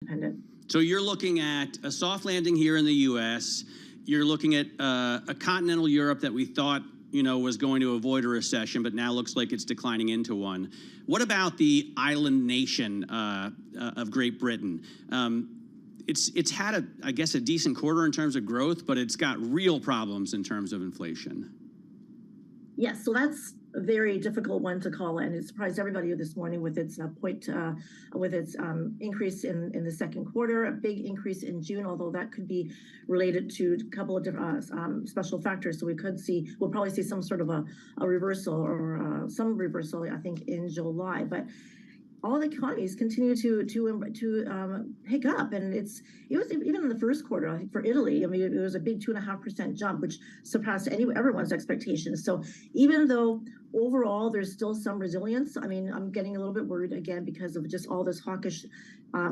dependent. So you're looking at a soft landing here in the U.S. You're looking at a continental Europe that we thought was going to avoid a recession, but now looks like it's declining into one. What about the island nation of Great Britain? It's had, I guess, a decent quarter in terms of growth, but it's got real problems in terms of inflation. Yes, so that's a very difficult one to call, and it surprised everybody this morning with its increase in the second quarter, a big increase in June, although that could be related to a couple of different special factors. So we'll probably see some sort of a reversal or some reversal, I think, in July. But all the economies continue to pick up, and it was even in the first quarter. I think for Italy, I mean, it was a big 2.5% jump, which surpassed everyone's expectations. So even though overall there's still some resilience, I mean, I'm getting a little bit worried again because of just all this hawkish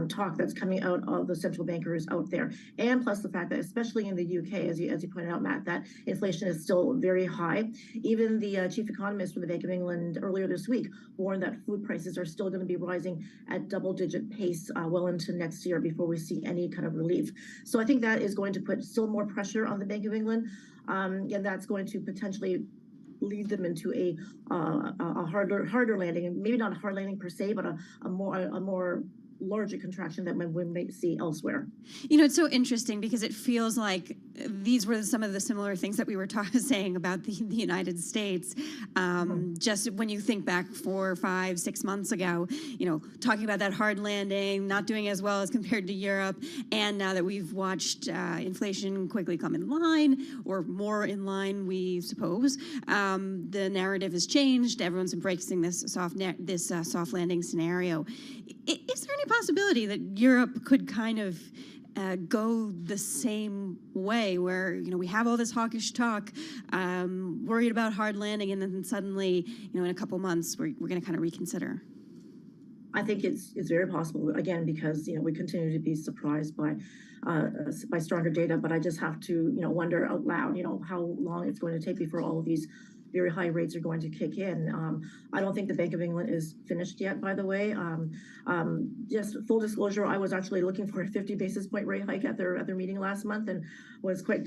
talk that's coming out of the central bankers out there, and plus the fact that especially in the UK, as you pointed out, Matt, that inflation is still very high. Even the chief economist for the Bank of England earlier this week warned that food prices are still going to be rising at double-digit pace well into next year before we see any kind of relief. So I think that is going to put still more pressure on the Bank of England, and that's going to potentially lead them into a harder landing, maybe not a hard landing per se, but a more larger contraction that we might see elsewhere. It's so interesting because it feels like these were some of the similar things that we were saying about the United States. Just when you think back 4, 5, 6 months ago, talking about that hard landing, not doing as well as compared to Europe. And now that we've watched inflation quickly come in line, or more in line, we suppose, the narrative has changed. Everyone's embracing this soft landing scenario. Is there any possibility that Europe could kind of go the same way, where we have all this hawkish talk, worried about hard landing, and then suddenly in a couple months we're going to kind of reconsider? I think it's very possible, again, because we continue to be surprised by stronger data, but I just have to wonder out loud how long it's going to take before all of these very high rates are going to kick in. I don't think the Bank of England is finished yet, by the way. Just full disclosure, I was actually looking for a 50 basis point rate hike at their meeting last month, and was quite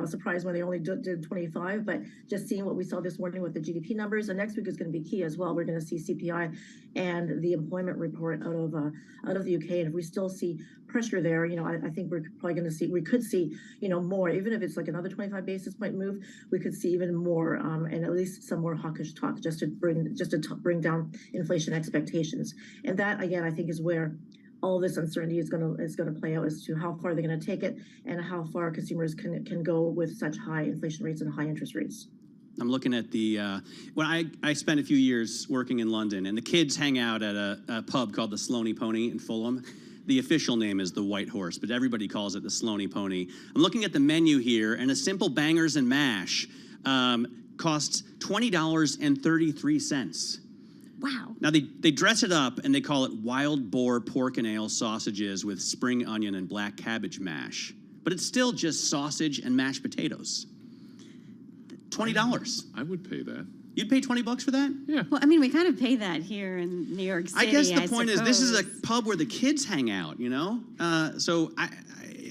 surprised when they only did 25. But just seeing what we saw this morning with the GDP numbers, and next week is going to be key as well. We're going to see CPI and the employment report out of the UK, and if we still see pressure there, I think we're probably going to see, we could see more, even if it's like another 25 basis point move, we could see even more, and at least some more hawkish talk just to bring down inflation expectations. And that, again, I think is where all this uncertainty is going to play out, as to how far they're going to take it and how far consumers can go with such high inflation rates and high interest rates. I'm looking at when I spent a few years working in London, and the kids hang out at a pub called the Sloane Pony in Fulham. The official name is the White Horse, but everybody calls it the Sloane Pony. I'm looking at the menu here, and a simple bangers and mash costs $20.33. Wow. Now, they dress it up, and they call it wild boar pork and ale sausages with spring onion and black cabbage mash. But it's still just sausage and mashed potatoes. $20. I would pay that. You'd pay $20 for that? Yeah. Well, I mean, we kind of pay that here in New York City. I guess the point is, this is a pub where the kids hang out, So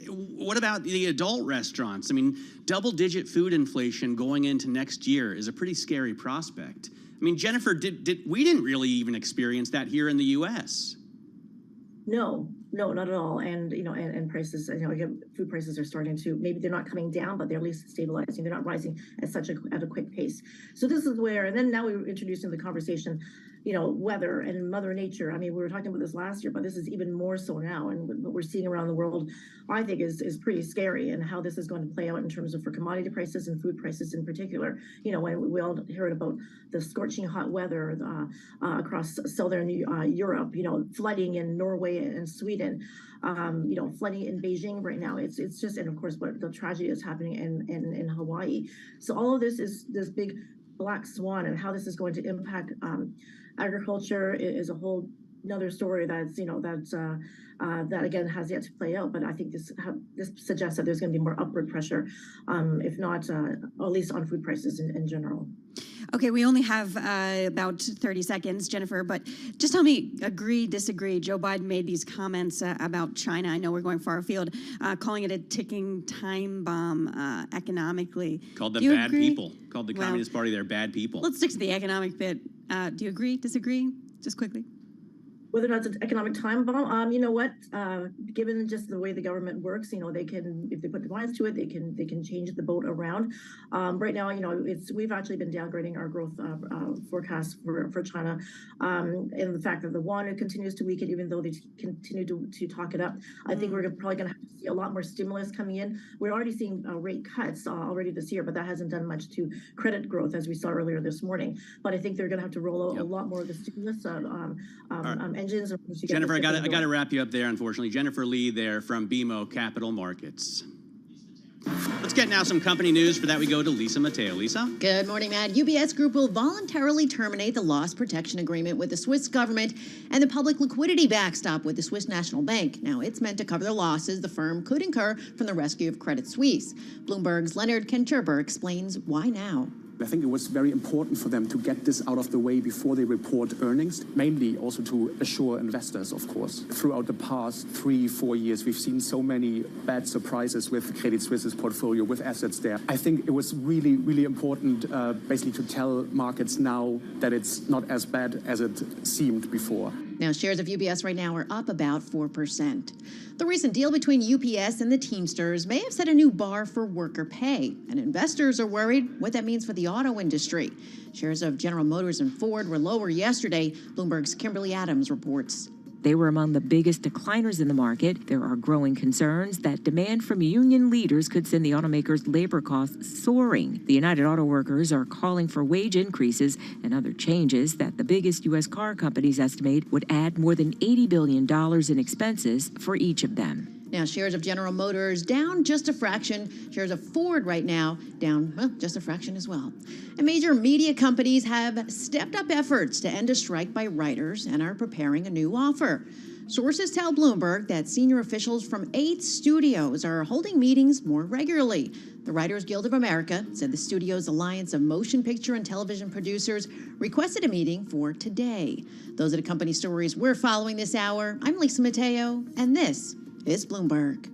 what about the adult restaurants? I mean, double-digit food inflation going into next year is a pretty scary prospect. I mean, Jennifer, we didn't really even experience that here in the U.S. No, not at all. And and prices, again, food prices are starting to, maybe they're not coming down, but they're at least stabilizing. They're not rising at a quick pace. So this is where, and then now we're introducing the conversation, weather and Mother Nature. I mean, we were talking about this last year, but this is even more so now. And what we're seeing around the world, I think, is pretty scary, and how this is going to play out in terms of for commodity prices and food prices in particular. When we all heard about the scorching hot weather across southern Europe, flooding in Norway and Sweden, flooding in Beijing right now. It's just, and of course, what the tragedy is happening in Hawaii. So all of this is this big black swan, and how this is going to impact agriculture is a whole another story that again has yet to play out. But I think this suggests that there's going to be more upward pressure, if not at least on food prices in general. Okay, we only have about 30 seconds, Jennifer, but just tell me, agree, disagree. Joe Biden made these comments about China. I know we're going far afield, calling it a ticking time bomb economically. Called them Do you bad agree? people. Called the Communist Party they're bad people. Let's stick to the economic bit. Do you agree, disagree? Just quickly. Whether or not it's an economic time bomb, you know what? Given just the way the government works, they can, if they put their minds to it, they can change the boat around. Right now, we've actually been downgrading our growth forecast for China, and the fact that the yuan continues to weaken, even though they continue to talk it up. I think we're probably going to have to see a lot more stimulus coming in. We're already seeing rate cuts already this year, but that hasn't done much to credit growth, as we saw earlier this morning. But I think they're going to have to roll out a lot more of the stimulus engines. Jennifer, I got to wrap you up there, unfortunately. Jennifer Lee there from BMO Capital Markets. Let's get now some company news. For that, we go to Lisa Mateo. Lisa? Good morning, Matt. UBS Group will voluntarily terminate the loss protection agreement with the Swiss government and the public liquidity backstop with the Swiss National Bank. Now, it's meant to cover the losses the firm could incur from the rescue of Credit Suisse. Bloomberg's Leonard Kencherber explains why now. I think it was very important for them to get this out of the way before they report earnings, mainly also to assure investors, of course. Throughout the past 3-4 years, we've seen so many bad surprises with Credit Suisse's portfolio, with assets there. I think it was really, really important basically to tell markets now that it's not as bad as it seemed before. Now, shares of UBS right now are up about 4%. The recent deal between UPS and the Teamsters may have set a new bar for worker pay, and investors are worried what that means for the auto industry. Shares of General Motors and Ford were lower yesterday. Bloomberg's Kimberly Adams reports. They were among the biggest decliners in the market. There are growing concerns that demand from union leaders could send the automakers' labor costs soaring. The United Auto Workers are calling for wage increases and other changes that the biggest U.S. car companies estimate would add more than $80 billion in expenses for each of them. Now, shares of General Motors down just a fraction. Shares of Ford right now down, well, just a fraction as well. And major media companies have stepped up efforts to end a strike by writers and are preparing a new offer. Sources tell Bloomberg that senior officials from 8 studios are holding meetings more regularly. The Writers Guild of America said the studio's Alliance of Motion Picture and Television Producers requested a meeting for today. Those are the company stories we're following this hour. I'm Lisa Mateo, and this is Bloomberg.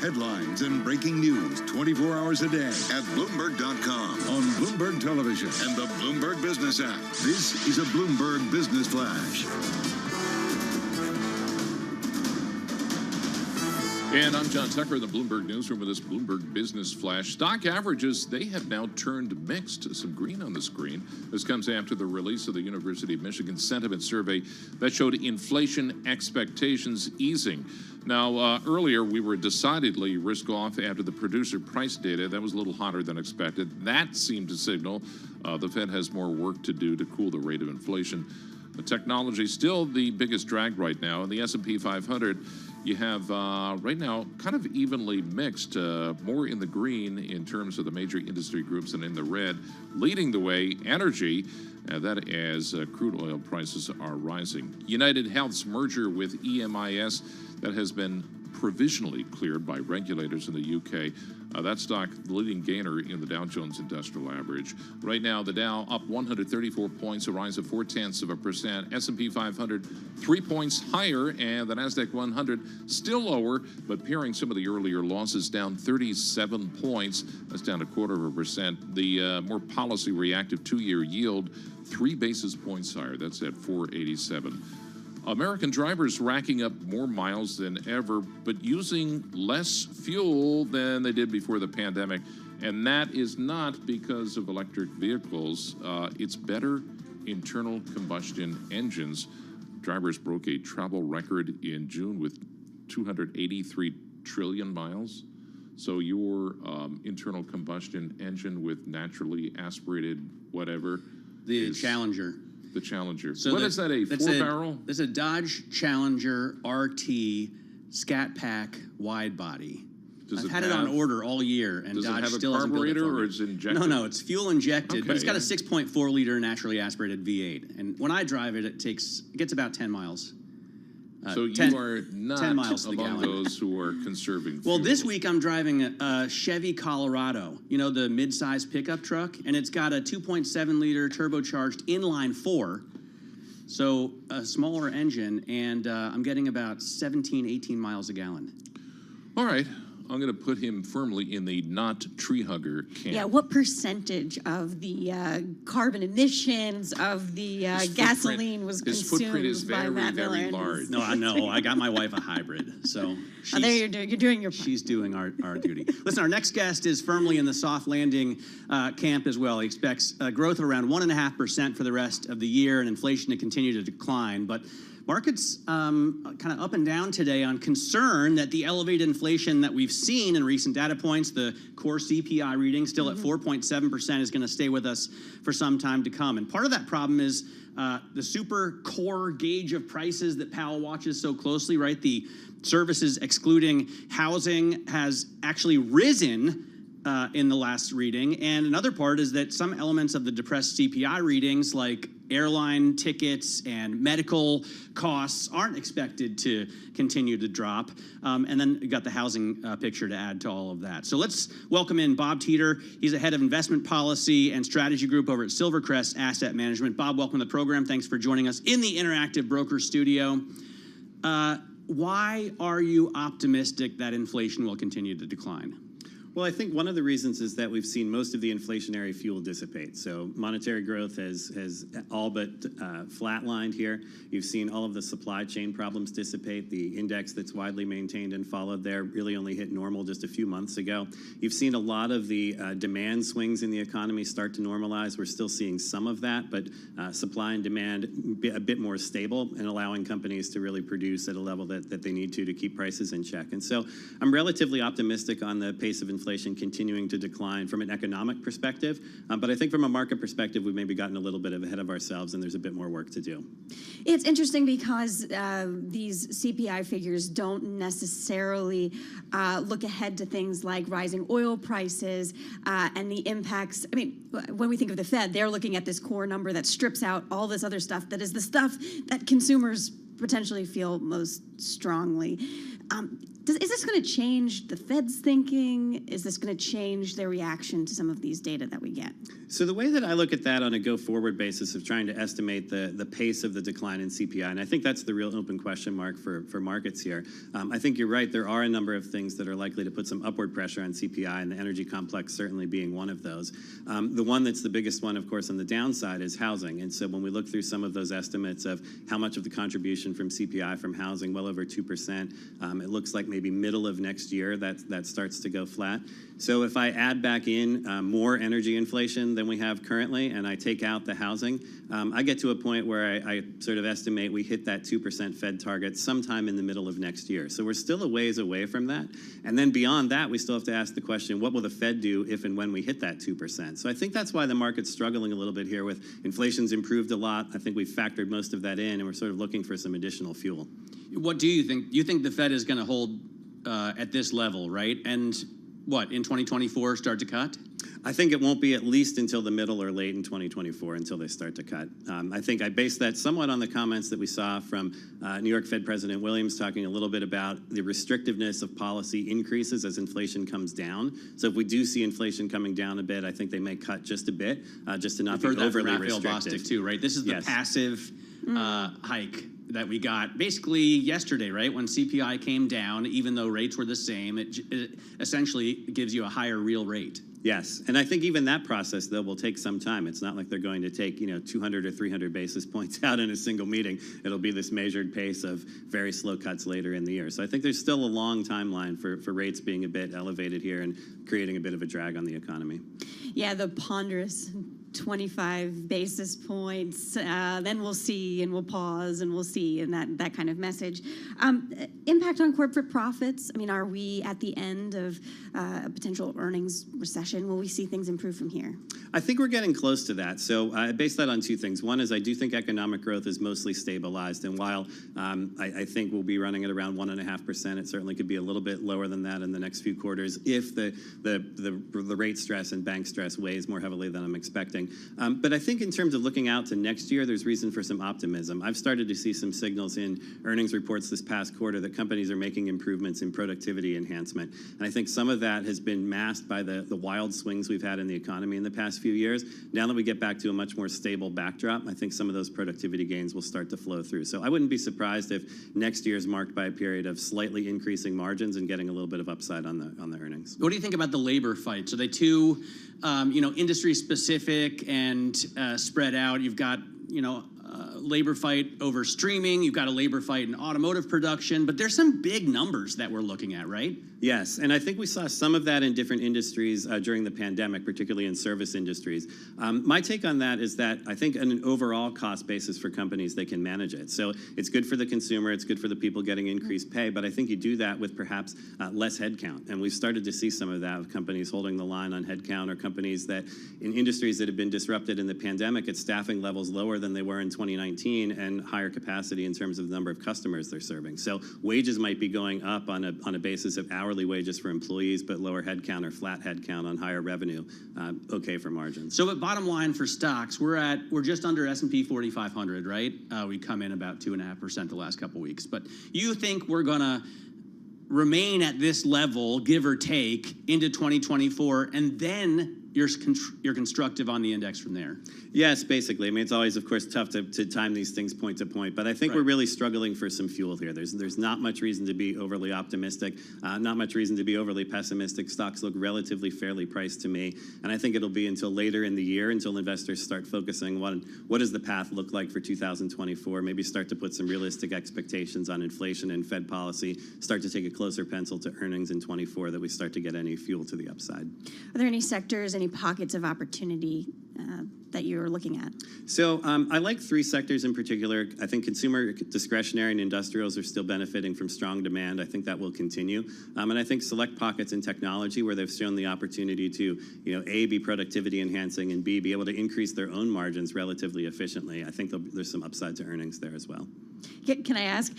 Headlines and breaking news 24 hours a day at Bloomberg.com, on Bloomberg Television, and the Bloomberg Business app. This is a Bloomberg Business Flash. And I'm John Tucker in the Bloomberg Newsroom with this Bloomberg Business Flash. Stock averages, they have now turned mixed. Some green on the screen. This comes after the release of the University of Michigan sentiment survey that showed inflation expectations easing. Now, earlier we were decidedly risk off after the producer price data. That was a little hotter than expected. That seemed to signal the Fed has more work to do to cool the rate of inflation. The technology still the biggest drag right now. In the S&P 500, you have right now kind of evenly mixed, more in the green in terms of the major industry groups and in the red. Leading the way, energy, that as crude oil prices are rising. United Health's merger with EMIS, that has been provisionally cleared by regulators in the UK. That stock, the leading gainer in the Dow Jones Industrial Average. Right now, the Dow up 134 points, a rise of 0.4%. S&P 500, 3 points higher, and the Nasdaq 100 still lower, but pairing some of the earlier losses, down 37 points. That's down 0.25%. The more policy-reactive two-year yield, 3 basis points higher. That's at 487. American drivers racking up more miles than ever, but using less fuel than they did before the pandemic. And that is not because of electric vehicles. It's better internal combustion engines. Drivers broke a travel record in June with 283 trillion miles. So your internal combustion engine with naturally aspirated whatever. The Challenger. The Challenger. So what is that, a four-barrel? It's a Dodge Challenger RT Scat Pack wide body. I've had it on order all year, and Dodge still hasn't built it for me. Does it have a carburetor, or is it injected? No, it's fuel injected, but it's got a 6.4 liter naturally aspirated V8. And when I drive it, it gets about 10 miles. So you are not among those who are conserving fuel. Well, this week I'm driving a Chevy Colorado, you know, the mid-size pickup truck, and it's got a 2.7 liter turbocharged inline 4, so a smaller engine, and I'm getting about 17, 18 miles a gallon. All right. I'm going to put him firmly in the not tree hugger camp. Yeah, what percentage of the carbon emissions of the gasoline was consumed footprint is by that very large. No, I know. I got my wife a hybrid, so there you're doing your part. She's doing our duty. Listen, our next guest is firmly in the soft landing camp as well. He expects growth of around 1.5% for the rest of the year and inflation to continue to decline, but markets kind of up and down today on concern that the elevated inflation that we've seen in recent data points, the core CPI reading still at 4.7%, is going to stay with us for some time to come. And part of that problem is the super core gauge of prices that Powell watches so closely, right? The services excluding housing has actually risen in the last reading. And another part is that some elements of the depressed CPI readings, like airline tickets and medical costs, aren't expected to continue to drop. And then you got the housing picture to add to all of that. So let's welcome in Bob Teeter. He's the head of investment policy and strategy group over at Silvercrest Asset Management. Bob, welcome to the program. Thanks for joining us in the Interactive Broker Studio. Why are you optimistic that inflation will continue to decline? Well, I think one of the reasons is that we've seen most of the inflationary fuel dissipate. So monetary growth has all but flatlined here. You've seen all of the supply chain problems dissipate. The index that's widely maintained and followed there really only hit normal just a few months ago. You've seen a lot of the demand swings in the economy start to normalize. We're still seeing some of that, but supply and demand a bit more stable and allowing companies to really produce at a level that they need to keep prices in check. And so I'm relatively optimistic on the pace of inflation continuing to decline from an economic perspective. But I think from a market perspective, we've maybe gotten a little bit ahead of ourselves and there's a bit more work to do. It's interesting because these CPI figures don't necessarily look ahead to things like rising oil prices and the impacts. I mean, when we think of the Fed, they're looking at this core number that strips out all this other stuff that is the stuff that consumers potentially feel most strongly. Is this going to change the Fed's thinking? Is this going to change their reaction to some of these data that we get? So the way that I look at that on a go-forward basis of trying to estimate the pace of the decline in CPI, and I think that's the real open question mark for markets here. I think you're right. There are a number of things that are likely to put some upward pressure on CPI, and the energy complex certainly being one of those. The one that's the biggest one, of course, on the downside is housing. And so when we look through some of those estimates of how much of the contribution from CPI from housing, well over 2%, it looks like maybe maybe middle of next year that starts to go flat. So if I add back in more energy inflation than we have currently, and I take out the housing, I get to a point where I sort of estimate we hit that 2% Fed target sometime in the middle of next year. So we're still a ways away from that. And then beyond that, we still have to ask the question, what will the Fed do if and when we hit that 2%? So I think that's why the market's struggling a little bit here with inflation's improved a lot. I think we've factored most of that in, and we're sort of looking for some additional fuel. What do you think? You think the Fed is going to hold at this level, right? And what, in 2024 start to cut? I think it won't be at least until the middle or late in 2024 until they start to cut. I think I based that somewhat on the comments that we saw from New York Fed President Williams talking a little bit about the restrictiveness of policy increases as inflation comes down. So if we do see inflation coming down a bit, I think they may cut just a bit, just to not be overly restrictive. Too, right? This is the passive hike that we got basically yesterday, right? When CPI came down, even though rates were the same, it essentially gives you a higher real rate. Yes, and I think even that process, though, will take some time. It's not like they're going to take, 200 or 300 basis points out in a single meeting. It'll be this measured pace of very slow cuts later in the year. So I think there's still a long timeline for rates being a bit elevated here and creating a bit of a drag on the economy. Yeah, the ponderous 25 basis points, then we'll see, and we'll pause, and we'll see, and that kind of message. Impact on corporate profits. I mean, are we at the end of a potential earnings recession? Will we see things improve from here? I think we're getting close to that. So I base that on two things. One is I do think economic growth is mostly stabilized, and while I think we'll be running at around 1.5%, it certainly could be a little bit lower than that in the next few quarters if the rate stress and bank stress weighs more heavily than I'm expecting. But I think in terms of looking out to next year, there's reason for some optimism. I've started to see some signals in earnings reports this past quarter that companies are making improvements in productivity enhancement. And I think some of that has been masked by the wild swings we've had in the economy in the past few years. Now that we get back to a much more stable backdrop, I think some of those productivity gains will start to flow through. So I wouldn't be surprised if next year is marked by a period of slightly increasing margins and getting a little bit of upside on the earnings. What do you think about the labor fights? Are they too, industry specific and spread out? You've got, labor fight over streaming. You've got a labor fight in automotive production, but there's some big numbers that we're looking at, right? Yes, and I think we saw some of that in different industries during the pandemic, particularly in service industries. My take on that is that I think on an overall cost basis for companies, they can manage it. So it's good for the consumer, it's good for the people getting increased pay, but I think you do that with perhaps less headcount. And we've started to see some of that with companies holding the line on headcount, or companies that in industries that have been disrupted in the pandemic at staffing levels lower than they were in 2019 and higher capacity in terms of the number of customers they're serving. So wages might be going up on a basis of hourly wages for employees, but lower headcount or flat headcount on higher revenue, okay for margins. So at bottom line for stocks, we're just under S&P 4,500, right? We come in about 2.5% the last couple weeks. But you think we're gonna remain at this level, give or take, into 2024, and then you're constructive on the index from there? Yes, basically. I mean, it's always, of course, tough to time these things point to point, but I think we're really struggling for some fuel here. There's not much reason to be overly optimistic, not much reason to be overly pessimistic. Stocks look relatively fairly priced to me, and I think it'll be until later in the year until investors start focusing on what does the path look like for 2024, maybe start to put some realistic expectations on inflation and Fed policy, start to take a closer pencil to earnings in 24 that we start to get any fuel to the upside. Are there any sectors, any pockets of opportunity that you're looking at? So I like three sectors in particular. I think consumer discretionary and industrials are still benefiting from strong demand. I think that will continue. And I think select pockets in technology where they've shown the opportunity to, A, be productivity enhancing, and B, be able to increase their own margins relatively efficiently. I think there's some upside to earnings there as well. Can I ask,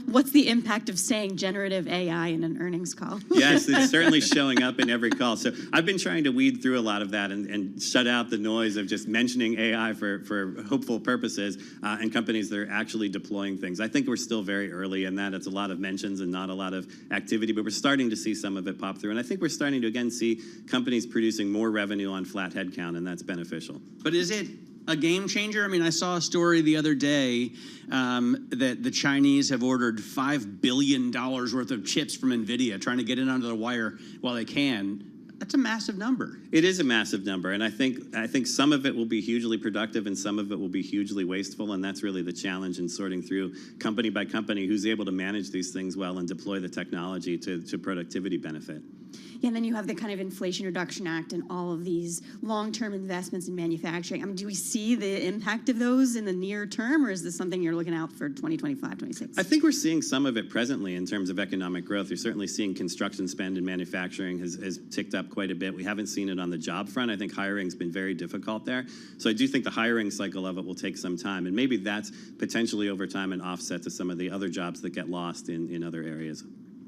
what's the impact of saying generative AI in an earnings call? Yes, it's certainly showing up in every call. So I've been trying to weed through a lot of that and shut out the noise of just mentioning AI for hopeful purposes and companies that are actually deploying things. I think we're still very early in that. It's a lot of mentions and not a lot of activity, but we're starting to see some of it pop through. And I think we're starting to, again, see companies producing more revenue on flat headcount, and that's beneficial. But is it a game changer? I mean, I saw a story the other day that the Chinese have ordered $5 billion worth of chips from NVIDIA, trying to get it under the wire while they can. That's a massive number. It is a massive number, and I think some of it will be hugely productive and some of it will be hugely wasteful, and that's really the challenge in sorting through company by company who's able to manage these things well and deploy the technology to productivity benefit. Yeah, and then you have the kind of Inflation Reduction Act and all of these long-term investments in manufacturing. I mean, do we see the impact of those in the near term, or is this something you're looking out for 2025, 26? I think we're seeing some of it presently in terms of economic growth. You're certainly seeing construction spend in manufacturing has ticked up quite a bit. We haven't seen it on the job front. I think hiring's been very difficult there. So I do think the hiring cycle of it will take some time, and maybe that's potentially over time an offset to some of the other jobs that get lost in other areas.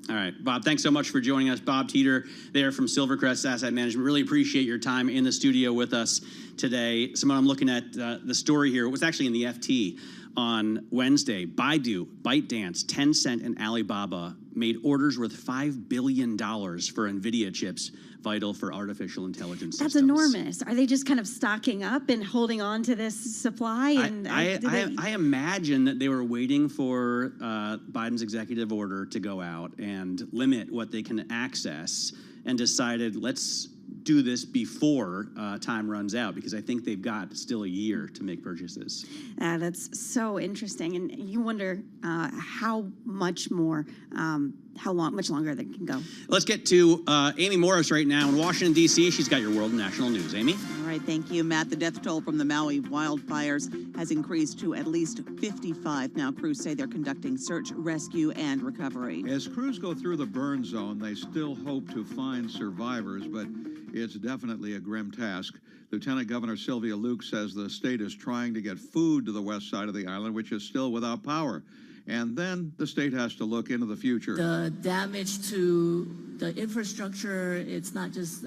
All right, Bob, thanks so much for joining us. Bob Teeter there from Silvercrest Asset Management. Really appreciate your time in the studio with us today. Simone, I'm looking at the story here. It was actually in the FT on Wednesday. Baidu, ByteDance, Tencent, and Alibaba made orders worth $5 billion for NVIDIA chips vital for artificial intelligence systems. That's enormous. Are they just kind of stocking up and holding on to this supply? And I imagine that they were waiting for Biden's executive order to go out and limit what they can access, and decided, let's do this before time runs out, because I think they've got still a year to make purchases. That's so interesting, and you wonder how much more, much longer they can go. Let's get to Amy Morris right now in Washington, D.C. She's got your world and national news. Amy? All right, thank you, Matt. The death toll from the Maui wildfires has increased to at least 55. Now, crews say they're conducting search, rescue, and recovery. As crews go through the burn zone, they still hope to find survivors, but it's definitely a grim task. Lieutenant Governor Sylvia Luke says the state is trying to get food to the west side of the island, which is still without power. And then the state has to look into the future. The damage to the infrastructure, it's not just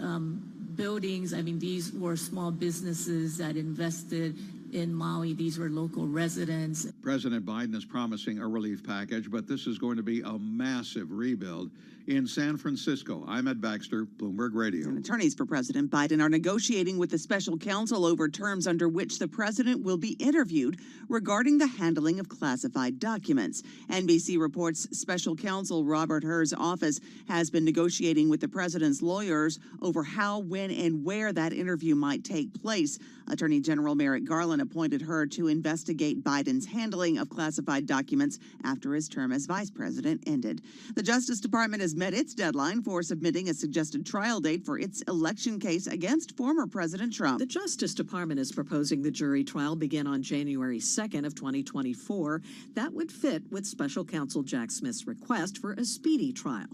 buildings. I mean, these were small businesses that invested in Maui. These were local residents. President Biden is promising a relief package, but this is going to be a massive rebuild. In San Francisco, I'm Ed Baxter, Bloomberg Radio. And attorneys for President Biden are negotiating with the special counsel over terms under which the president will be interviewed regarding the handling of classified documents. NBC reports special counsel Robert Hur's office has been negotiating with the president's lawyers over how, when, and where that interview might take place. Attorney General Merrick Garland appointed Hur to investigate Biden's handling of classified documents after his term as vice president ended. The Justice Department has met its deadline for submitting a suggested trial date for its election case against former President Trump. The Justice Department is proposing the jury trial begin on January 2nd of 2024. That would fit with special counsel Jack Smith's request for a speedy trial.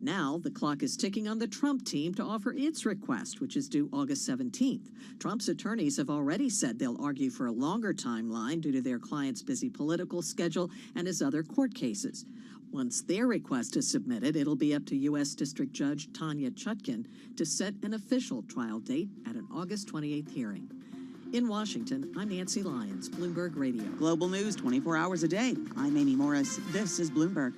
Now, the clock is ticking on the Trump team to offer its request, which is due August 17th. Trump's attorneys have already said they'll argue for a longer timeline due to their client's busy political schedule and his other court cases. Once their request is submitted, it'll be up to U.S. District Judge Tanya Chutkin to set an official trial date at an August 28th hearing. In Washington, I'm Nancy Lyons, Bloomberg Radio. Global news 24 hours a day. I'm Amy Morris. This is Bloomberg.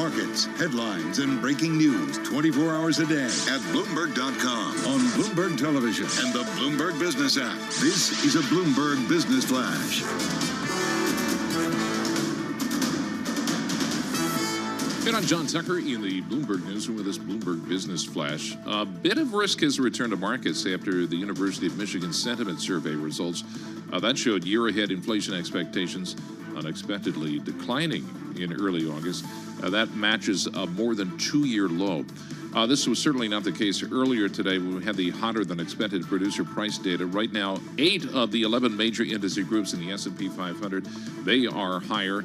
markets, headlines, and breaking news 24 hours a day at Bloomberg.com, on Bloomberg Television, and the Bloomberg Business app. This is a Bloomberg Business Flash. And I'm John Tucker in the Bloomberg Newsroom with this Bloomberg Business Flash. A bit of risk has returned to markets after the University of Michigan sentiment survey results. That showed year-ahead inflation expectations unexpectedly declining in early August. That matches a more than two-year low. This was certainly not the case earlier today when we had the hotter-than-expected producer price data. Right now, 8 of the 11 major industry groups in the S&P 500, they are higher.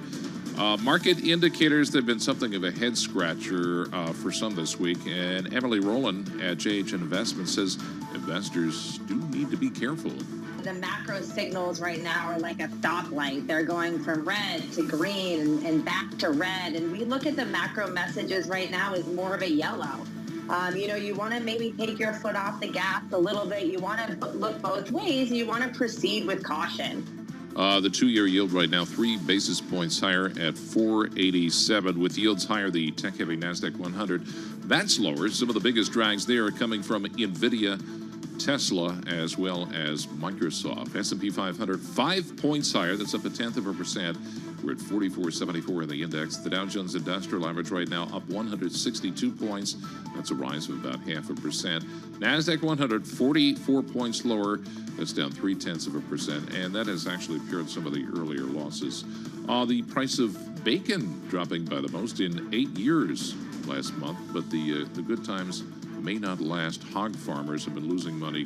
Market indicators, they've been something of a head-scratcher for some this week. And Emily Rowland at JH Investments says investors do need to be careful. The macro signals right now are like a stoplight. They're going from red to green and back to red. And we look at the macro messages right now as more of a yellow. You want to maybe take your foot off the gas a little bit. You want to look both ways. You want to proceed with caution. The two-year yield right now, 3 basis points higher at 4.87. With yields higher, the tech-heavy NASDAQ 100, that's lower. Some of the biggest drags there are coming from NVIDIA, Tesla, as well as Microsoft. S&P 500, 5 points higher. That's up 0.1%. We're at 44.74 in the index. The Dow Jones Industrial Average right now up 162 points. That's a rise of about 0.5%. NASDAQ 100, 44 points lower. That's down 0.3%. And that has actually paired some of the earlier losses. The price of bacon dropping by the most in 8 years last month. But the good times may not last. Hog farmers have been losing money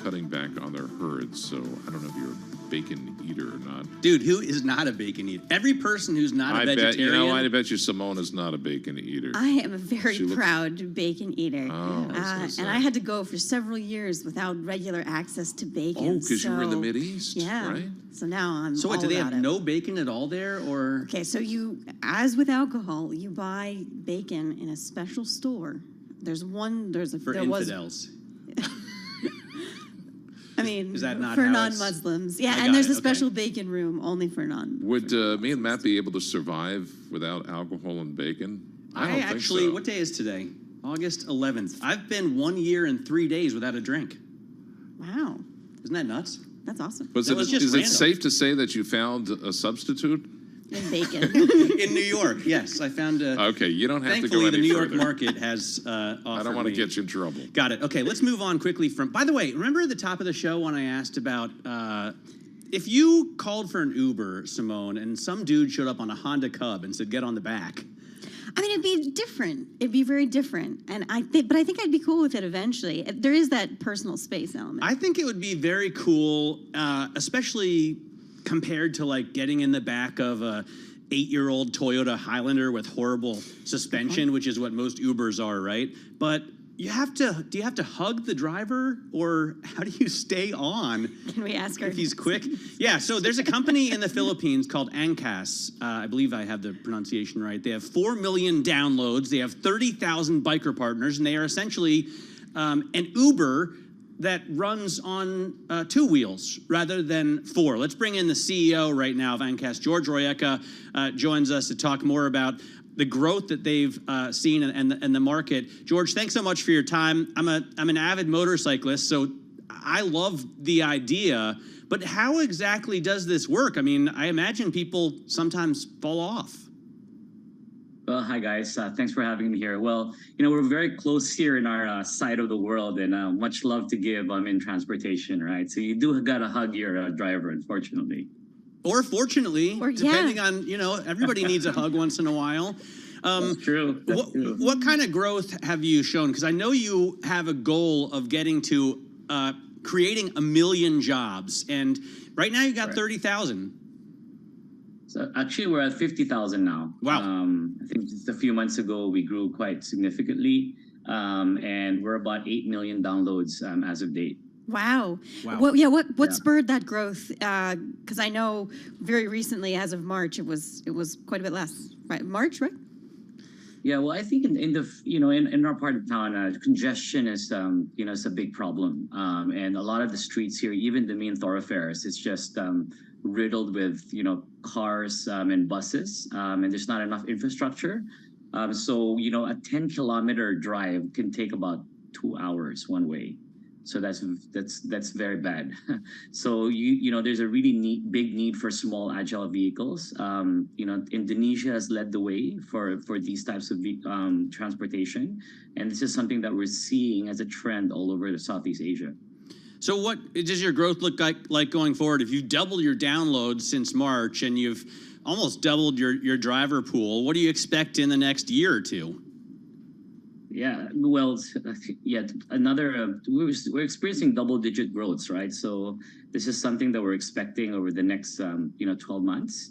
cutting back on their herds. So I don't know if you're a bacon eater or not. Dude, who is not a bacon eater? Every person who's not a vegetarian. I bet you Simona's not a bacon eater. I am a very proud bacon eater. Oh, and I had to go for several years without regular access to bacon. Oh, because you were in the Mideast, yeah. right? So now I'm So what, all do they about have it. no bacon at all there, or? Okay, so as with alcohol, you buy bacon in a special store. For infidels. I mean, is that not for how non-Muslims? Yeah, I and got there's it, a special bacon room only for non. Would me and Matt be able to survive without alcohol and bacon? I don't think actually, so. what day is today? August 11th. I've been 1 year and 3 days without a drink. Wow. Isn't that nuts? That's awesome. Is it safe to say that you found a substitute? In bacon. In New York, yes. I found a... Okay, you don't have to go Thankfully, any the New York further. market has offered I don't want to get you in trouble. Got it. Okay, let's move on quickly from... By the way, remember at the top of the show when I asked about... if you called for an Uber, Simone, and some dude showed up on a Honda Cub and said, get on the back... I mean, it'd be different. It'd be very different. And but I think I'd be cool with it eventually. There is that personal space element. I think it would be very cool, especially compared to like getting in the back of a 8-year-old Toyota Highlander with horrible suspension, which is what most Ubers are, right? But do you have to hug the driver, or how do you stay on? Can we ask her if he's quick? Yeah, so there's a company in the Philippines called Angkas. I believe I have the pronunciation right. They have 4 million downloads. They have 30,000 biker partners, and they are essentially an Uber that runs on 2 wheels rather than 4. Let's bring in the CEO right now of Angkas. George Royeka joins us to talk more about the growth that they've seen and the market. George, thanks so much for your time. I'm an avid motorcyclist, so I love the idea. But how exactly does this work? I mean, I imagine people sometimes fall off. Well, hi guys. Thanks for having me here. Well, we're very close here in our side of the world, and much love to give in transportation, right? So you do gotta hug your driver, unfortunately. Or fortunately, depending on, everybody needs a hug once in a while. That's true. What kind of growth have you shown? Because I know you have a goal of getting to creating 1 million jobs, and right now you got 30,000. So actually, we're at 50,000 now. Wow. I think just a few months ago, we grew quite significantly, and we're about 8 million downloads as of date. Wow. What spurred that growth? Because I know very recently, as of March, it was quite a bit less. Right, March, right? Yeah, well, I think in our part of town, congestion is it's a big problem, and a lot of the streets here, even the main thoroughfares, it's just riddled with cars and buses, and there's not enough infrastructure. So, you know, a 10-kilometer drive can take about 2 hours one way. So that's very bad. So you know there's a really big need for small agile vehicles. You know, Indonesia has led the way for these types of transportation, and this is something that we're seeing as a trend all over the Southeast Asia. So what does your growth look like going forward? If you double your downloads since March and you've almost doubled your driver pool, what do you expect in the next year or two? Yeah, well, yeah, we're experiencing double-digit growths, right? So this is something that we're expecting over the next, 12 months,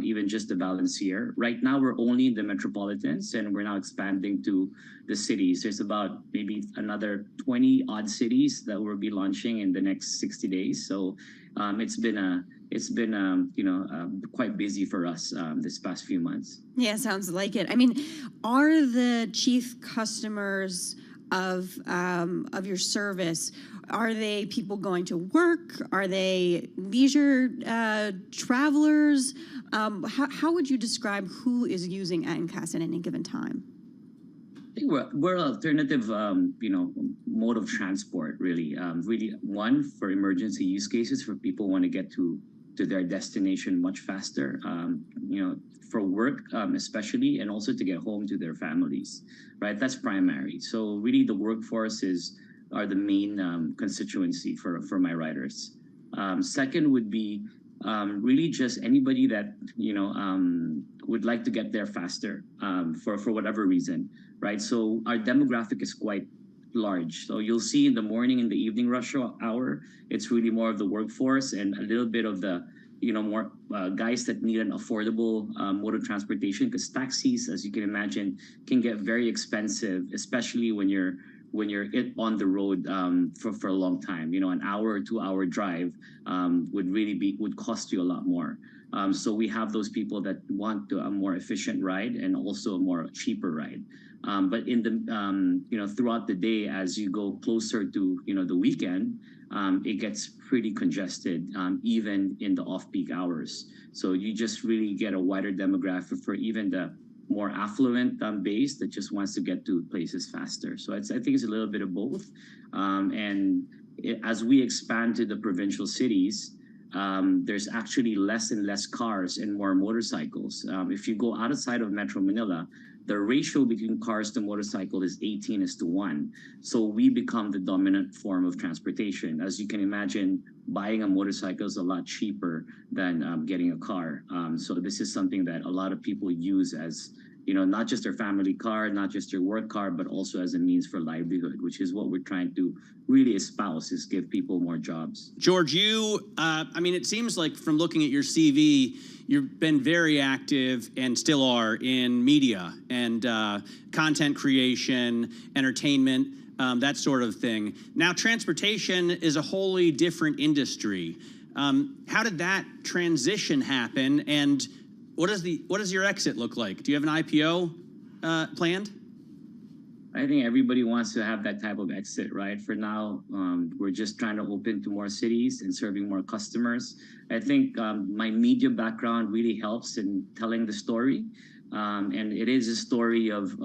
even just the balance year. Right now, we're only in the metropolitans, and we're now expanding to the cities. There's about maybe another 20 odd cities that we'll be launching in the next 60 days. So it's been quite busy for us this past few months. Yeah, sounds like it. I mean, are the chief customers of your service, are they people going to work? Are they leisure travelers? How would you describe who is using ANCAS at any given time? I think we're an alternative, mode of transport, really. Really, one, for emergency use cases, for people who want to get to their destination much faster, for work especially, and also to get home to their families, right? That's primary. So really the workforce are the main constituency for my riders. Second would be really just anybody that, would like to get there faster for whatever reason, right? So our demographic is quite large. So you'll see in the morning and the evening rush hour, it's really more of the workforce and a little bit of the, more guys that need an affordable mode of transportation, because taxis, as you can imagine, can get very expensive, especially when you're on the road for a long time. An hour or 2 hour drive would cost you a lot more. So we have those people that want a more efficient ride and also a more cheaper ride. But in the throughout the day, as you go closer to the weekend, it gets pretty congested, even in the off-peak hours. So you just really get a wider demographic for even the more affluent base that just wants to get to places faster. So I think it's a little bit of both. As we expand to the provincial cities, there's actually less and less cars and more motorcycles. If you go outside of Metro Manila, the ratio between cars to motorcycle is 18:1. So we become the dominant form of transportation. As you can imagine, buying a motorcycle is a lot cheaper than getting a car. So this is something that a lot of people use as, not just their family car, not just their work car, but also as a means for livelihood, which is what we're trying to really espouse, is give people more jobs. George, it seems like from looking at your CV, you've been very active and still are in media and content creation, entertainment, that sort of thing. Now, transportation is a wholly different industry. How did that transition happen, and what does your exit look like? Do you have an IPO planned? I think everybody wants to have that type of exit, right? For now, we're just trying to open to more cities and serving more customers. I think my media background really helps in telling the story. And it is a story of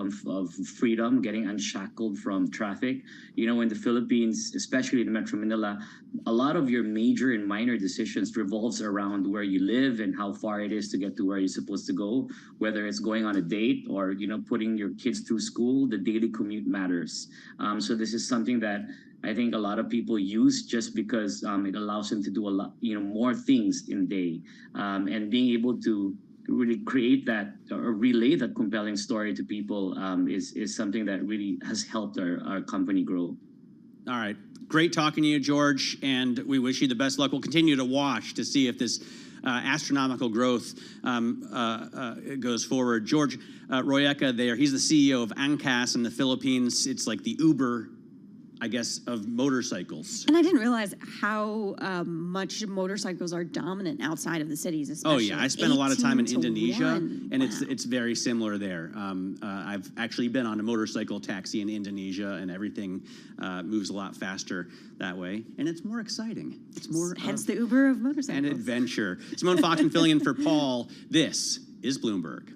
freedom, getting unshackled from traffic. In the Philippines, especially in Metro Manila, a lot of your major and minor decisions revolves around where you live and how far it is to get to where you're supposed to go, whether it's going on a date or, putting your kids through school. The daily commute matters. So this is something that I think a lot of people use just because it allows them to do a lot, more things in a day. And being able to really create that or relay that compelling story to people is something that really has helped our company grow. All right. Great talking to you, George, and we wish you the best luck. We'll continue to watch to see if this astronomical growth goes forward. George Royeca there, he's the CEO of ANCAS in the Philippines. It's like the Uber, I guess, of motorcycles. And I didn't realize how much motorcycles are dominant outside of the cities, especially. Oh yeah, I spent a lot of time in Indonesia, and wow. it's very similar there. I've actually been on a motorcycle taxi in Indonesia, and everything moves a lot faster that way, and it's more exciting. It's more hence the Uber of motorcycles. An adventure. Simone Foxman filling in for Paul. This is Bloomberg.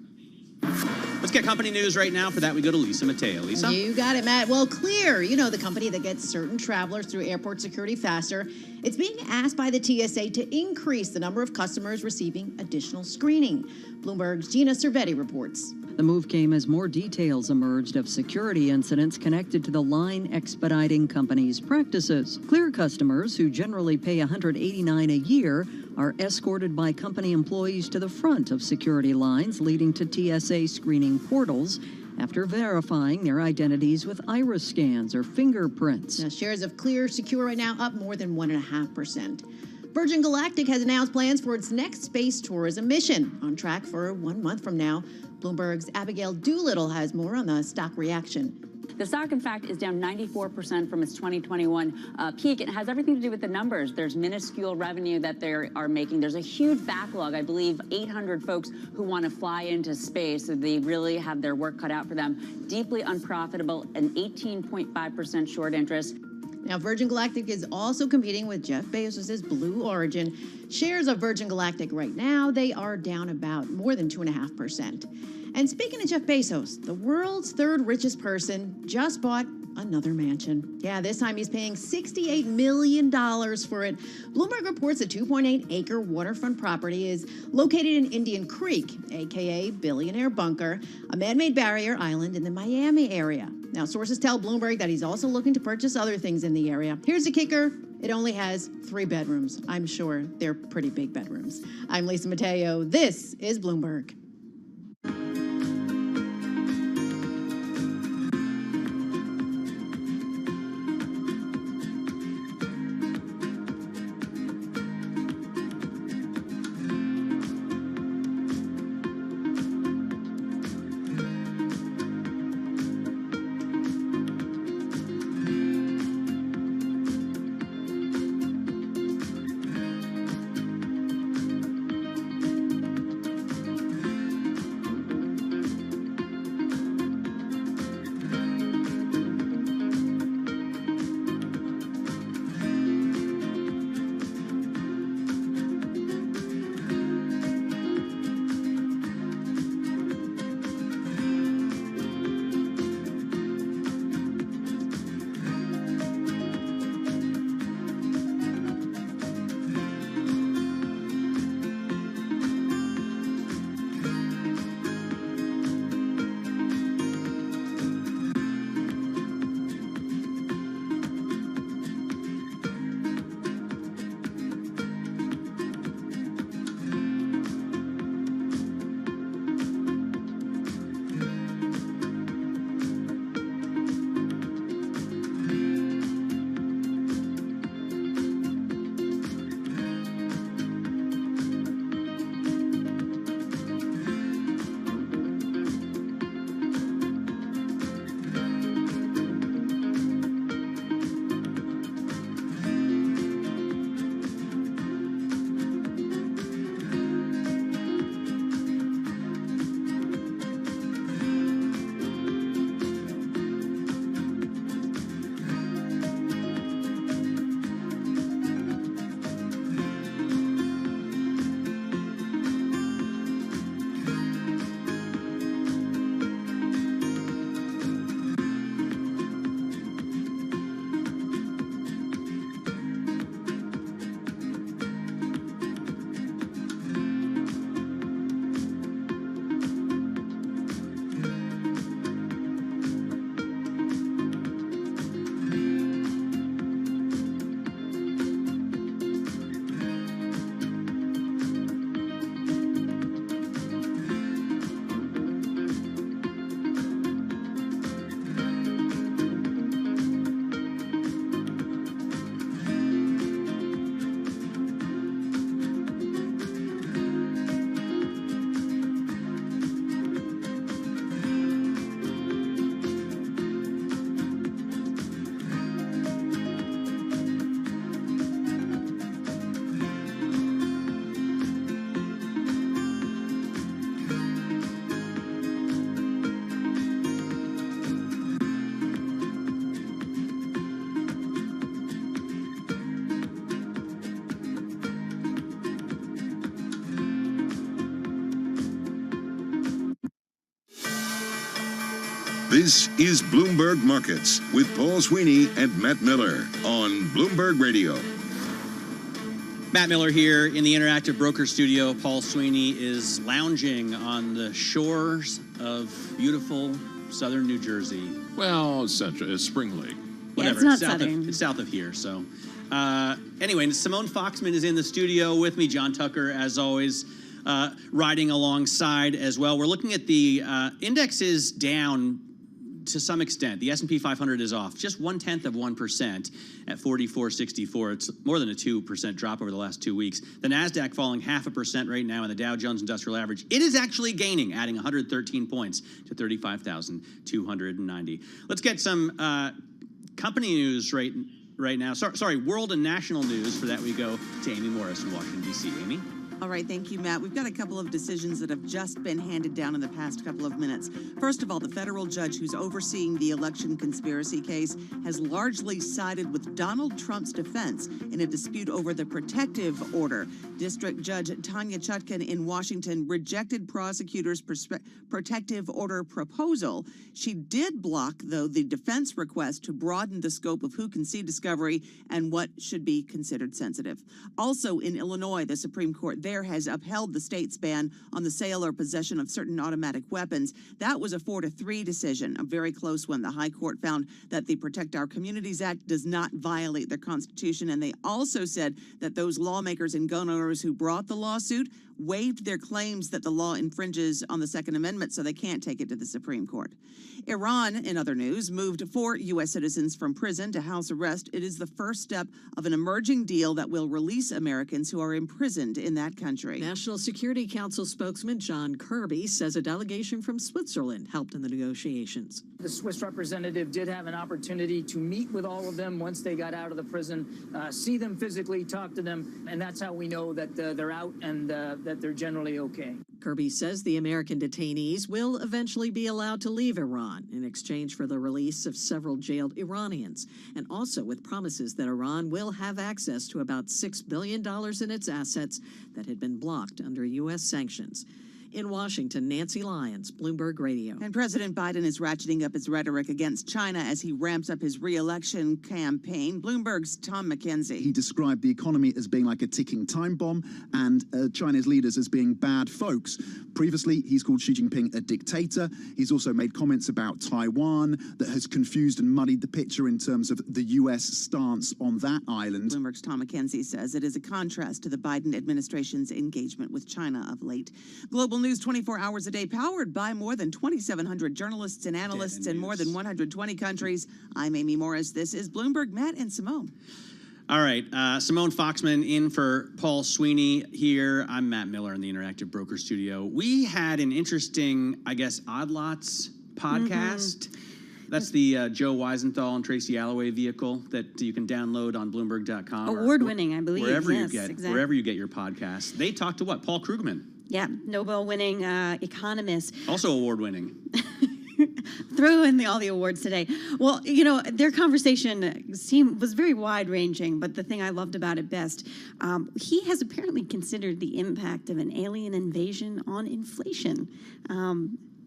Let's get company news right now. For that, we go to Lisa Mateo. Lisa? You got it, Matt. Well, Clear, you know, the company that gets certain travelers through airport security faster, it's being asked by the TSA to increase the number of customers receiving additional screening. Bloomberg's Gina Cervetti reports. The move came as more details emerged of security incidents connected to the line expediting company's practices. Clear customers, who generally pay $189 a year, are escorted by company employees to the front of security lines leading to TSA screening portals after verifying their identities with iris scans or fingerprints. Now, shares of Clear Secure right now up more than 1.5%. Virgin Galactic has announced plans for its next space tourism mission, on track for 1 month from now. Bloomberg's Abigail Doolittle has more on the stock reaction. The stock, in fact, is down 94% from its 2021 peak. It has everything to do with the numbers. There's minuscule revenue that they are making. There's a huge backlog, I believe 800 folks who want to fly into space. So they really have their work cut out for them. Deeply unprofitable, an 18.5% short interest. Now, Virgin Galactic is also competing with Jeff Bezos' Blue Origin. Shares of Virgin Galactic right now, they are down about more than 2.5%. And speaking of Jeff Bezos, the world's third richest person just bought another mansion. Yeah, this time he's paying $68 million for it. Bloomberg reports the 2.8-acre waterfront property is located in Indian Creek, a.k.a. Billionaire Bunker, a man-made barrier island in the Miami area. Now, sources tell Bloomberg that he's also looking to purchase other things in the area. Here's the kicker. It only has 3 bedrooms. I'm sure they're pretty big bedrooms. I'm Lisa Mateo. This is Bloomberg. This is Bloomberg Markets with Paul Sweeney and Matt Miller on Bloomberg Radio. Matt Miller here in the Interactive Broker Studio. Paul Sweeney is lounging on the shores of beautiful southern New Jersey. Well, central, Spring Lake. Whatever. It's not south southern. it's south of here. So, anyway, Simone Foxman is in the studio with me. John Tucker, as always, riding alongside as well. We're looking at the index is down to some extent. The S&P 500 is off just 0.1% at 4464. It's more than a 2% drop over the last 2 weeks. The Nasdaq falling 0.5% right now, and the Dow Jones Industrial Average, it is actually gaining, adding 113 points to 35,290. Let's get some company news right now. Sorry, world and national news. For that, we go to Amy Morris in Washington, D.C. Amy? All right, thank you, Matt. We've got a couple of decisions that have just been handed down in the past couple of minutes. First of all, the federal judge who's overseeing the election conspiracy case has largely sided with Donald Trump's defense in a dispute over the protective order. District Judge Tanya Chutkan in Washington rejected prosecutors' protective order proposal. She did block, though, the defense request to broaden the scope of who can see discovery and what should be considered sensitive. Also in Illinois, the Supreme Court there has upheld the state's ban on the sale or possession of certain automatic weapons. That was a 4-3 decision, a very close one. The High Court found that the Protect Our Communities Act does not violate their Constitution, and they also said that those lawmakers and gun owners who brought the lawsuit waived their claims that the law infringes on the Second Amendment, so they can't take it to the Supreme Court. Iran, in other news, moved 4 U.S. citizens from prison to house arrest. It is the first step of an emerging deal that will release Americans who are imprisoned in that country. National Security Council spokesman John Kirby says a delegation from Switzerland helped in the negotiations. The Swiss representative did have an opportunity to meet with all of them once they got out of the prison, see them physically, talk to them, and that's how we know that they're out and that they're generally okay. Kirby says the American detainees will eventually be allowed to leave Iran in exchange for the release of several jailed Iranians, and also with promises that Iran will have access to about $6 billion in its assets that had been blocked under U.S. sanctions. In Washington, Nancy Lyons, Bloomberg Radio. And President Biden is ratcheting up his rhetoric against China as he ramps up his re-election campaign. Bloomberg's Tom McKenzie. He described the economy as being like a ticking time bomb and China's leaders as being bad folks. Previously, he's called Xi Jinping a dictator. He's also made comments about Taiwan that has confused and muddied the picture in terms of the U.S. stance on that island. Bloomberg's Tom McKenzie says it is a contrast to the Biden administration's engagement with China of late. Global news 24 hours a day, powered by more than 2,700 journalists and analysts in more than 120 countries. I'm Amy Morris. This is Bloomberg. Matt and Simone. All right, Simone Foxman in for Paul Sweeney here. I'm Matt Miller in the Interactive Broker Studio. We had an interesting, I guess, Odd Lots podcast. That's the Joe Weisenthal and Tracy Alloway vehicle that you can download on Bloomberg.com. Award-winning, I believe. Wherever Yes, wherever you get your podcasts. They talked to what? Paul Krugman. Yeah, Nobel-winning economist. Also award-winning. Throw in all the awards today. Well, you know, their conversation was very wide-ranging, but the thing I loved about it best, he has apparently considered the impact of an alien invasion on inflation.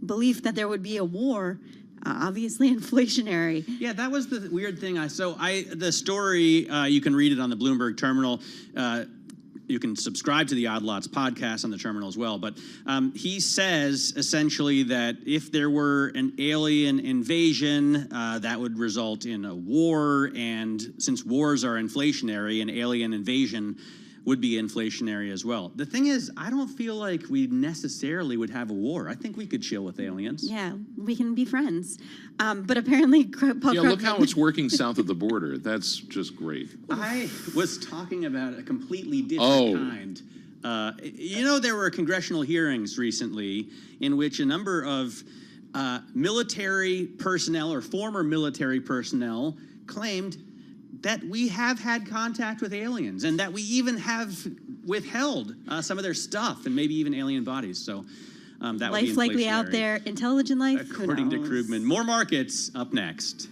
Belief that there would be a war, obviously inflationary. Yeah, that was the weird thing. The story, you can read it on the Bloomberg terminal. You can subscribe to the Odd Lots podcast on the terminal as well. But he says essentially that if there were an alien invasion, that would result in a war. And since wars are inflationary, an alien invasion would be inflationary as well. The thing is, I don't feel like we necessarily would have a war. I think we could chill with aliens. Yeah, we can be friends. But apparently, Paul look how it's working south of the border. That's just great. I was talking about a completely different kind. There were congressional hearings recently in which a number of military personnel or former military personnel claimed that we have had contact with aliens and that we even have withheld some of their stuff and maybe even alien bodies. So that would be life likely out inflationary. there, intelligent life. According to Krugman. More markets up next.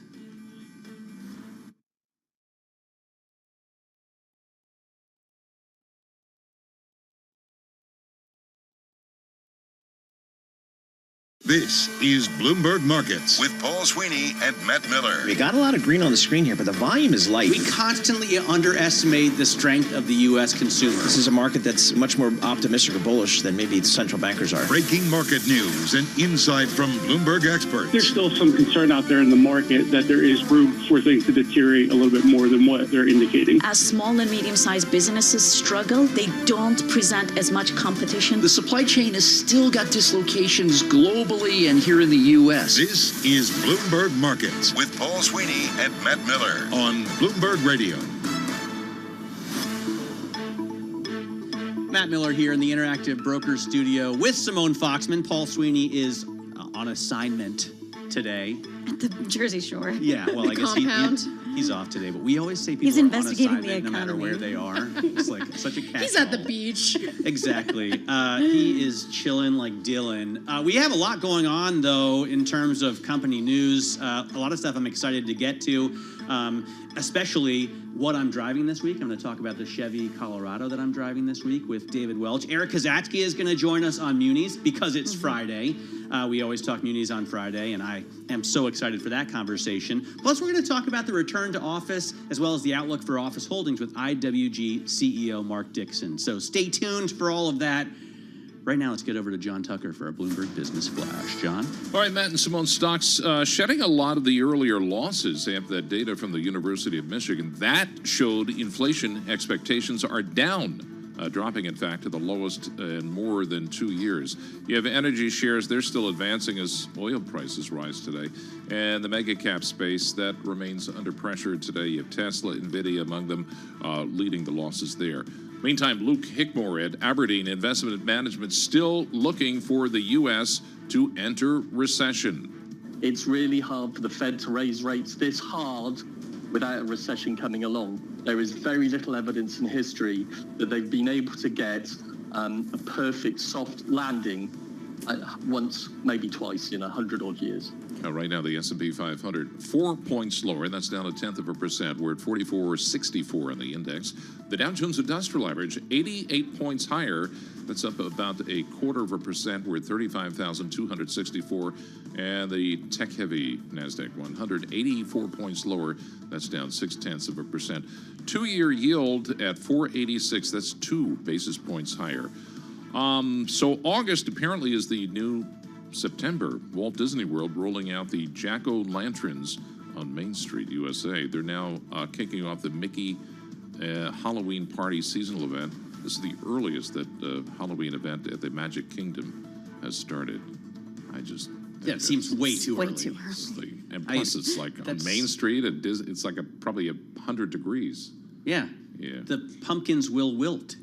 This is Bloomberg Markets with Paul Sweeney and Matt Miller. We got a lot of green on the screen here, but the volume is light. We constantly underestimate the strength of the U.S. consumer. This is a market that's much more optimistic or bullish than maybe the central bankers are. Breaking market news and insight from Bloomberg experts. There's still some concern out there in the market that there is room for things to deteriorate a little bit more than what they're indicating. As small and medium-sized businesses struggle, they don't present as much competition. The supply chain has still got dislocations globally and here in the U.S. This is Bloomberg Markets with Paul Sweeney and Matt Miller on Bloomberg Radio. Matt Miller here in the Interactive Brokers studio with Simone Foxman. Paul Sweeney is on assignment today. At the Jersey Shore. Yeah, well, I guess he's off today, but we always say people He's are investigating on assignment the no matter where they are. It's like such a catch. He's at the beach. Exactly. He is chilling like Dylan. We have a lot going on, though, in terms of company news. A lot of stuff I'm excited to get to, especially what I'm driving this week. I'm going to talk about the Chevy Colorado that I'm driving this week with David Welch. Eric Kazatsky is going to join us on Munis because it's Friday. We always talk Munis on Friday, and I am so excited for that conversation. Plus, we're going to talk about the return to office as well as the outlook for office holdings with IWG CEO Mark Dixon. So stay tuned for all of that. Right now, let's get over to John Tucker for a Bloomberg Business Flash. John? All right, Matt and Simone, stocks shedding a lot of the earlier losses. They have that data from the University of Michigan. That showed inflation expectations are down. Dropping, in fact, to the lowest in more than 2 years. You have energy shares, they're still advancing as oil prices rise today. And the mega cap space, that remains under pressure today. You have Tesla, NVIDIA among them, leading the losses there. Meantime, Luke Hickmore at Aberdeen Investment Management still looking for the U.S. to enter recession. It's really hard for the Fed to raise rates this hard without a recession coming along. There is very little evidence in history that they've been able to get a perfect soft landing once, maybe twice in 100-odd years. Right now, the S&P 500, 4 points lower. That's down 0.1%. We're at 44.64 on the index. The Dow Jones Industrial Average, 88 points higher. That's up about 0.25%. We're at 35,264. And the tech-heavy NASDAQ 100, 84 points lower. That's down 0.6%. Two-year yield at 486. That's 2 basis points higher. So August apparently is the new September. Walt Disney World rolling out the Jack-o'-lanterns on Main Street, USA. They're now kicking off the Mickey Halloween Party seasonal event. This is the earliest that Halloween event at the Magic Kingdom has started. Yeah, it seems way too early. Too early. And plus, it's like on Main Street, it's like probably 100 degrees. Yeah. The pumpkins will wilt.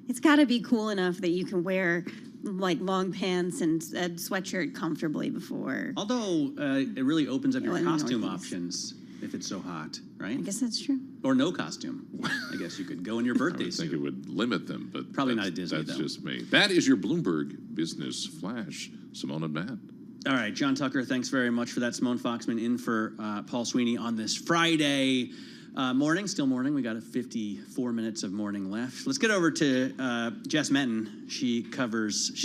It's got to be cool enough that you can wear like long pants and a sweatshirt comfortably before. Although it really opens up your costume options if it's so hot, right? I guess that's true. Or no costume. I guess you could go in your birthday suit. I think it would limit them, but probably not at Disney, that's though. just me. That is your Bloomberg Business Flash. Simone and Matt. All right, John Tucker, thanks very much for that. Simone Foxman in for Paul Sweeney on this Friday morning. Still morning. We got 54 minutes of morning left. Let's get over to Jess Menton. She's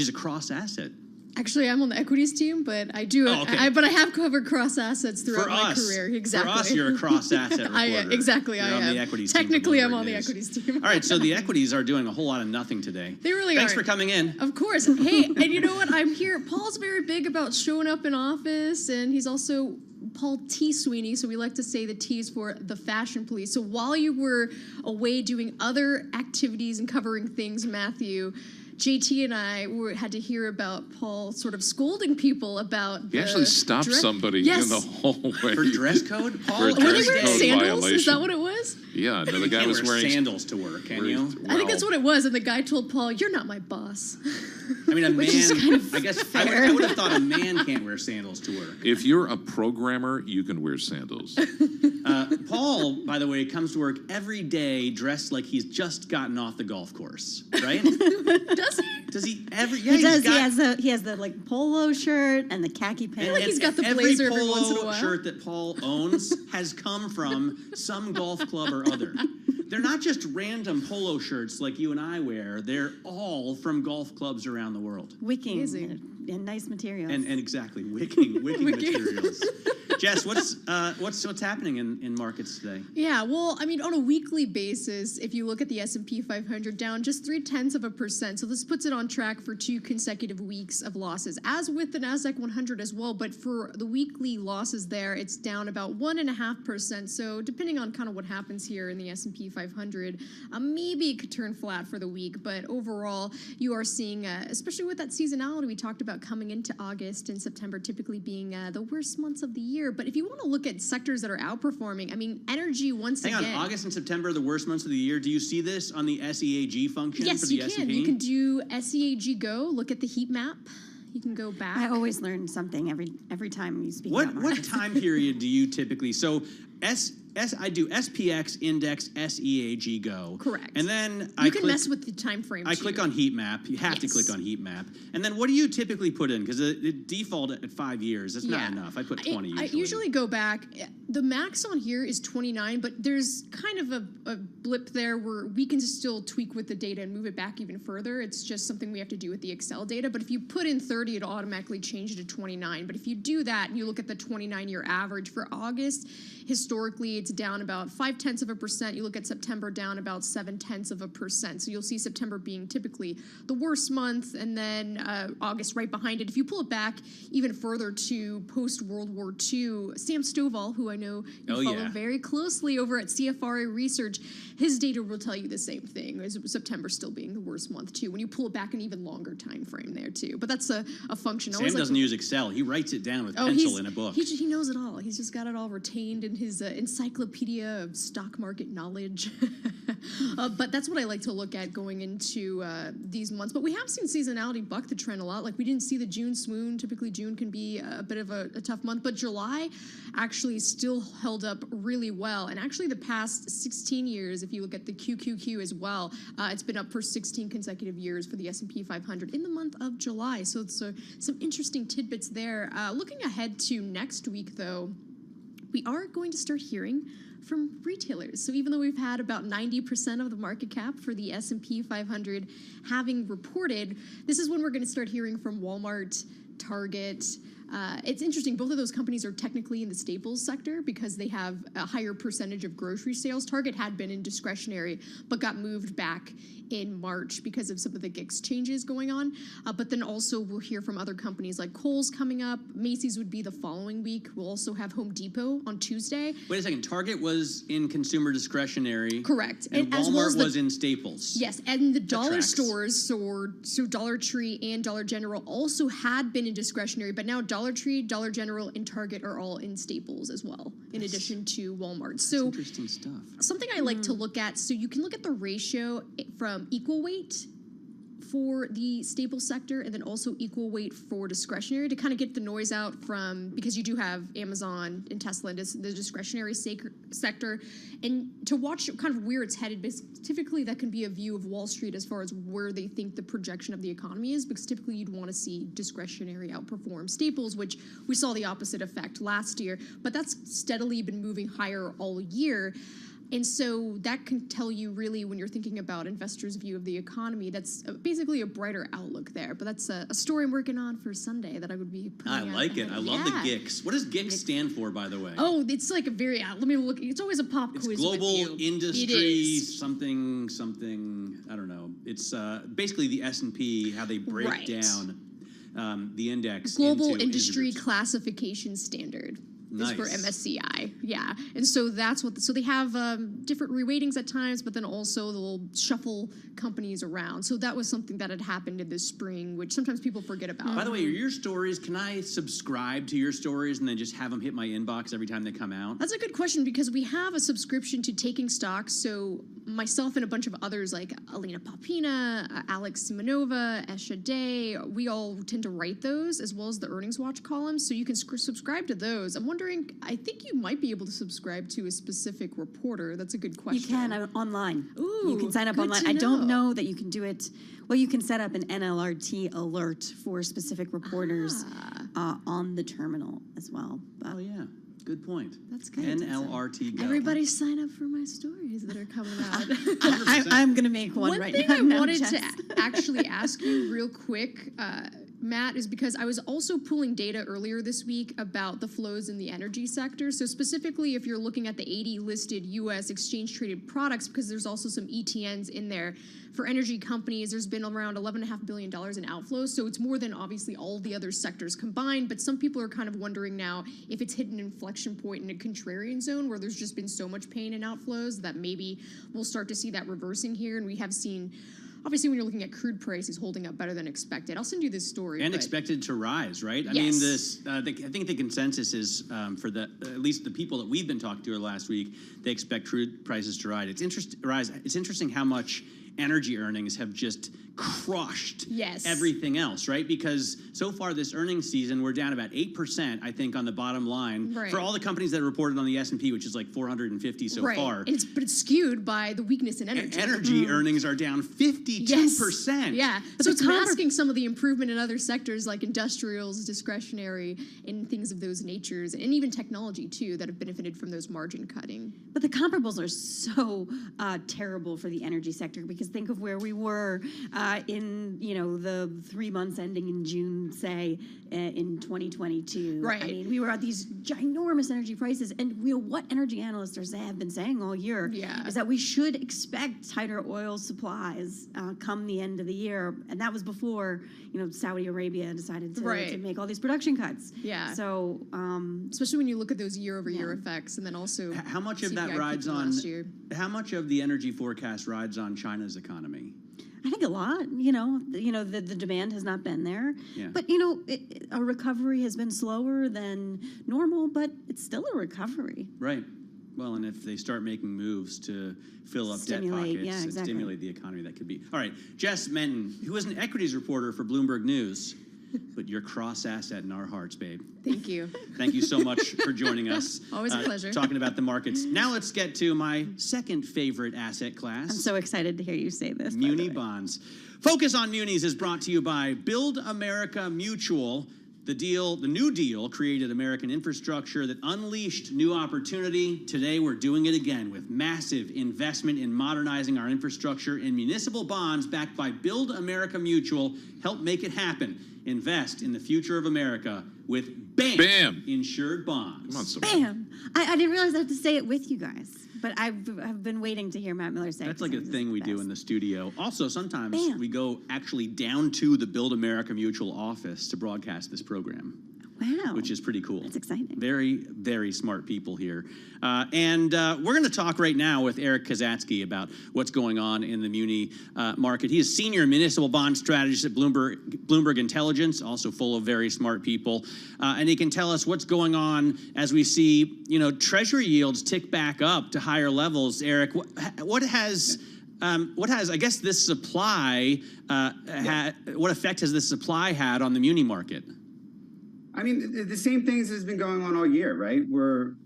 a cross-asset. Actually, I'm on the equities team, but I do. But I have covered cross assets throughout my career. Exactly. For us, you're a cross asset reporter. Exactly, you're I on am. The equities Technically, team I'm on the equities team. All right, so the equities are doing a whole lot of nothing today. They really Thanks are. for coming in. Of course. Hey, and you know what? I'm here. Paul's very big about showing up in office, and he's also Paul T. Sweeney, so we like to say the T is for the fashion police. So while you were away doing other activities and covering things, Matthew, JT and I had to hear about Paul sort of scolding people about He actually stopped somebody in the hallway. For dress code? Paul, for a were they dress wearing code sandals? violation. Is that what it was? Yeah, no, the guy can't was wear wearing sandals to work, can you? I think that's what it was, and the guy told Paul, "You're not my boss." I mean, a man. Which is kind of I guess fair. I would have thought a man can't wear sandals to work. If you're a programmer, you can wear sandals. Paul, by the way, comes to work every day dressed like he's just gotten off the golf course, right? Does he? Does he ever? Yeah, he does. Got, He has the like polo shirt and the khaki pants. I feel like he's got the blazer every once in a while. Every polo shirt that Paul owns has come from some golf club or other. They're not just random polo shirts like you and I wear. They're all from golf clubs around the world. Wicking and nice materials. And exactly, wicking materials. Jess, what's happening in markets today? Yeah, well, I mean, on a weekly basis, if you look at the S&P 500, down just 0.3%. So this puts it on track for 2 consecutive weeks of losses, as with the Nasdaq 100 as well. But for the weekly losses there, it's down about 1.5%. So depending on kind of what happens here in the S&P 500, maybe it could turn flat for the week. But overall, you are seeing, especially with that seasonality we talked about coming into August and September, typically being the worst months of the year. But if you want to look at sectors that are outperforming, I mean, energy once again. Hang on, August and September, the worst months of the year. Do you see this on the SEAG function for the S&P? Yes, you can. You can do SEAG Go. Look at the heat map. You can go back. I always learn something every time you speak. What time period do you typically? So I do SPX index SEAG Go. Correct. And then you can mess with the time frame. I click on heat map. You have to click on heat map. And then what do you typically put in? Because it default at 5 years. That's not enough. I put 20 usually. I usually go back. The max on here is 29, but there's kind of a blip there where we can still tweak with the data and move it back even further. It's just something we have to do with the Excel data. But if you put in 30, it'll automatically change it to 29. But if you do that and you look at the 29-year average for August, historically it's down about 0.5%. You look at September, down about 0.7%. So you'll see September being typically the worst month, and then August right behind it. If you pull it back even further to post-World War II, Sam Stovall, who I know you follow very closely over at CFRA Research, his data will tell you the same thing, as September still being the worst month too, when you pull it back an even longer time frame there too. But that's a function. Sam doesn't use Excel. He writes it down with pencil in a book. He knows it all. He's just got it all retained in his encyclopedia of stock market knowledge. But that's what I like to look at going into these months. But we have seen seasonality buck the trend a lot. Like we didn't see the June swoon. Typically June can be a bit of a tough month, but July actually still held up really well. And actually the past 16 years, if you look at the QQQ as well, it's been up for 16 consecutive years for the S&P 500 in the month of July. So it's some interesting tidbits there. Looking ahead to next week, though, we are going to start hearing from retailers. So even though we've had about 90% of the market cap for the S&P 500 having reported, this is when we're going to start hearing from Walmart, Target. It's interesting, both of those companies are technically in the staples sector because they have a higher percentage of grocery sales. Target had been in discretionary, but got moved back in March because of some of the GICS changes going on. But then also we'll hear from other companies like Kohl's coming up. Macy's would be the following week. We'll also have Home Depot on Tuesday. Wait a second. Target was in consumer discretionary. Correct. And as Walmart well as was in staples. Yes, and the dollar stores, so Dollar Tree and Dollar General also had been in discretionary, but now Dollar Tree, Dollar General, and Target are all in staples as well, in addition to Walmart. So interesting stuff. Something I like to look at, so you can look at the ratio from equal weight for the staple sector and then also equal weight for discretionary to kind of get the noise out from, because you do have Amazon and Tesla in the discretionary sector, and to watch kind of where it's headed, because typically that can be a view of Wall Street as far as where they think the projection of the economy is, because typically you'd want to see discretionary outperform staples, which we saw the opposite effect last year, but that's steadily been moving higher all year. And so that can tell you really when you're thinking about investors' view of the economy, that's basically a brighter outlook there. But that's a story I'm working on for Sunday that I would be putting out. I like it. I love the GICS. What does GICS stand for, by the way? Oh, it's like a very, let me look. It's always a pop quiz. It's global with you. industry something, I don't know. It's basically the S&P, how they break down the index. Global industry classification standard. Nice. Is for MSCI, yeah, and so that's what. So they have different reweightings at times, but then also they'll shuffle companies around. So that was something that had happened in the spring, which sometimes people forget about. By the way, your stories, can I subscribe to your stories and then just have them hit my inbox every time they come out? That's a good question because we have a subscription to Taking Stocks. So myself and a bunch of others like Alina Popina, Alex Simonova, Esha Day, we all tend to write those as well as the Earnings Watch columns. So you can subscribe to those. I'm wondering, I think you might be able to subscribe to a specific reporter. That's a good question. You can online. Ooh, you can sign up online. I don't know that you can do it. Well, you can set up an NLRT alert for specific reporters on the terminal as well. But oh, yeah. Good point. That's good. NLRT Go. Everybody sign up for my stories that are coming out. I'm going to make one right now. One thing I wanted to actually ask you real quick, Matt, is because I was also pulling data earlier this week about the flows in the energy sector. So specifically, if you're looking at the 80 listed U.S. exchange-traded products, because there's also some ETNs in there, for energy companies, there's been around $11.5 billion in outflows. So it's more than obviously all the other sectors combined. But some people are kind of wondering now if it's hit an inflection point in a contrarian zone where there's just been so much pain in outflows that maybe we'll start to see that reversing here. And we have seen, obviously, when you're looking at crude prices holding up better than expected. I'll send you this story. And expected to rise, right? I Yes. mean, I think the consensus is for at least the people that we've been talking to last week, they expect crude prices to rise. It's interesting how much energy earnings have just crushed everything else, right? Because so far this earnings season, we're down about 8%, I think, on the bottom line for all the companies that reported on the S&P, which is like 450 so far. And but it's skewed by the weakness in energy. Energy earnings are down 52%. Yeah, so it's masking some of the improvement in other sectors like industrials, discretionary, and things of those natures, and even technology too that have benefited from those margin cutting. But the comparables are so terrible for the energy sector because think of where we were in the 3 months ending in June, say, in 2022. Right. I mean, we were at these ginormous energy prices, and what energy analysts have been saying all year is that we should expect tighter oil supplies come the end of the year, and that was before Saudi Arabia decided to make all these production cuts. Yeah. So especially when you look at those year-over-year effects, and then also how much of that CPI rides peaked on? last year. How much of the energy forecast rides on China's economy? I think a lot. The demand has not been there. Yeah. But a recovery has been slower than normal, but it's still a recovery. Right. Well, and if they start making moves to fill up debt pockets and stimulate the economy, that could be. All right, Jess Menton, who is an equities reporter for Bloomberg News, but you're cross-asset in our hearts, babe. Thank you. Thank you so much for joining us. Always a pleasure. Talking about the markets. Now let's get to my second favorite asset class. I'm so excited to hear you say this. Muni bonds. Focus on Munis is brought to you by Build America Mutual. The New Deal created American infrastructure that unleashed new opportunity. Today, we're doing it again with massive investment in modernizing our infrastructure, and municipal bonds backed by Build America Mutual help make it happen. Invest in the future of America with BAM! Insured bonds. Come on, BAM! I didn't realize I had to say it with you guys, but I've been waiting to hear Matt Miller say it. That's like a thing we do in the studio. Also, sometimes BAM! we go actually down to the Build America Mutual office to broadcast this program. Wow. Which is pretty cool. That's exciting. Very, very smart people here. And we're going to talk right now with Eric Kazatsky about what's going on in the muni market. He is senior municipal bond strategist at Bloomberg Intelligence, also full of very smart people. And he can tell us what's going on as we see, treasury yields tick back up to higher levels. Eric, what has I guess this supply, what effect has this supply had on the muni market? I mean, the same things has been going on all year, right?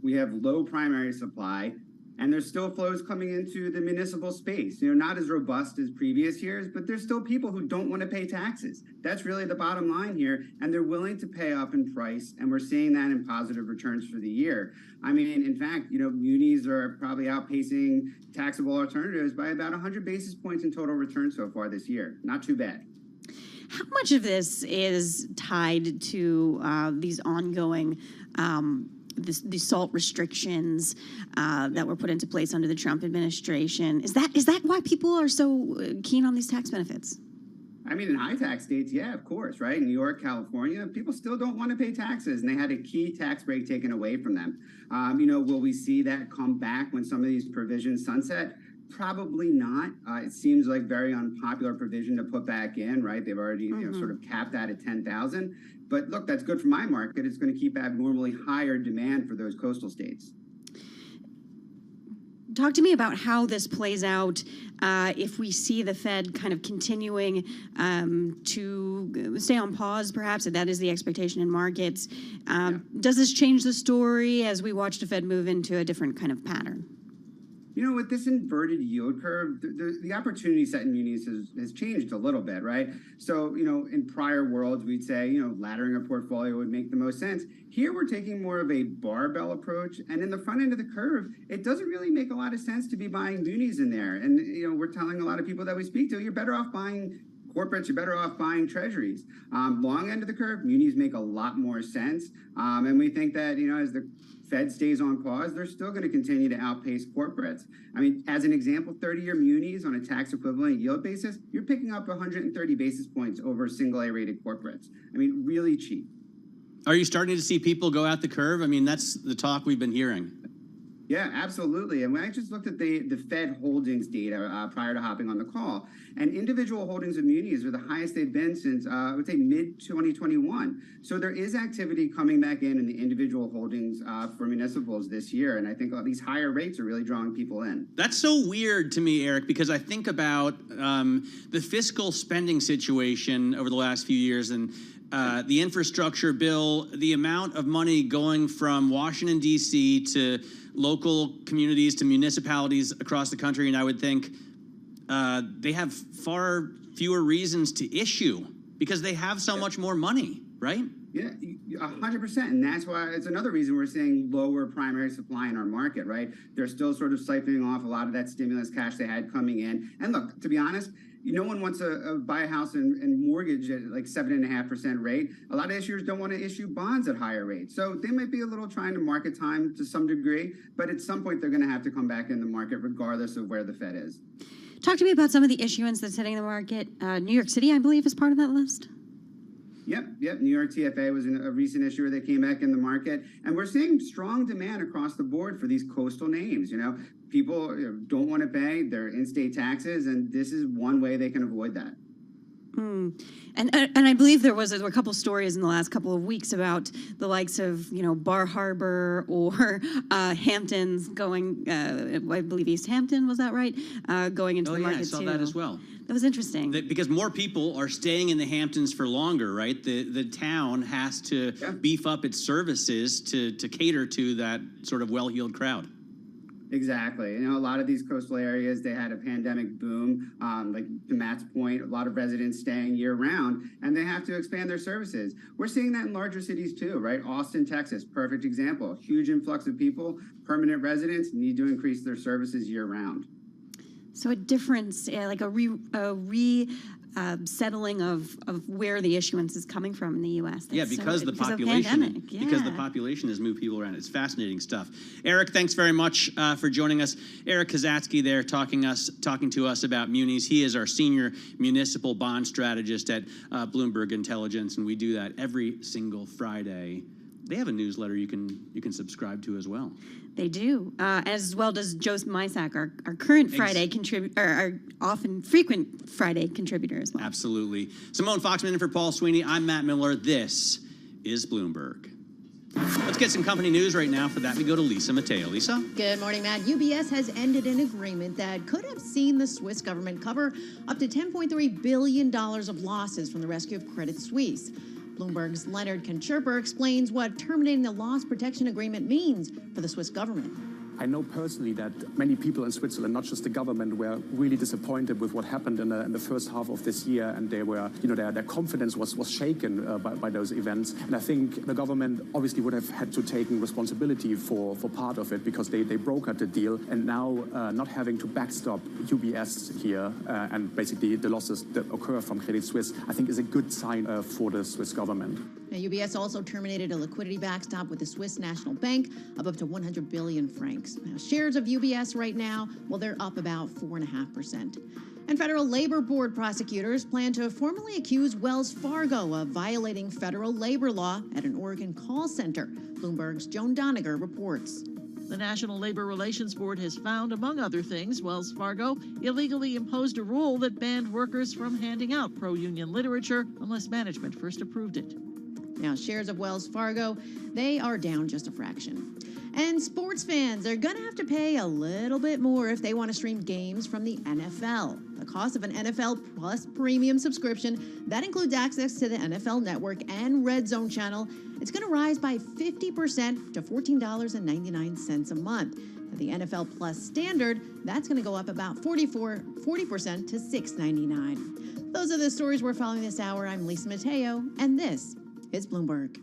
We have low primary supply, and there's still flows coming into the municipal space. Not as robust as previous years, but there's still people who don't want to pay taxes. That's really the bottom line here, and they're willing to pay up in price, and we're seeing that in positive returns for the year. I mean, in fact, munis are probably outpacing taxable alternatives by about 100 basis points in total return so far this year. Not too bad. How much of this is tied to these ongoing the SALT restrictions that were put into place under the Trump administration? Is that why people are so keen on these tax benefits? I mean, in high tax states, yeah, of course, right? New York, California, people still don't want to pay taxes, and they had a key tax break taken away from them. Will we see that come back when some of these provisions sunset? Probably not. It seems like very unpopular provision to put back in, right? They've already sort of capped that at 10,000. But look, that's good for my market. It's going to keep abnormally higher demand for those coastal states. Talk to me about how this plays out if we see the Fed kind of continuing to stay on pause, perhaps, if that is the expectation in markets. Does this change the story as we watch the Fed move into a different kind of pattern? with this inverted yield curve, the opportunity set in munis has changed a little bit, right? So, in prior worlds, we'd say, laddering a portfolio would make the most sense. Here, we're taking more of a barbell approach. And in the front end of the curve, it doesn't really make a lot of sense to be buying munis in there. And, we're telling a lot of people that we speak to, you're better off buying corporates, you're better off buying treasuries. Long end of the curve, munis make a lot more sense. And we think that, as the Fed stays on pause, they're still going to continue to outpace corporates. I mean, as an example, 30-year munis on a tax equivalent yield basis, you're picking up 130 basis points over single A rated corporates. I mean, really cheap. Are you starting to see people go out the curve? I mean, that's the talk we've been hearing. Yeah, absolutely. And I just looked at the Fed holdings data prior to hopping on the call, and individual holdings of munis are the highest they've been since, I would say, mid-2021. So there is activity coming back in the individual holdings for municipals this year. And I think these higher rates are really drawing people in. That's so weird to me, Eric, because I think about the fiscal spending situation over the last few years and the infrastructure bill, the amount of money going from Washington, D.C. to local communities to municipalities across the country, and I would think they have far fewer reasons to issue because they have so much more money, right? Yeah, 100%. And that's why it's another reason we're seeing lower primary supply in our market, right? They're still sort of siphoning off a lot of that stimulus cash they had coming in. And look, to be honest, no one wants to buy a house and mortgage at like 7.5% rate. A lot of issuers don't want to issue bonds at higher rates. So they might be a little trying to market time to some degree, but at some point they're going to have to come back in the market regardless of where the Fed is. Talk to me about some of the issuance that's hitting the market. New York City, I believe, is part of that list. Yep. New York TFA was a recent issuer that came back in the market. And we're seeing strong demand across the board for these coastal names. People don't want to pay their in-state taxes, and this is one way they can avoid that. And I believe there was a couple stories in the last couple of weeks about the likes of, Bar Harbor or Hamptons going, I believe East Hampton, was that right? Going into the market too. I saw that as well. That was interesting. Because more people are staying in the Hamptons for longer, right? The town has to beef up its services to cater to that sort of well-heeled crowd. Exactly. A lot of these coastal areas, they had a pandemic boom, like to Matt's point, a lot of residents staying year round, and they have to expand their services. We're seeing that in larger cities too, right? Austin, Texas, perfect example. Huge influx of people, permanent residents need to increase their services year round. So a difference, like a settling of where the issuance is coming from in the U.S. Because the population has moved people around. It's fascinating stuff. Eric, thanks very much for joining us. Eric Kazatsky there talking to us about munis. He is our senior municipal bond strategist at Bloomberg Intelligence, and we do that every single Friday. They have a newsletter you can subscribe to as well. They do, as well does Joe Mysak, our current Friday contributor, our often frequent Friday contributor as well. Absolutely. Simone Foxman in for Paul Sweeney. I'm Matt Miller. This is Bloomberg. Let's get some company news right now. For that, we go to Lisa Mateo. Lisa? Good morning, Matt. UBS has ended an agreement that could have seen the Swiss government cover up to $10.3 billion of losses from the rescue of Credit Suisse. Bloomberg's Leonard Kancherper explains what terminating the loss protection agreement means for the Swiss government. I know personally that many people in Switzerland, not just the government, were really disappointed with what happened in the first half of this year, and they were, their confidence was shaken by those events. And I think the government obviously would have had to take responsibility for part of it because they brokered the deal, and now not having to backstop UBS here and basically the losses that occur from Credit Suisse, I think is a good sign for the Swiss government. Now, UBS also terminated a liquidity backstop with the Swiss National Bank of up to 100 billion francs. Now, shares of UBS right now, well, they're up about 4.5%. And federal labor board prosecutors plan to formally accuse Wells Fargo of violating federal labor law at an Oregon call center. Bloomberg's Joan Doniger reports. The National Labor Relations Board has found, among other things, Wells Fargo illegally imposed a rule that banned workers from handing out pro-union literature unless management first approved it. Now, shares of Wells Fargo, they are down just a fraction. And sports fans are going to have to pay a little bit more if they want to stream games from the NFL. The cost of an NFL Plus premium subscription, that includes access to the NFL Network and Red Zone channel, it's going to rise by 50% to $14.99 a month. The NFL Plus standard, that's going to go up about 40% to $6.99. Those are the stories we're following this hour. I'm Lisa Mateo, and this is Bloomberg.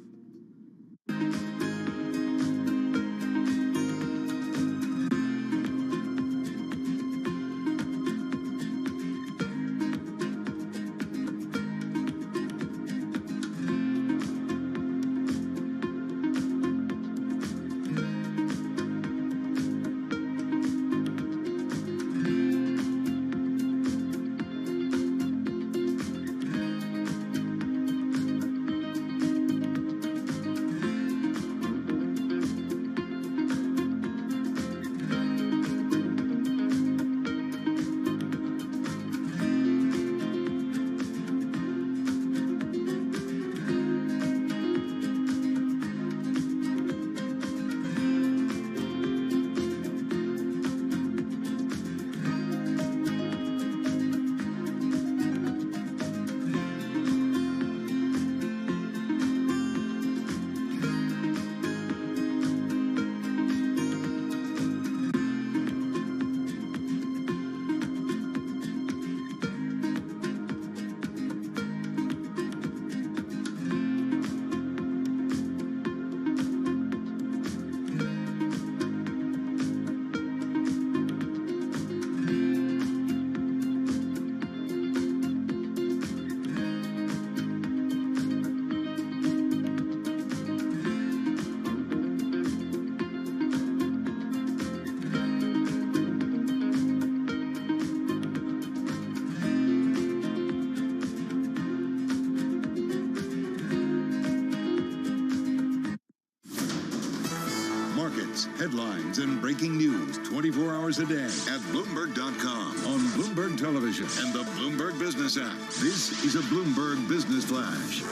Headlines and breaking news 24 hours a day at Bloomberg.com, on Bloomberg Television, and the Bloomberg Business app. This is a Bloomberg Business Flash.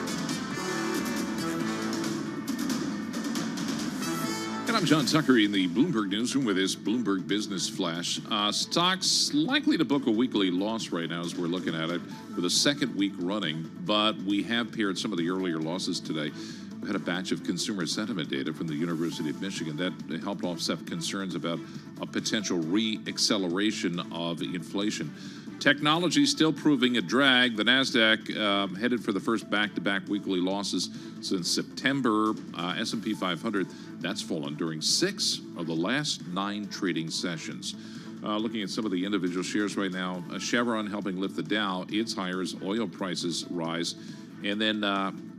And I'm John Tucker in the Bloomberg Newsroom with this Bloomberg Business Flash. Stocks likely to book a weekly loss right now as we're looking at it for the second week running, but we have paired some of the earlier losses today. We had a batch of consumer sentiment data from the University of Michigan that helped offset concerns about a potential re-acceleration of inflation. Technology still proving a drag. The NASDAQ headed for the first back-to-back weekly losses since September. S&P 500, that's fallen during 6 of the last 9 trading sessions. Looking at some of the individual shares right now, Chevron helping lift the Dow. It's higher as oil prices rise. And then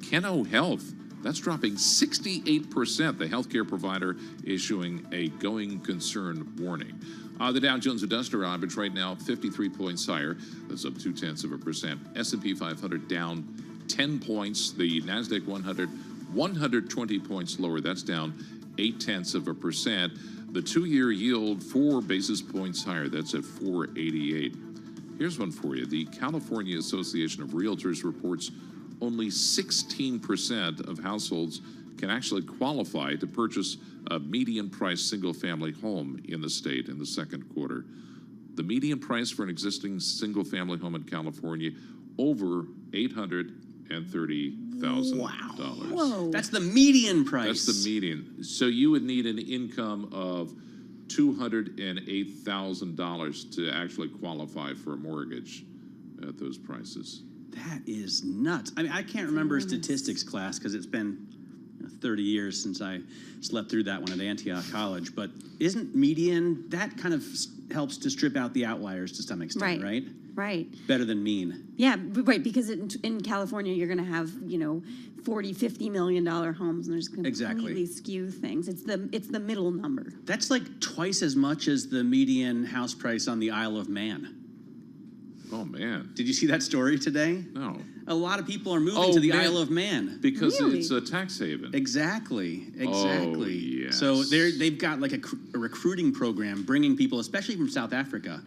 Keno Health, that's dropping 68%. The healthcare provider issuing a going concern warning. The Dow Jones Industrial Average right now 53 points higher. That's up 0.2%. S&P 500 down 10 points. The Nasdaq 100 120 points lower. That's down 0.8%. The 2-year yield 4 basis points higher. That's at 4.88. Here's one for you. The California Association of Realtors reports only 16% of households can actually qualify to purchase a median price single-family home in the state in the second quarter. The median price for an existing single-family home in California, over $830,000. Wow. Whoa. That's the median price. That's the median. So you would need an income of $208,000 to actually qualify for a mortgage at those prices. That is nuts. I mean, I can't remember statistics class because it's been 30 years since I slept through that one at Antioch College. But isn't median, that kind of helps to strip out the outliers to some extent, right? Right. Better than mean. Yeah, right, because in California, you're going to have, $40, $50 million homes, and there's going to completely skew things. It's the middle number. That's like twice as much as the median house price on the Isle of Man. Oh, man. Did you see that story today? No. A lot of people are moving to the Isle of Man. Because it's a tax haven. Exactly. Oh, yes. So they've got like a recruiting program bringing people, especially from South Africa,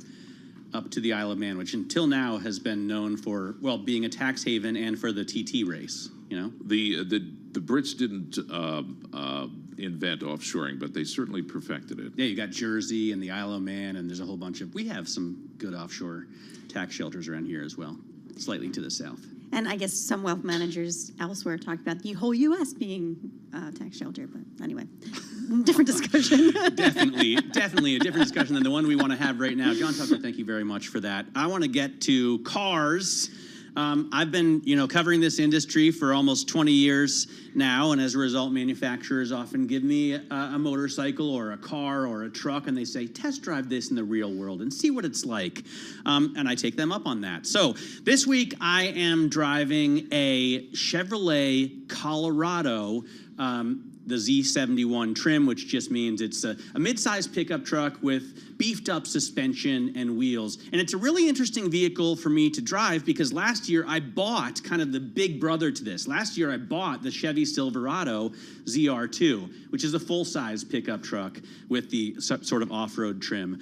up to the Isle of Man, which until now has been known for, well, being a tax haven and for the TT race, The Brits didn't invent offshoring, but they certainly perfected it. Yeah, you got Jersey and the Isle of Man, and there's a whole bunch of, we have some good offshore tax shelters around here as well, slightly to the south. And I guess some wealth managers elsewhere talked about the whole U.S. being a tax shelter, but anyway. different discussion. Definitely a different discussion than the one we want to have right now. John Tucker, thank you very much for that. I want to get to cars. I've been, covering this industry for almost 20 years now, and as a result, manufacturers often give me a motorcycle or a car or a truck, and they say, test drive this in the real world and see what it's like. And I take them up on that. So this week, I am driving a Chevrolet Colorado, the Z71 trim, which just means it's a mid-sized pickup truck with beefed up suspension and wheels. And it's a really interesting vehicle for me to drive because last year I bought kind of the big brother to this. Last year I bought the Chevy Silverado ZR2, which is a full-size pickup truck with the sort of off-road trim.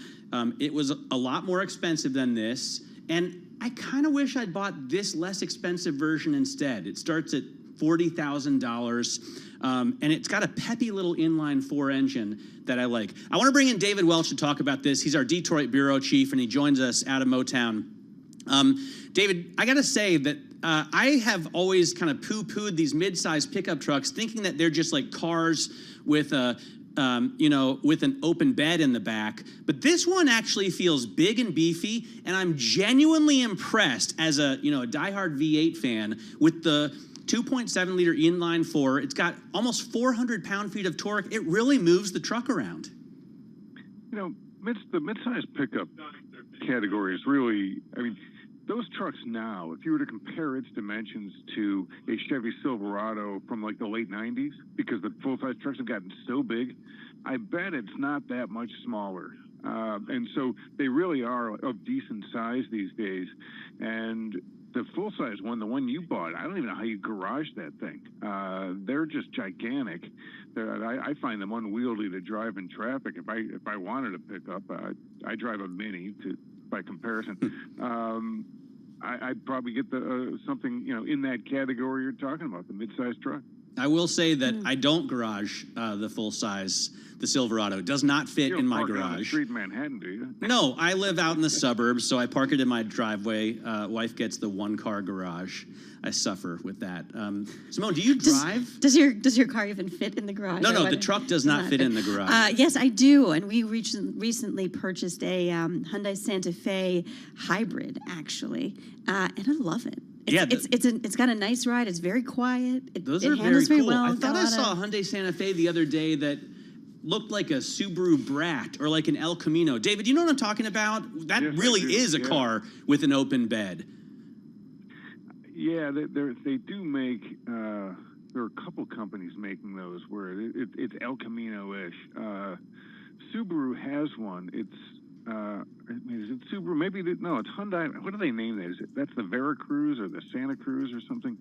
It was a lot more expensive than this, and I kind of wish I'd bought this less expensive version instead. It starts at $40,000. And it's got a peppy little inline-4 engine that I like. I want to bring in David Welch to talk about this. He's our Detroit bureau chief, and he joins us out of Motown. David, I got to say that I have always kind of poo-pooed these mid-sized pickup trucks, thinking that they're just like cars with a with an open bed in the back. But this one actually feels big and beefy, and I'm genuinely impressed as a diehard V8 fan with the 2.7 liter inline 4. It's got almost 400 pound-feet of torque. It really moves the truck around. The mid-size pickup category is really, those trucks now, if you were to compare its dimensions to a Chevy Silverado from like the late 90s, because the full-size trucks have gotten so big, I bet it's not that much smaller. And so they really are of decent size these days. And the full-size one, the one you bought, I don't even know how you garage that thing. They're just gigantic. I find them unwieldy to drive in traffic. If I wanted to pick up, I drive a Mini by comparison. I'd probably get something in that category you're talking about, the mid-sized truck. I will say that I don't garage the full-size. The Silverado does not fit in my garage. On the street in Manhattan, do you? No, I live out in the suburbs, so I park it in my driveway. Wife gets the one-car garage. I suffer with that. Simone, do you drive? Does your car even fit in the garage? No, the truck does not fit in the garage. Yes, I do, and we recently purchased a Hyundai Santa Fe hybrid, actually, and I love it. It's got a nice ride. It's very quiet. Those are very cool. Well. I thought I saw a Hyundai Santa Fe the other day that looked like a Subaru Brat or like an El Camino. David, you know what I'm talking about? That really is a car with an open bed. Yeah, they do make. There are a couple companies making those where it's El Camino-ish. Subaru has one. Is it Subaru? Maybe no. It's Hyundai. What do they name that? That's the Veracruz or the Santa Cruz or something?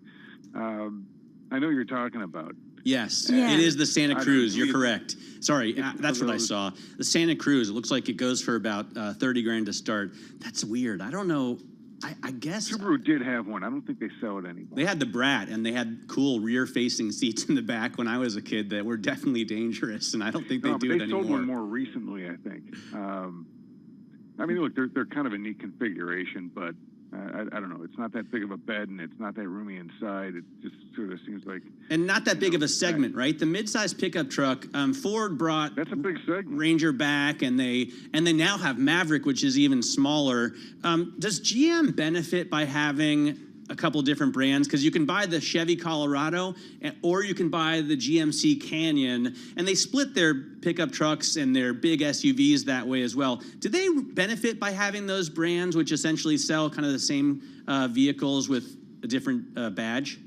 I know you're talking about. Yes, it is the Santa Cruz. You're correct. Sorry, that's what I saw. The Santa Cruz. It looks like it goes for about 30 grand to start. That's weird. I don't know. I guess Subaru did have one. I don't think they sell it anymore. They had the Brat, and they had cool rear-facing seats in the back when I was a kid that were definitely dangerous, and I don't think they do it anymore. They sold one more recently, I think. Look, they're kind of a neat configuration, but I don't know. It's not that big of a bed, and it's not that roomy inside. It just sort of seems like... And not that big of a segment, right? The mid-size pickup truck, Ford brought... That's a big segment. Ranger back, and they now have Maverick, which is even smaller. Does GM benefit by having a couple different brands? Because you can buy the Chevy Colorado, or you can buy the GMC Canyon, and they split their pickup trucks and their big SUVs that way as well. Do they benefit by having those brands, which essentially sell kind of the same vehicles with a different badge?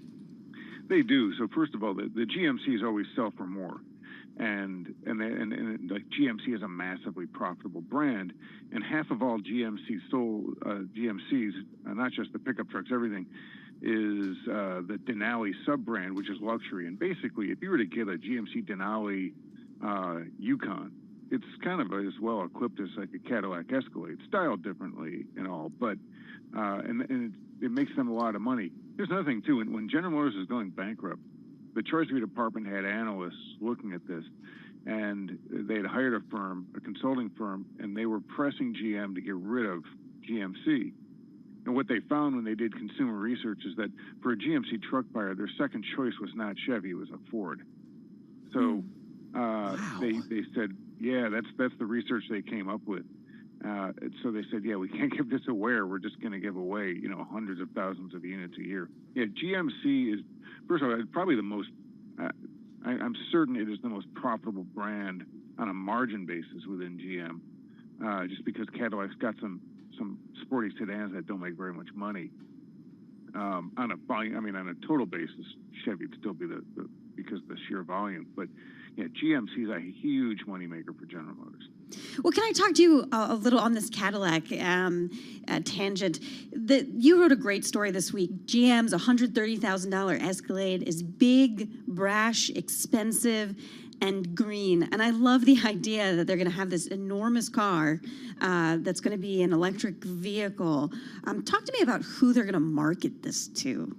They do. So first of all, the GMCs always sell for more. And like GMC is a massively profitable brand, and half of all GMCs, not just the pickup trucks, everything, is the Denali sub-brand, which is luxury. And basically, if you were to get a GMC Denali Yukon, it's kind of as well equipped as like a Cadillac Escalade, styled differently and all, but and it makes them a lot of money. There's another thing too. When General Motors is going bankrupt, the Treasury Department had analysts looking at this, and they had hired a consulting firm, and they were pressing GM to get rid of GMC. And what they found when they did consumer research is that for a GMC truck buyer, their second choice was not Chevy, it was a Ford. So They said, yeah, that's the research they came up with. So they said, yeah, we can't give this away. We're just going to give away, hundreds of thousands of units a year. Yeah, GMC is, first of all, it's probably the most, I'm certain it is the most profitable brand on a margin basis within GM, just because Cadillac's got some sporty sedans that don't make very much money. On a volume, on a total basis, Chevy would still be because of the sheer volume. But yeah, GMC is a huge moneymaker for General Motors. Well, can I talk to you a little on this Cadillac tangent? You wrote a great story this week. GM's $130,000 Escalade is big, brash, expensive, and green. And I love the idea that they're going to have this enormous car that's going to be an electric vehicle. Talk to me about who they're going to market this to.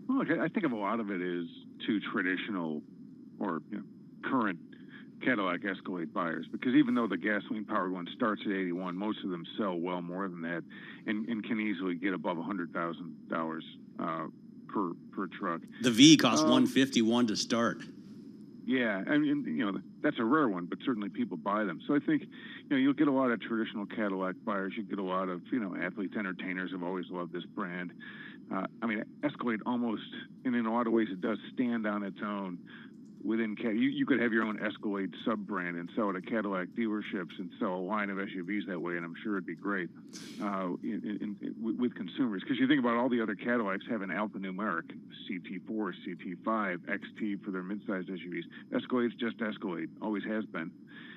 Well, look, I think a lot of it is to traditional or current Cadillac Escalade buyers, because even though the gasoline-powered one starts at 81, most of them sell well more than that, and can easily get above $100,000 per truck. The V costs $151 to start. Yeah, that's a rare one, but certainly people buy them. So I think, you'll get a lot of traditional Cadillac buyers. You get a lot of, athletes, entertainers have always loved this brand. Escalade almost, and in a lot of ways, it does stand on its own. Within you could have your own Escalade sub-brand and sell it at Cadillac dealerships and sell a line of SUVs that way, and I'm sure it'd be great with consumers. Because you think about all the other Cadillacs have an alphanumeric, CT4, CT5, XT for their mid-sized SUVs. Escalade's just Escalade, always has been.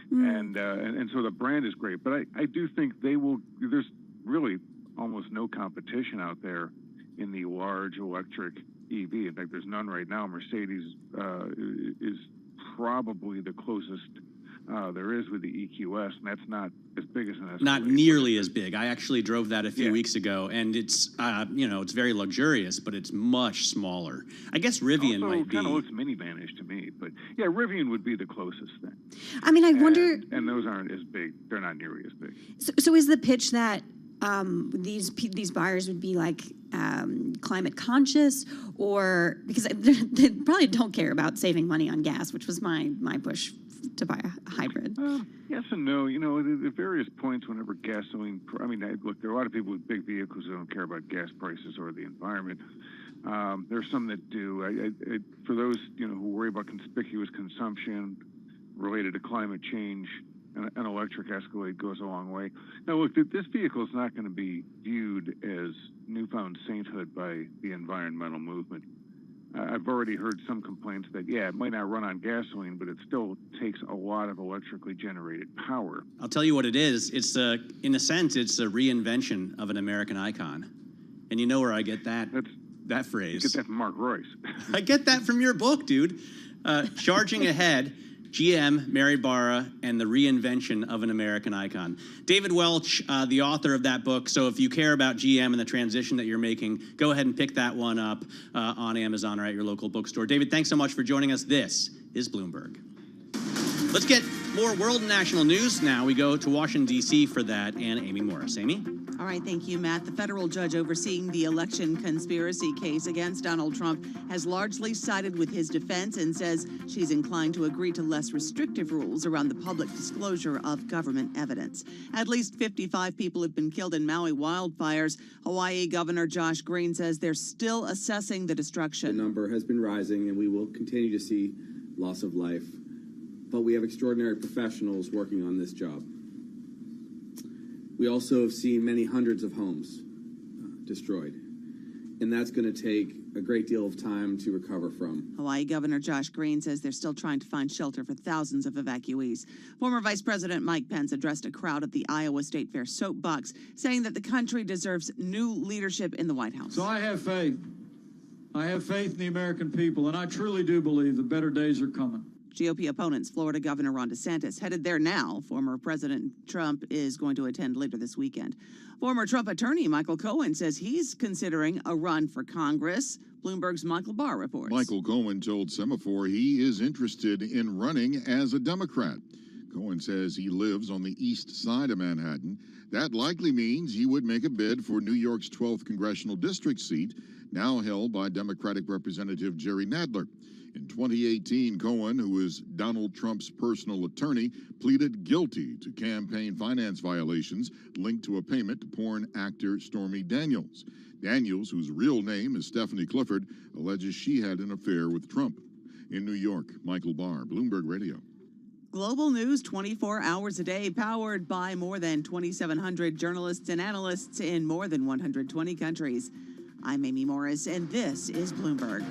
And so the brand is great. But I do think there's really almost no competition out there in the large electric EV. In fact, there's none right now. Mercedes is probably the closest there is with the EQS, and that's not as big as an Escalade. Not nearly as big. I actually drove that a few weeks ago, and it's it's very luxurious, but it's much smaller. I guess Rivian might be. Kind of looks minivanish to me, but yeah, Rivian would be the closest thing. I wonder. And those aren't as big. They're not nearly as big. So is the pitch that these buyers would be like climate conscious, or because they probably don't care about saving money on gas, which was my push to buy a hybrid? Yes and no. The various points whenever gasoline. Look, there are a lot of people with big vehicles who don't care about gas prices or the environment. There's some that do. For those who worry about conspicuous consumption related to climate change, an electric Escalade goes a long way. Now, look, this vehicle is not going to be viewed as newfound sainthood by the environmental movement. I've already heard some complaints that, it might not run on gasoline, but it still takes a lot of electrically generated power. I'll tell you what it is. It's in a sense, it's a reinvention of an American icon. And you know where I get that phrase? You get that from Mark Royce. I get that from your book, dude. Charging Ahead, GM, Mary Barra, and the reinvention of an American icon. David Welch, the author of that book. So if you care about GM and the transition that you're making, go ahead and pick that one up on Amazon or at your local bookstore. David, thanks so much for joining us. This is Bloomberg. Let's get more world and national news. Now we go to Washington, D.C. for that, and Amy Morris. Amy? All right, thank you, Matt. The federal judge overseeing the election conspiracy case against Donald Trump has largely sided with his defense and says she's inclined to agree to less restrictive rules around the public disclosure of government evidence. At least 55 people have been killed in Maui wildfires. Hawaii Governor Josh Green says they're still assessing the destruction. The number has been rising, and we will continue to see loss of life. But we have extraordinary professionals working on this job. We also have seen many hundreds of homes destroyed, and that's going to take a great deal of time to recover from. Hawaii Governor Josh Green says they're still trying to find shelter for thousands of evacuees. Former Vice President Mike Pence addressed a crowd at the Iowa State Fair soapbox, saying that the country deserves new leadership in the White House. So I have faith. I have faith in the American people, and I truly do believe that better days are coming. GOP opponents, Florida Governor Ron DeSantis, headed there now. Former President Trump is going to attend later this weekend. Former Trump attorney Michael Cohen says he's considering a run for Congress. Bloomberg's Michael Barr reports. Michael Cohen told Semaphore he is interested in running as a Democrat. Cohen says he lives on the east side of Manhattan. That likely means he would make a bid for New York's 12th congressional district seat. now held by Democratic Representative Jerry Nadler. In 2018, Cohen, who is Donald Trump's personal attorney, pleaded guilty to campaign finance violations linked to a payment to porn actor Stormy Daniels. Daniels, whose real name is Stephanie Clifford, alleges she had an affair with Trump. In New York, Michael Barr, Bloomberg Radio. Global news 24 hours a day, powered by more than 2,700 journalists and analysts in more than 120 countries. I'm Amy Morris, and this is Bloomberg.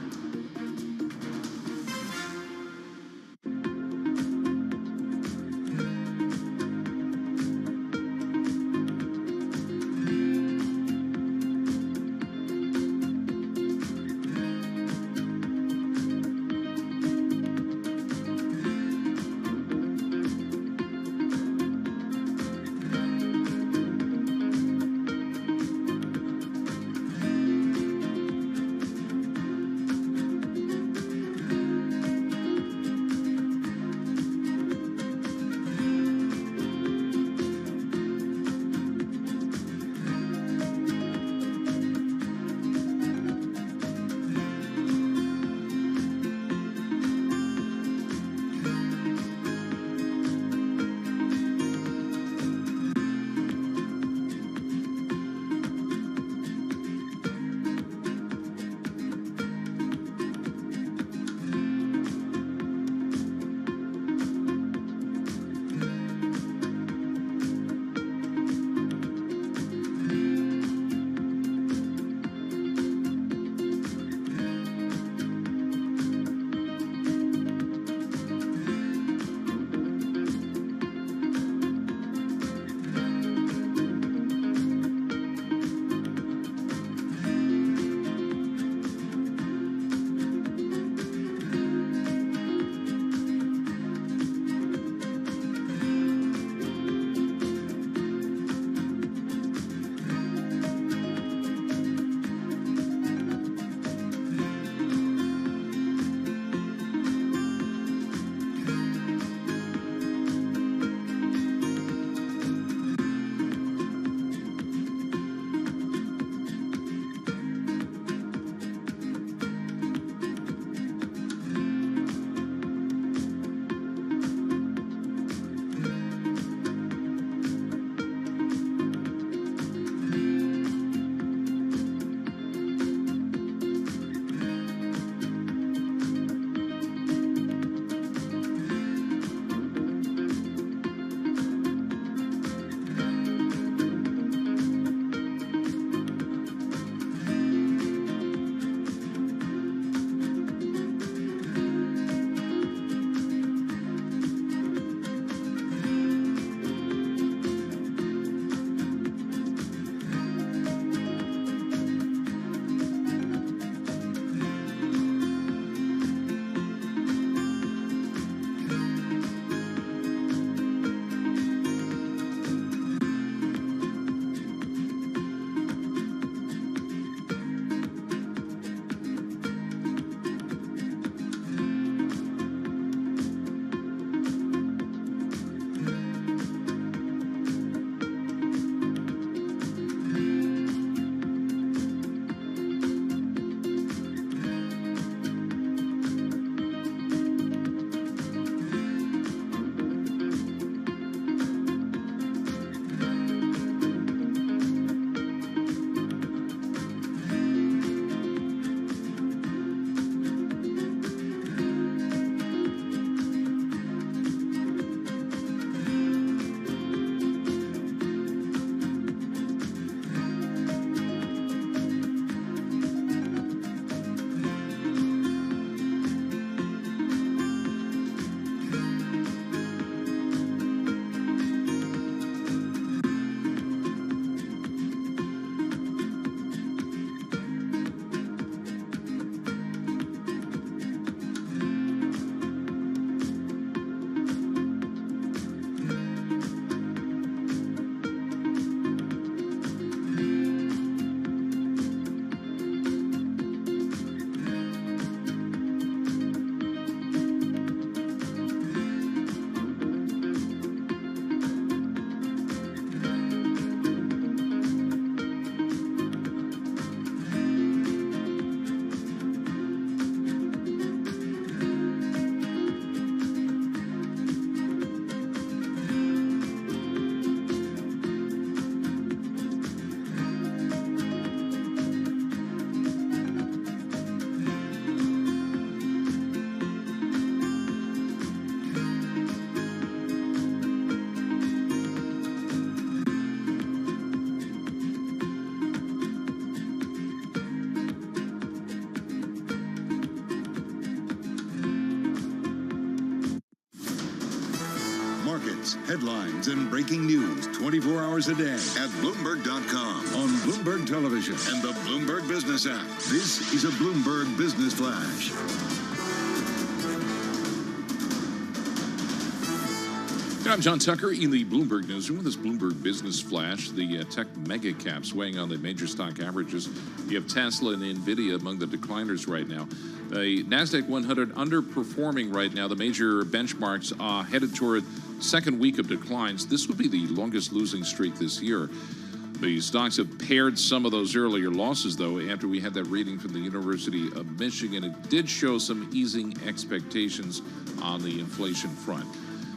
markets, headlines, and breaking news 24 hours a day at Bloomberg.com, on Bloomberg Television, and the Bloomberg Business app. This is a Bloomberg Business Flash. I'm John Tucker in the Bloomberg Newsroom with this Bloomberg Business Flash. The tech mega caps weighing on the major stock averages. You have Tesla and NVIDIA among the decliners right now. The NASDAQ 100 underperforming right now. The major benchmarks are headed toward second week of declines. This would be the longest losing streak this year. The stocks have pared some of those earlier losses, though, after we had that reading from the University of Michigan. It did show some easing expectations on the inflation front.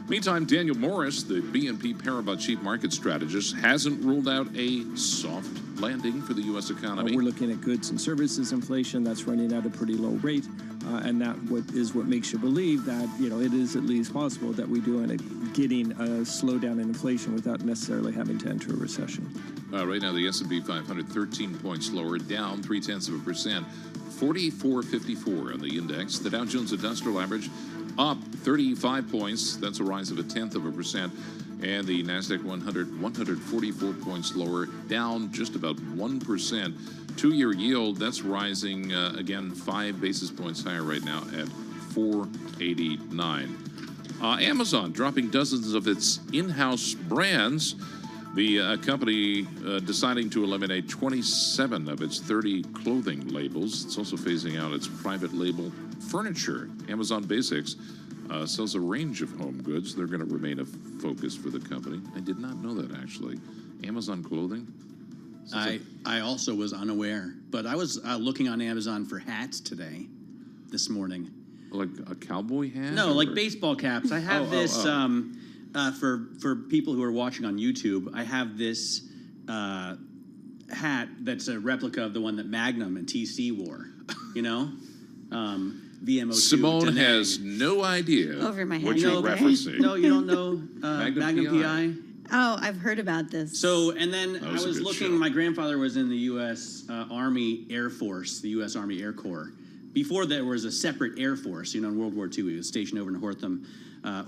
Meantime, Daniel Morris, the BNP Paribas chief market strategist, hasn't ruled out a soft landing for the U.S. economy. We're looking at goods and services inflation that's running at a pretty low rate, and that what makes you believe that it is at least possible that we do end up getting a slowdown in inflation without necessarily having to enter a recession. Right now, the S&P 500 13 points lower, down 0.3%, 44.54 on the index. The Dow Jones Industrial Average up 35 points. That's a rise of 0.1%. And the NASDAQ 100, 144 points lower, down just about 1%. Two-year yield, that's rising again 5 basis points higher right now at 4.89. Amazon dropping dozens of its in-house brands. The company deciding to eliminate 27 of its 30 clothing labels. It's also phasing out its private label furniture. Amazon Basics sells a range of home goods. They're going to remain a focus for the company. I did not know that, actually. Amazon clothing? I also was unaware, but I was looking on Amazon for hats today, this morning. Like a cowboy hat? No, like baseball caps. I have this... for people who are watching on YouTube, I have this hat that's a replica of the one that Magnum and TC wore. VMO2. Simone has no idea Over my head. what you're referencing. No, you don't know Magnum PI? Oh, I've heard about this. So, and then I was a was good looking, show. my grandfather was in the U.S. Army Air Force, the U.S. Army Air Corps. Before there was a separate Air Force, in World War II. He was stationed over in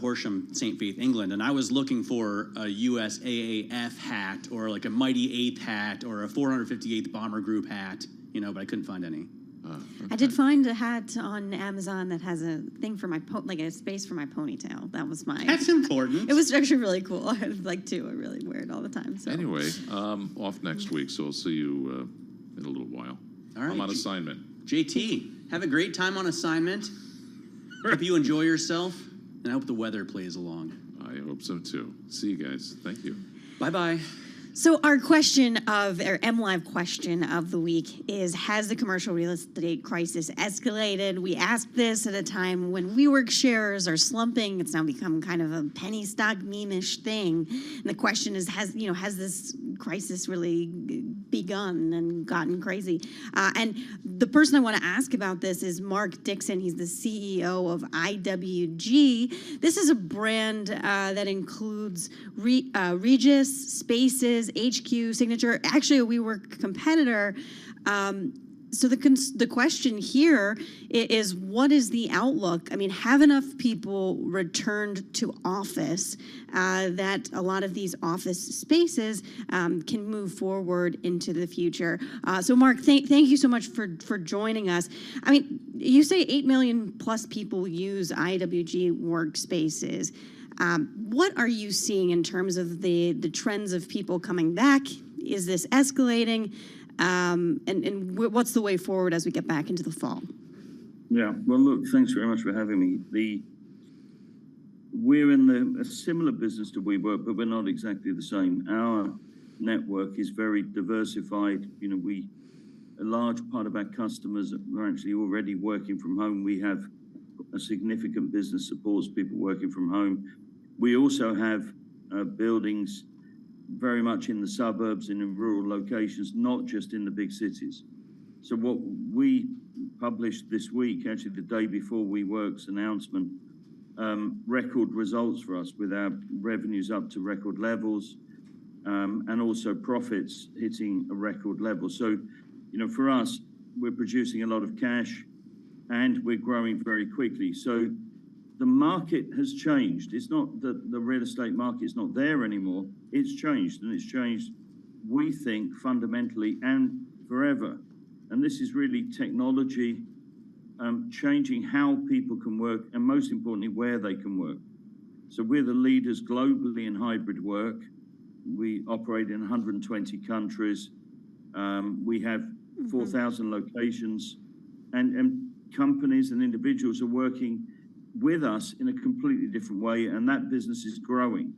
Horsham, St. Faith, England. And I was looking for a USAAF hat or like a Mighty 8th hat or a 458th Bomber Group hat, but I couldn't find any. Okay. I did find a hat on Amazon that has a thing for my like a space for my ponytail. That was my. That's important. It was actually really cool. I'd like to. I really wear it all the time. So. Anyway, off next week, so I'll see you in a little while. All right. I'm on assignment. JT, have a great time on assignment. Hope you enjoy yourself, and I hope the weather plays along. I hope so, too. See you guys. Thank you. Bye-bye. So our MLive question of the week is, has the commercial real estate crisis escalated? We asked this at a time when WeWork shares are slumping. It's now become kind of a penny stock meme-ish thing. And the question is, has this crisis really begun and gotten crazy? And the person I want to ask about this is Mark Dixon. He's the CEO of IWG. This is a brand that includes Regus, Spaces, HQ, Signature, actually a WeWork competitor. So the question here is, what is the outlook? I mean, have enough people returned to office that a lot of these office spaces can move forward into the future? So Mark, thank you so much for joining us. I mean, you say 8 million plus people use IWG workspaces. What are you seeing in terms of the trends of people coming back? Is this escalating? And what's the way forward as we get back into the fall? Yeah, well, look, thanks very much for having me. We're in a similar business to WeWork, but we're not exactly the same. Our network is very diversified. A large part of our customers are actually already working from home. We have a significant business supports people working from home. We also have buildings very much in the suburbs and in rural locations, not just in the big cities. So what we published this week, actually the day before WeWork's announcement, record results for us with our revenues up to record levels, and also profits hitting a record level. So, for us, we're producing a lot of cash and we're growing very quickly. So the market has changed. It's not that the real estate market is not there anymore. It's changed, and it's changed, we think, fundamentally and forever. And this is really technology changing how people can work, and most importantly, where they can work. So we're the leaders globally in hybrid work. We operate in 120 countries. We have 4,000 locations, and companies and individuals are working with us in a completely different way, and that business is growing.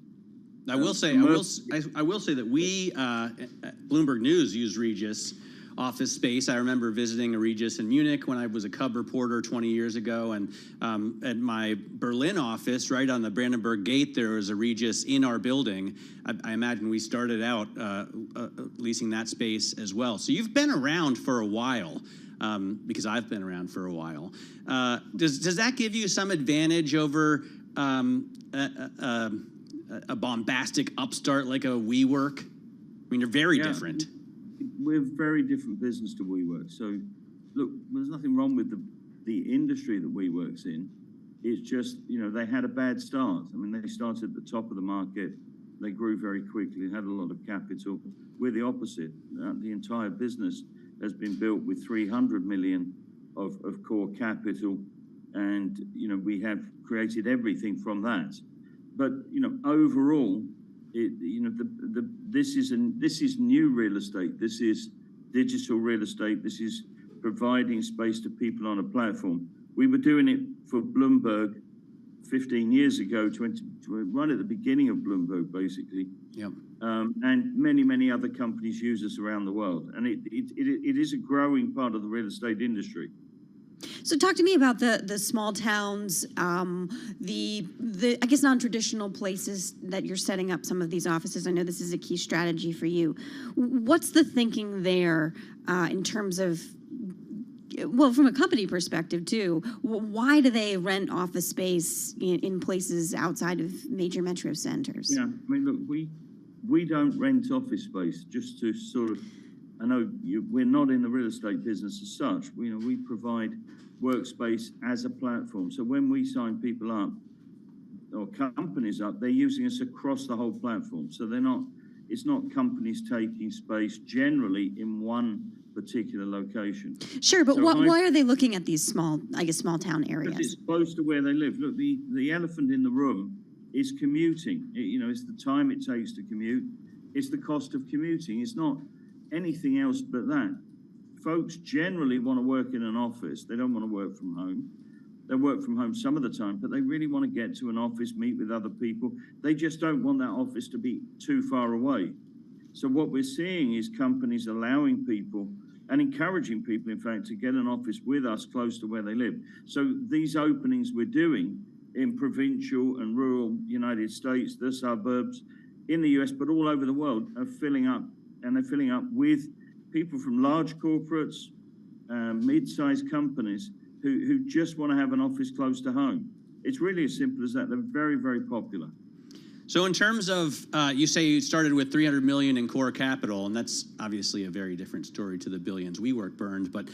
I will say that we at Bloomberg News use Regus office space. I remember visiting a Regus in Munich when I was a cub reporter 20 years ago, and at my Berlin office, right on the Brandenburg Gate, there was a Regus in our building. I imagine we started out leasing that space as well. So you've been around for a while. Because I've been around for a while. Does that give you some advantage over a bombastic upstart like a WeWork? I mean, you're very different. We're a very different business to WeWork. So, look, there's nothing wrong with the industry that WeWork's in. It's just, they had a bad start. I mean, they started at the top of the market. They grew very quickly, had a lot of capital. We're the opposite. The entire business has been built with 300 million of core capital, and we have created everything from that. But overall, this is new real estate. This is digital real estate. This is providing space to people on a platform. We were doing it for Bloomberg 15 years ago, right at the beginning of Bloomberg, basically. Yep. And many other companies use us around the world, and it is a growing part of the real estate industry. So talk to me about the small towns, the I guess non-traditional places that you're setting up some of these offices. I know this is a key strategy for you. What's the thinking there in terms of, well, from a company perspective too? Why do they rent office space in places outside of major metro centers? Yeah, I mean, look, we don't rent office space, just to sort of, I know we're not in the real estate business as such. We provide workspace as a platform. So when we sign people up or companies up, they're using us across the whole platform. So it's not companies taking space generally in one particular location. Sure, but why are they looking at these small town areas? Because it's close to where they live. Look, the elephant in the room is commuting. It's the time it takes to commute. It's the cost of commuting. It's not anything else but that. Folks generally want to work in an office. They don't want to work from home. They work from home some of the time, but they really want to get to an office, meet with other people. They just don't want that office to be too far away. So what we're seeing is companies allowing people and encouraging people, in fact, to get an office with us close to where they live. So these openings we're doing in provincial and rural United States, the suburbs, in the US, but all over the world, are filling up, and they're filling up with people from large corporates, mid-sized companies who just want to have an office close to home. It's really as simple as that. They're very, very popular. So in terms of, you say you started with 300 million in core capital, and that's obviously a very different story to the billions WeWork burned, but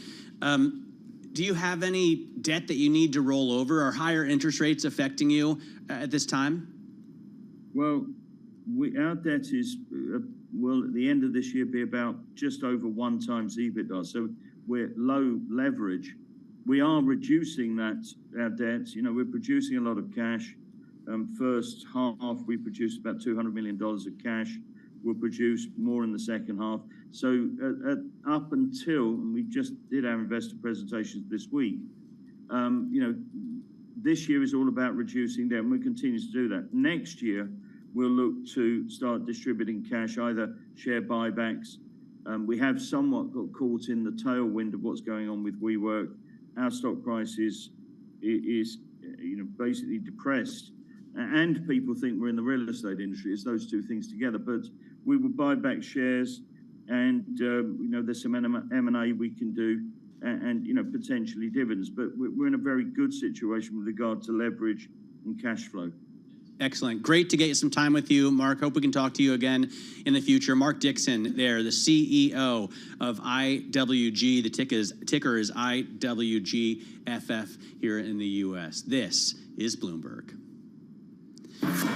do you have any debt that you need to roll over? Are higher interest rates affecting you at this time? Well, our debt is, will at the end of this year be about just over 1 times EBITDA. So we're low leverage. We are reducing our debt. We're producing a lot of cash. First half, we produced about $200 million of cash. We'll produce more in the second half. So up until, and we just did our investor presentations this week, this year is all about reducing debt, and we continue to do that. Next year, we'll look to start distributing cash, either share buybacks. We have somewhat got caught in the tailwind of what's going on with WeWork. Our stock price is basically depressed, and people think we're in the real estate industry. It's those two things together. But we will buy back shares, and there's some M&A we can do, and potentially dividends. But we're in a very good situation with regard to leverage and cash flow. Excellent. Great to get some time with you, Mark. Hope we can talk to you again in the future. Mark Dixon there, the CEO of IWG. The ticker is IWGFF here in the U.S. This is Bloomberg.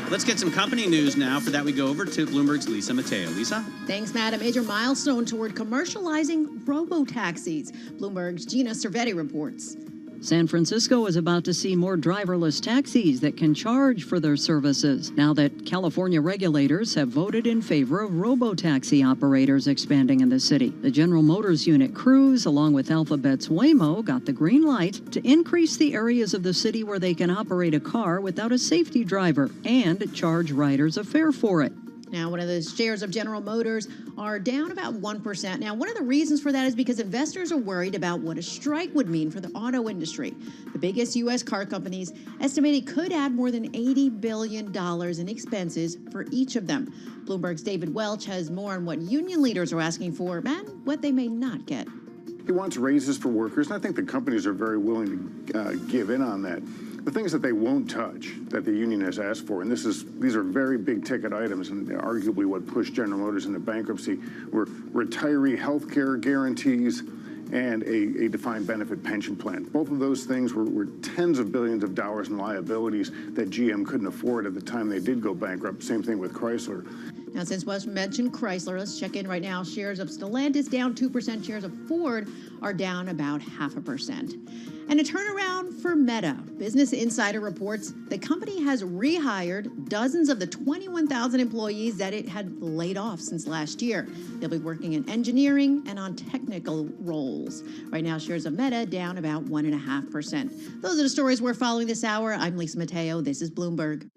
Let's get some company news now. For that, we go over to Bloomberg's Lisa Mateo. Lisa? Thanks, Matt. A major milestone toward commercializing robo-taxis. Bloomberg's Gina Cervetti reports. San Francisco is about to see more driverless taxis that can charge for their services now that California regulators have voted in favor of robo-taxi operators expanding in the city. The General Motors unit Cruise, along with Alphabet's Waymo, got the green light to increase the areas of the city where they can operate a car without a safety driver and charge riders a fare for it. Now, one of the shares of General Motors are down about 1%. Now, one of the reasons for that is because investors are worried about what a strike would mean for the auto industry. The biggest U.S. car companies estimate it could add more than $80 billion in expenses for each of them. Bloomberg's David Welch has more on what union leaders are asking for and what they may not get. He wants raises for workers, and I think the companies are very willing to give in on that. The things that they won't touch that the union has asked for, and these are very big ticket items, and arguably what pushed General Motors into bankruptcy, were retiree health care guarantees and a defined benefit pension plan. Both of those things were tens of billions of dollars in liabilities that GM couldn't afford at the time they did go bankrupt. Same thing with Chrysler. Now, since Wes mentioned Chrysler, let's check in right now. Shares of Stellantis down 2%. Shares of Ford are down about 0.5%. And a turnaround for Meta. Business Insider reports the company has rehired dozens of the 21,000 employees that it had laid off since last year. They'll be working in engineering and on technical roles. Right now, shares of Meta down about 1.5%. Those are the stories we're following this hour. I'm Lisa Mateo. This is Bloomberg.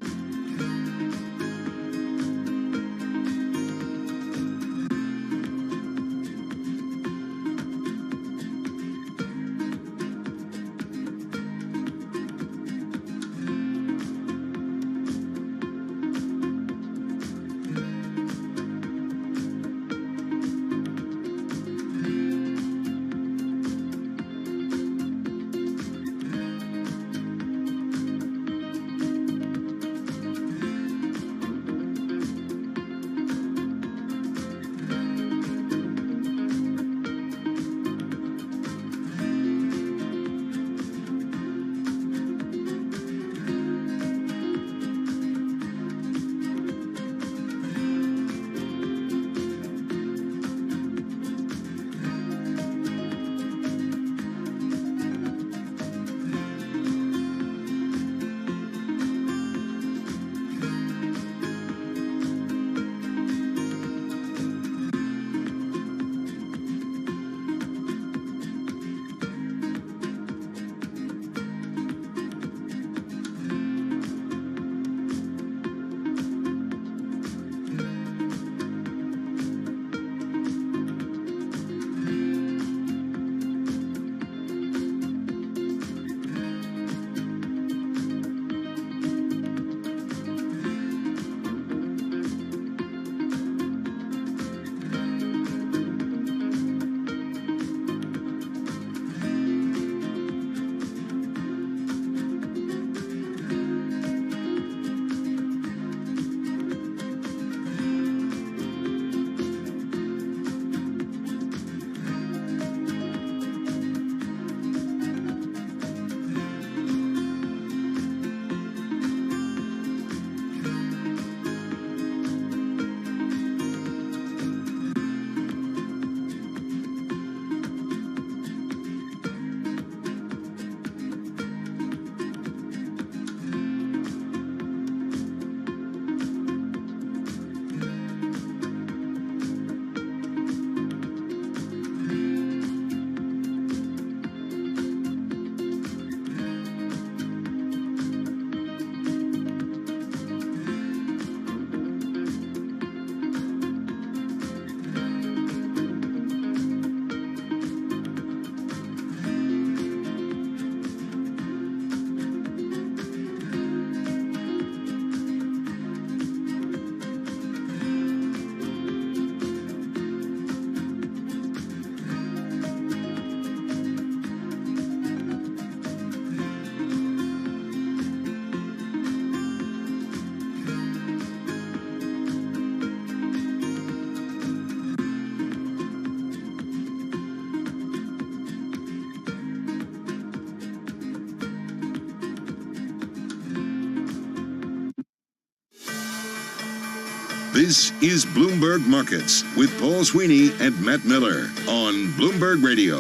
This is Bloomberg Markets with Paul Sweeney and Matt Miller on Bloomberg Radio.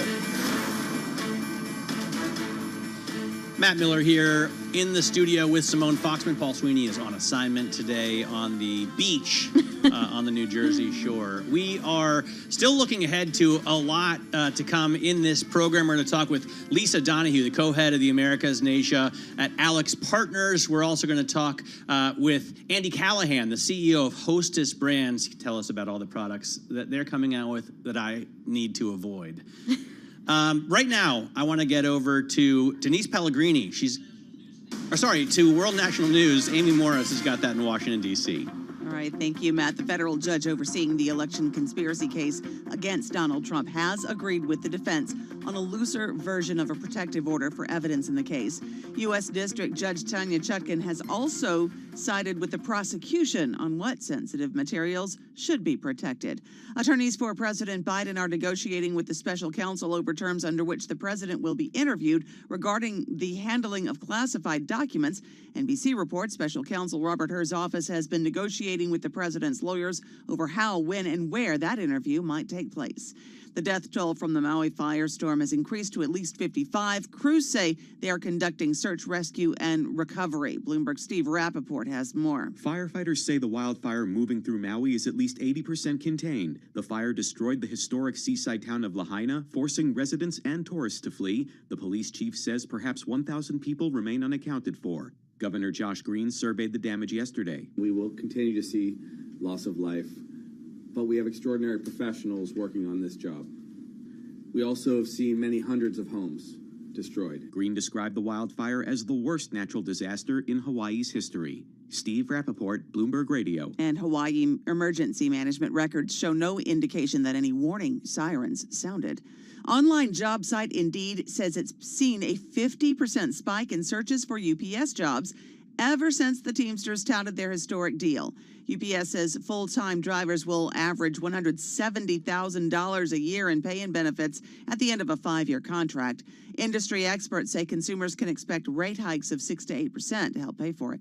Matt Miller here in the studio with Simone Foxman. Paul Sweeney is on assignment today on the beach on the New Jersey shore. We are still looking ahead to a lot to come in this program. We're going to talk with Lisa Donahue, the co-head of the Americas and Asia at Alex Partners. We're also going to talk with Andy Callahan, the CEO of Hostess Brands. Tell us about all the products that they're coming out with that I need to avoid. Right now, I want to get over to Denise Pellegrini. To World National News. Amy Morris has got that in Washington, D.C. All right, thank you, Matt. The federal judge overseeing the election conspiracy case against Donald Trump has agreed with the defense on a looser version of a protective order for evidence in the case. U.S. District Judge Tanya Chutkan has also sided with the prosecution on what sensitive materials should be protected. Attorneys for President Biden are negotiating with the special counsel over terms under which the president will be interviewed regarding the handling of classified documents. NBC reports special counsel Robert Hur's office has been negotiating with the president's lawyers over how, when, and where that interview might take place. The death toll from the Maui firestorm has increased to at least 55. Crews say they are conducting search, rescue, and recovery. Bloomberg's Steve Rappaport has more. Firefighters say the wildfire moving through Maui is at least 80% contained. The fire destroyed the historic seaside town of Lahaina, forcing residents and tourists to flee. The police chief says perhaps 1,000 people remain unaccounted for. Governor Josh Green surveyed the damage yesterday. We will continue to see loss of life, but we have extraordinary professionals working on this job. We also have seen many hundreds of homes destroyed. Green described the wildfire as the worst natural disaster in Hawaii's history. Steve Rappaport, Bloomberg Radio. And Hawaii emergency management records show no indication that any warning sirens sounded. Online job site Indeed says it's seen a 50% spike in searches for UPS jobs ever since the Teamsters touted their historic deal. UPS says full-time drivers will average $170,000 a year in pay and benefits at the end of a 5-year contract. Industry experts say consumers can expect rate hikes of 6 to 8% to help pay for it.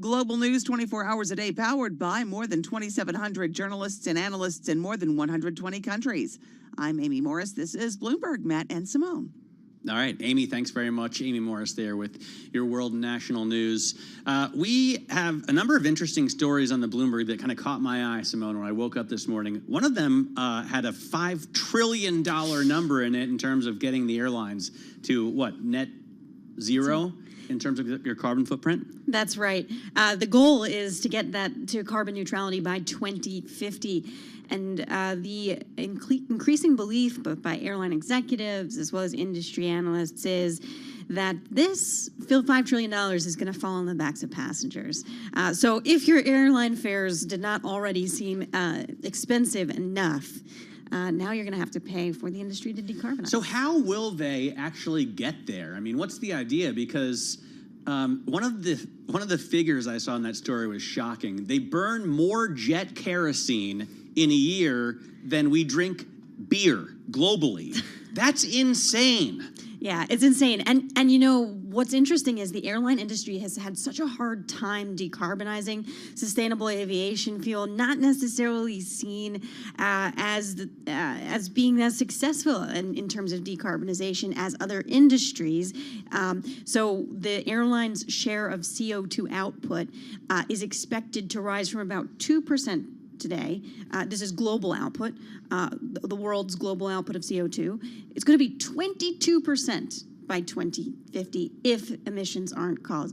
Global news 24 hours a day, powered by more than 2,700 journalists and analysts in more than 120 countries. I'm Amy Morris. This is Bloomberg. Matt and Simone. All right, Amy, thanks very much. Amy Morris there with your World National News. We have a number of interesting stories on the Bloomberg that kind of caught my eye, Simone, when I woke up this morning. One of them had a $5 trillion number in it in terms of getting the airlines to, net zero in terms of your carbon footprint? That's right. The goal is to get that to carbon neutrality by 2050. And the increasing belief, both by airline executives as well as industry analysts, is that this $5 trillion is going to fall on the backs of passengers. So if your airline fares did not already seem expensive enough, now you're going to have to pay for the industry to decarbonize. So how will they actually get there? I mean, what's the idea? Because one of the figures I saw in that story was shocking. They burn more jet kerosene in a year than we drink beer globally. That's insane. Yeah, it's insane. And you know, what's interesting is the airline industry has had such a hard time decarbonizing. Sustainable aviation fuel not necessarily seen as being as successful in terms of decarbonization as other industries. So the airline's share of CO2 output is expected to rise from about 2% today. This is global output, the world's global output of CO2. It's going to be 22% by 2050 if emissions aren't cut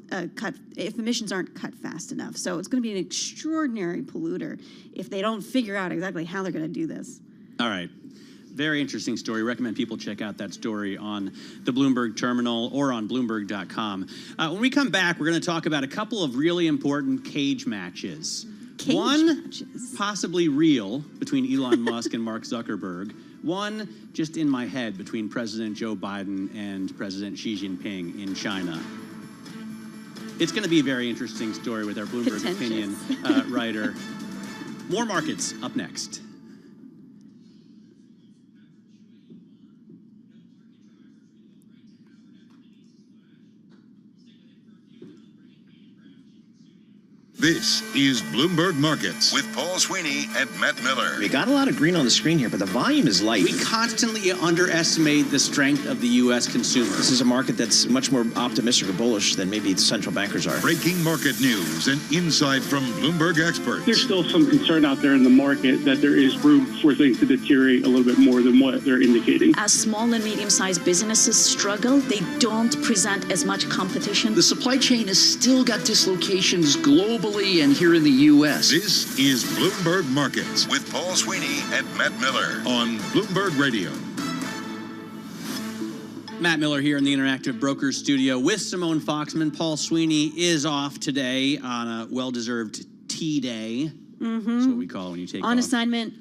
fast enough. So it's going to be an extraordinary polluter if they don't figure out exactly how they're going to do this. All right. Very interesting story. Recommend people check out that story on the Bloomberg Terminal or on Bloomberg.com. When we come back, we're going to talk about a couple of really important cage matches. One possibly real between Elon Musk and Mark Zuckerberg. One just in my head between President Joe Biden and President Xi Jinping in China. It's going to be a very interesting story with our Bloomberg Opinion writer. More markets up next. This is Bloomberg Markets with Paul Sweeney and Matt Miller. We got a lot of green on the screen here, but the volume is light. We constantly underestimate the strength of the U.S. consumer. This is a market that's much more optimistic or bullish than maybe the central bankers are. Breaking market news and insight from Bloomberg experts. There's still some concern out there in the market that there is room for things to deteriorate a little bit more than what they're indicating. As small and medium-sized businesses struggle, they don't present as much competition. The supply chain has still got dislocations globally and here in the U.S. This is Bloomberg Markets with Paul Sweeney and Matt Miller on Bloomberg Radio. Matt Miller here in the Interactive Brokers studio with Simone Foxman. Paul Sweeney is off today on a well-deserved tea day. That's what we call it when you take on off assignment,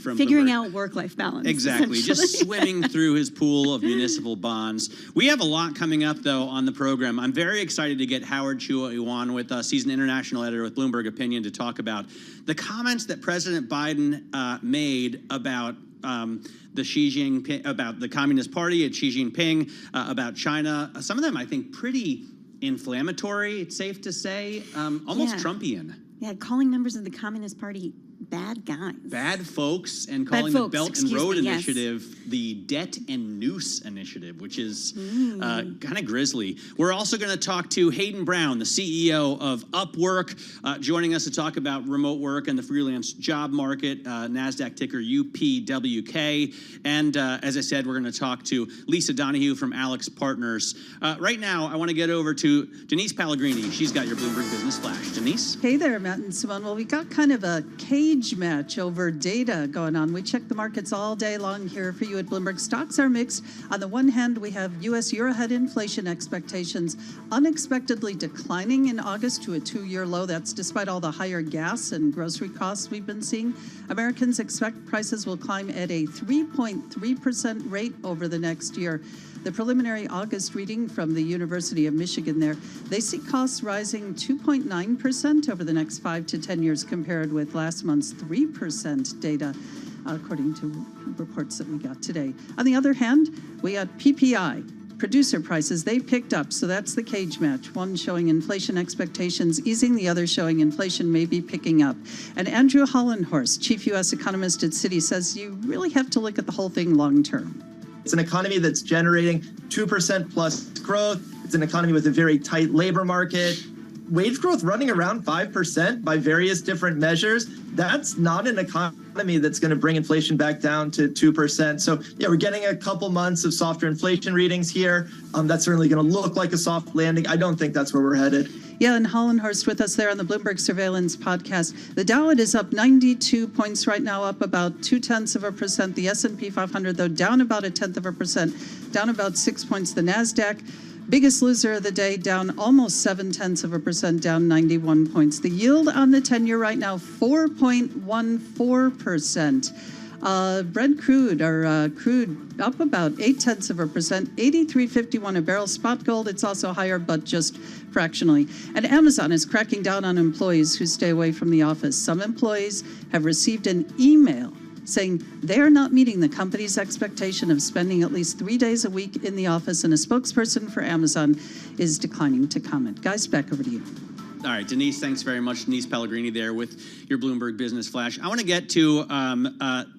from figuring Bloomberg. out work-life balance. Exactly, just swimming through his pool of municipal bonds. We have a lot coming up, though, on the program. I'm very excited to get Howard Chua-Iwan with us. He's an international editor with Bloomberg Opinion to talk about the comments that President Biden made about the Xi Jinping, about the Communist Party at Xi Jinping, about China. Some of them, I think, pretty inflammatory, it's safe to say, almost Trumpian. Yeah, calling members of the Communist Party bad guys. Bad folks, and calling the Belt and Road Initiative the Debt and Noose Initiative, which is kind of grisly. We're also going to talk to Hayden Brown, the CEO of Upwork, joining us to talk about remote work and the freelance job market, NASDAQ ticker UPWK. And as I said, we're going to talk to Lisa Donahue from Alex Partners. Right now, I want to get over to Denise Pellegrini. She's got your Bloomberg Business Flash. Denise? Hey there, Matt and Simone. Well, we got kind of a cage match over data going on. We check the markets all day long here for you at Bloomberg. Stocks are mixed. On the one hand, we have U.S. year-ahead inflation expectations unexpectedly declining in August to a 2-year low. That's despite all the higher gas and grocery costs we've been seeing. Americans expect prices will climb at a 3.3% rate over the next year. The preliminary August reading from the University of Michigan there, they see costs rising 2.9% over the next 5 to 10 years compared with last month's 3% data, according to reports that we got today. On the other hand, we got PPI, producer prices, they picked up, so that's the cage match. One showing inflation expectations easing, the other showing inflation may be picking up. And Andrew Hollenhorst, chief U.S. economist at Citi, says you really have to look at the whole thing long term. It's an economy that's generating 2% plus growth. It's an economy with a very tight labor market. Wage growth running around 5% by various different measures. That's not an economy that's going to bring inflation back down to 2%. So, yeah, we're getting a couple months of softer inflation readings here. That's certainly going to look like a soft landing. I don't think that's where we're headed. Yeah, and Hollenhorst with us there on the Bloomberg Surveillance podcast. The Dow is up 92 points right now, up about 0.2%. The S&P 500, though, down about 0.1%, down about 6 points. The NASDAQ, biggest loser of the day, down almost 0.7%, down 91 points. The yield on the 10-year right now, 4.14%. Brent crude, or crude, up about 0.8%, 83.51 a barrel. Spot gold, it's also higher, but just fractionally. And Amazon is cracking down on employees who stay away from the office. Some employees have received an email saying they are not meeting the company's expectation of spending at least 3 days a week in the office, and a spokesperson for Amazon is declining to comment. Guys, back over to you. All right, Denise, thanks very much. Denise Pellegrini there with your Bloomberg Business Flash. I want to get to,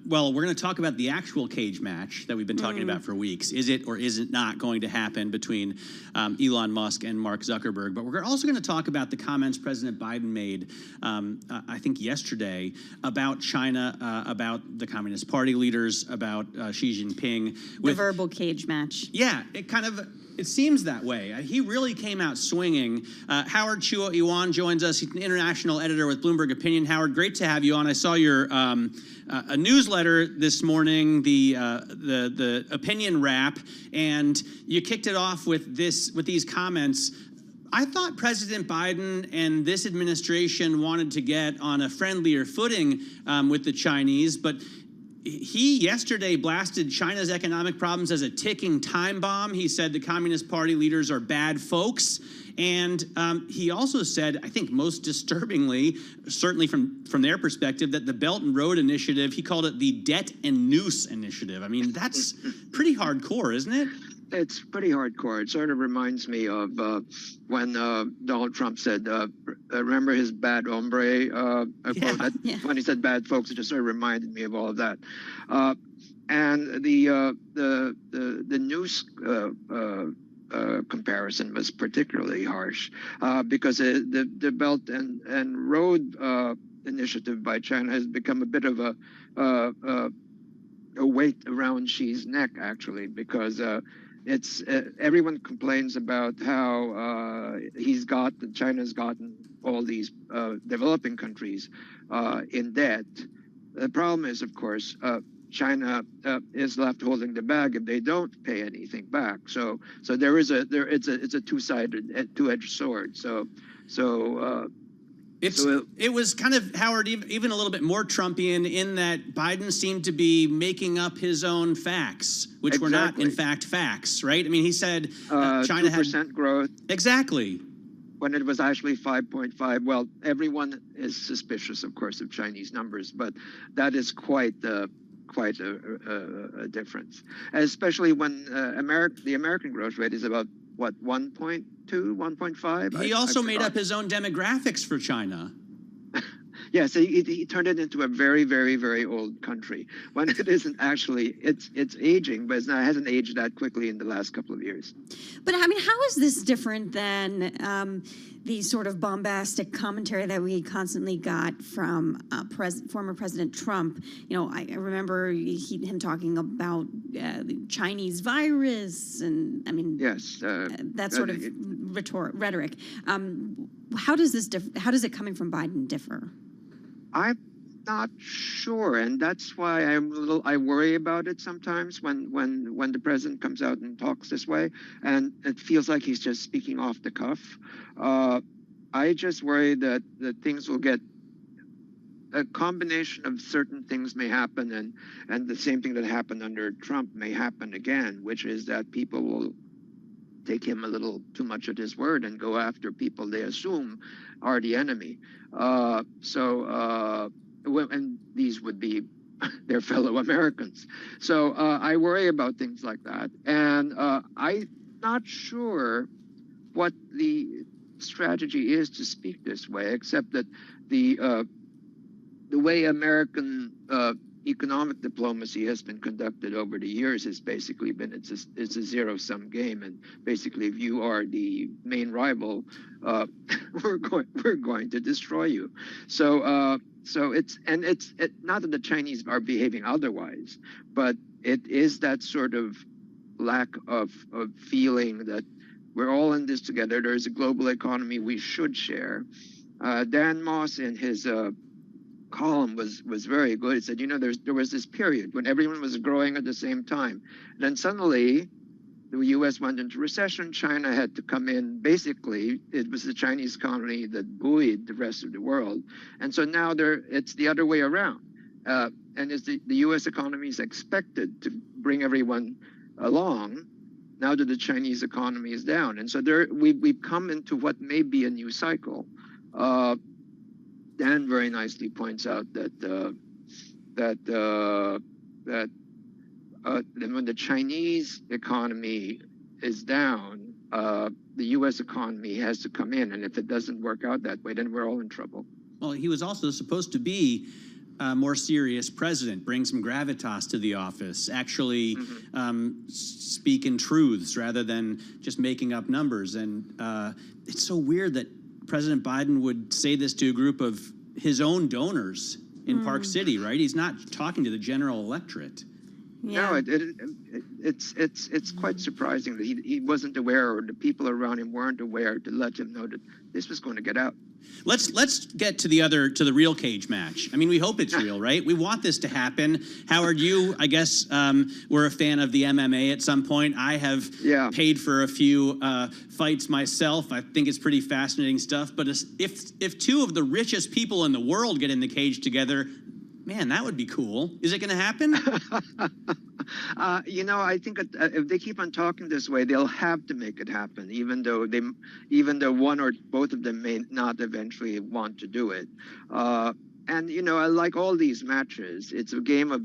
well, we're going to talk about the actual cage match that we've been talking about for weeks. Is it or is it not going to happen between Elon Musk and Mark Zuckerberg? But we're also going to talk about the comments President Biden made, I think yesterday, about China, about the Communist Party leaders, about Xi Jinping. The verbal cage match. Yeah, it seems that way. He really came out swinging. Howard Chua-Iwan joins us. He's an international editor with Bloomberg Opinion. Howard, great to have you on. I saw your a newsletter this morning, the opinion wrap, and you kicked it off with these comments. I thought President Biden and this administration wanted to get on a friendlier footing with the Chinese, but he yesterday blasted China's economic problems as a ticking time bomb. He said the Communist Party leaders are bad folks. And he also said, I think most disturbingly, certainly from their perspective, that the Belt and Road Initiative, he called it the Debt and Noose Initiative. I mean, that's pretty hardcore, isn't it? It's pretty hardcore. It sort of reminds me of when Donald Trump said, remember his bad hombre quote? When he said bad folks, it just sort of reminded me of all of that. And the news comparison was particularly harsh because the Belt and Road initiative by China has become a bit of a weight around Xi's neck, actually, because it's everyone complains about how China's gotten all these developing countries in debt. The problem is, of course, China is left holding the bag if they don't pay anything back. So it's a two-edged sword. It was kind of, Howard, even a little bit more Trumpian in that Biden seemed to be making up his own facts, which were not, in fact, facts, right? I mean, he said China had 2% growth. Exactly. When it was actually 5.5. Well, everyone is suspicious, of course, of Chinese numbers, but that is quite a difference, especially when the American growth rate is about, what, 1.2, 1.5? He also made up his own demographics for China. Yes, he turned it into a very, very, very old country when it isn't actually. It's aging, but it hasn't aged that quickly in the last couple of years. But I mean, how is this different than the sort of bombastic commentary that we constantly got from former President Trump? You know, I remember him talking about the Chinese virus, and I mean, yes, that sort of rhetoric. How does this how does it coming from Biden differ? I'm not sure, and that's why I worry about it sometimes when the president comes out and talks this way, and it feels like he's just speaking off the cuff. I just worry that things will get a combination of certain things may happen, and the same thing that happened under Trump may happen again, which is that people will take him a little too much at his word and go after people they assume are the enemy. And these would be their fellow Americans. So I worry about things like that. And I'm not sure what the strategy is to speak this way, except that the way American economic diplomacy has been conducted over the years has basically been it's a zero-sum game, and basically if you are the main rival, we're going to destroy you. So it's not that the Chinese are behaving otherwise, but it is that sort of lack of feeling that we're all in this together. There's a global economy we should share. Dan Moss in his column was very good. He said, you know, there was this period when everyone was growing at the same time. And then suddenly the U.S. went into recession. China had to come in. Basically, it was the Chinese economy that buoyed the rest of the world. And so now it's the other way around. And as the U.S. economy is expected to bring everyone along, now that the Chinese economy is down. And so we've come into what may be a new cycle. Dan very nicely points out that when the Chinese economy is down, the U.S. economy has to come in, and if it doesn't work out that way, then we're all in trouble. Well, he was also supposed to be a more serious president, bring some gravitas to the office, actually speak in truths rather than just making up numbers. And it's so weird that President Biden would say this to a group of his own donors in Park City, right? He's not talking to the general electorate. Yeah. No, it's quite surprising that he wasn't aware, or the people around him weren't aware to let him know that this was going to get out. Let's get to the real cage match. I mean, we hope it's real, right? We want this to happen. Howard, you, I guess, were a fan of the MMA at some point. I have paid for a few fights myself. I think it's pretty fascinating stuff. But if two of the richest people in the world get in the cage together, man, that would be cool. Is it going to happen? You know, I think if they keep on talking this way, they'll have to make it happen, even though one or both of them may not eventually want to do it. And you know, like all these matches, it's a game of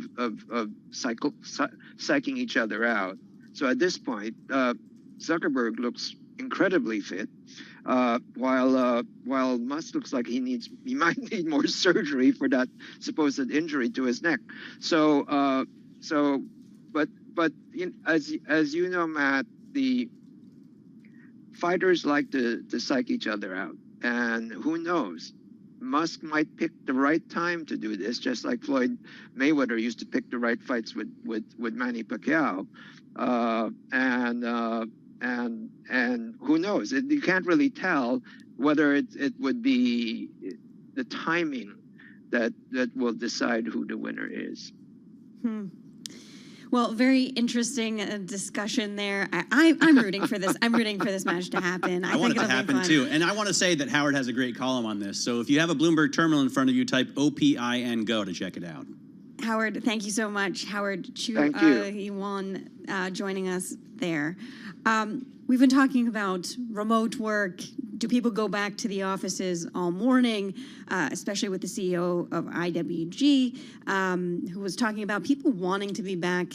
psyching each other out. So at this point, Zuckerberg looks incredibly fit, while Musk looks like he might need more surgery for that supposed injury to his neck. But as you know, Matt, the fighters like to psych each other out, and who knows? Musk might pick the right time to do this, just like Floyd Mayweather used to pick the right fights with Manny Pacquiao, and who knows? You can't really tell whether it would be the timing that will decide who the winner is. Well, very interesting discussion there. I'm rooting for this. I'm rooting for this match to happen. I want it to happen too. And I want to say that Howard has a great column on this. So if you have a Bloomberg terminal in front of you, type OPIN GO to check it out. Howard, thank you so much. Howard Yuan joining us there. We've been talking about remote work. Do people go back to the offices all morning, especially with the CEO of IWG, who was talking about people wanting to be back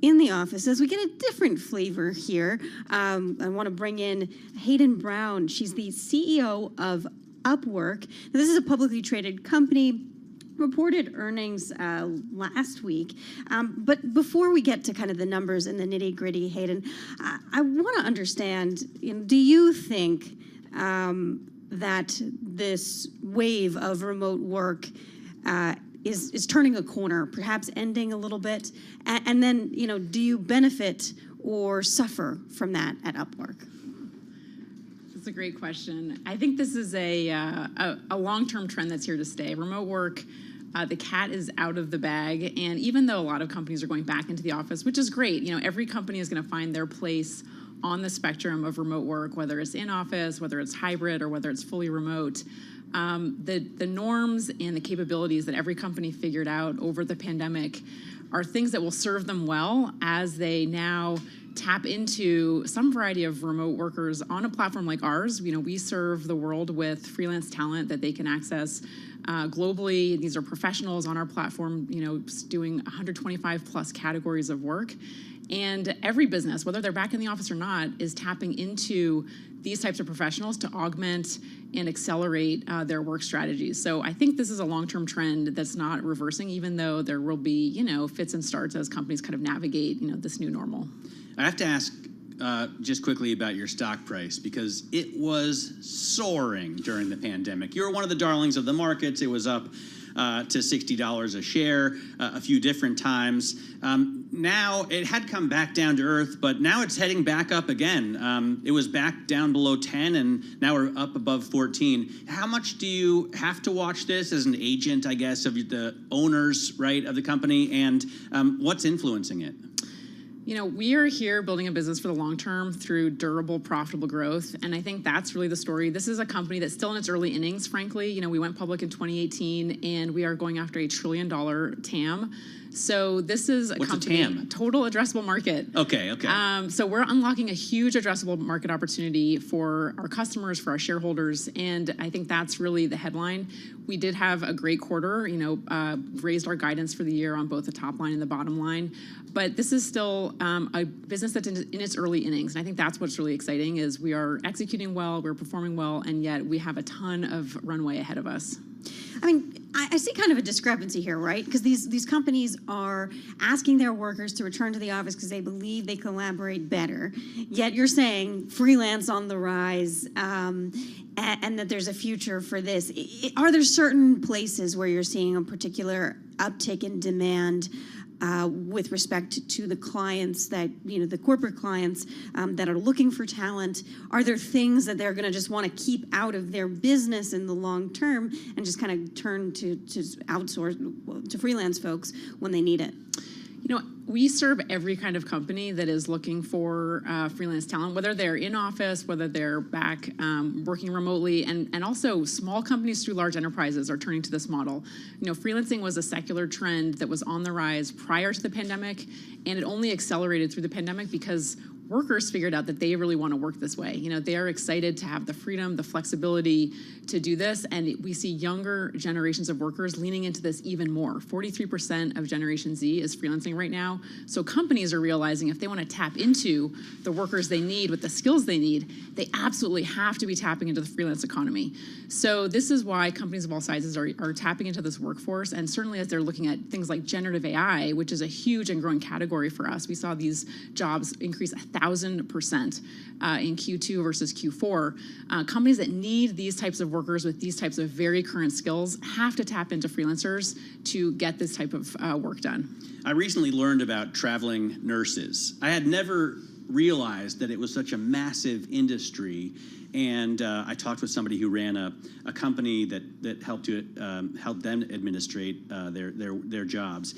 in the offices. We get a different flavor here. I want to bring in Hayden Brown. She's the CEO of Upwork. Now, this is a publicly traded company. Reported earnings last week. But before we get to kind of the numbers and the nitty gritty, Hayden, I want to understand, do you think that this wave of remote work is turning a corner, perhaps ending a little bit? And then, do you benefit or suffer from that at Upwork? That's a great question. I think this is a long-term trend that's here to stay. Remote work, the cat is out of the bag. And even though a lot of companies are going back into the office, which is great, every company is going to find their place on the spectrum of remote work, whether it's in office, whether it's hybrid, or whether it's fully remote. The norms and the capabilities that every company figured out over the pandemic are things that will serve them well as they now tap into some variety of remote workers on a platform like ours. We serve the world with freelance talent that they can access globally. These are professionals on our platform, doing 125 plus categories of work. And every business, whether they're back in the office or not, is tapping into these types of professionals to augment and accelerate their work strategies. So I think this is a long-term trend that's not reversing, even though there will be, fits and starts as companies kind of navigate, this new normal. I have to ask just quickly about your stock price, because it was soaring during the pandemic. You were one of the darlings of the markets. It was up to $60 a share a few different times. Now it had come back down to earth, but now it's heading back up again. It was back down below 10, and now we're up above 14. How much do you have to watch this as an agent, I guess, of the owners, right, of the company, and what's influencing it? We are here building a business for the long term through durable, profitable growth. And I think that's really the story. This is a company that's still in its early innings, frankly. We went public in 2018, and we are going after $1 trillion TAM. So this is a company, total addressable market. Okay. So we're unlocking a huge addressable market opportunity for our customers, for our shareholders, and I think that's really the headline. We did have a great quarter, raised our guidance for the year on both the top line and the bottom line. But this is still a business that's in its early innings, and I think that's what's really exciting is we are executing well, we're performing well, and yet we have a ton of runway ahead of us. I mean, I see kind of a discrepancy here, right? Because these companies are asking their workers to return to the office because they believe they collaborate better. Yet you're saying freelance on the rise, and that there's a future for this. Are there certain places where you're seeing a particular uptick in demand with respect to the clients that, the corporate clients that are looking for talent? Are there things that they're going to just want to keep out of their business in the long term and just kind of turn to outsource to freelance folks when they need it? We serve every kind of company that is looking for freelance talent, whether they're in office, whether they're back working remotely, and also small companies through large enterprises are turning to this model. Freelancing was a secular trend that was on the rise prior to the pandemic, and it only accelerated through the pandemic because workers figured out that they really want to work this way. You know, they are excited to have the freedom, the flexibility to do this. And we see younger generations of workers leaning into this even more. 43% of Generation Z is freelancing right now. So companies are realizing if they want to tap into the workers they need with the skills they need, they absolutely have to be tapping into the freelance economy. So this is why companies of all sizes are tapping into this workforce. And certainly as they're looking at things like generative AI, which is a huge and growing category for us, we saw these jobs increase 1,000% in Q2 versus Q4. Companies that need these types of workers with these types of very current skills have to tap into freelancers to get this type of work done. I recently learned about traveling nurses. I had never realized that it was such a massive industry. And I talked with somebody who ran a company that helped them administrate their jobs.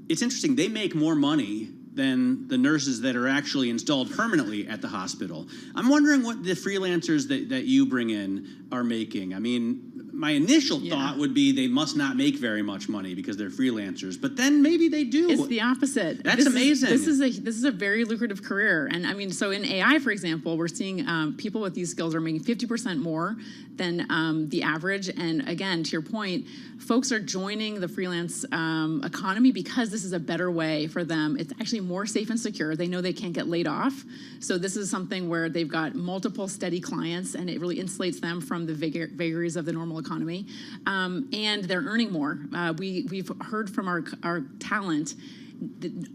It's interesting. They make more money than the nurses that are actually installed permanently at the hospital. I'm wondering what the freelancers that you bring in are making. I mean, my initial thought would be they must not make very much money because they're freelancers, but then maybe they do. It's the opposite. That's amazing. This is a very lucrative career. And I mean, so in AI, for example, we're seeing people with these skills are making 50% more than the average. And again, to your point, folks are joining the freelance economy because this is a better way for them. It's actually more safe and secure. They know they can't get laid off. So this is something where they've got multiple steady clients, and it really insulates them from the vagaries of the normal economy. And they're earning more. We've heard from our talent.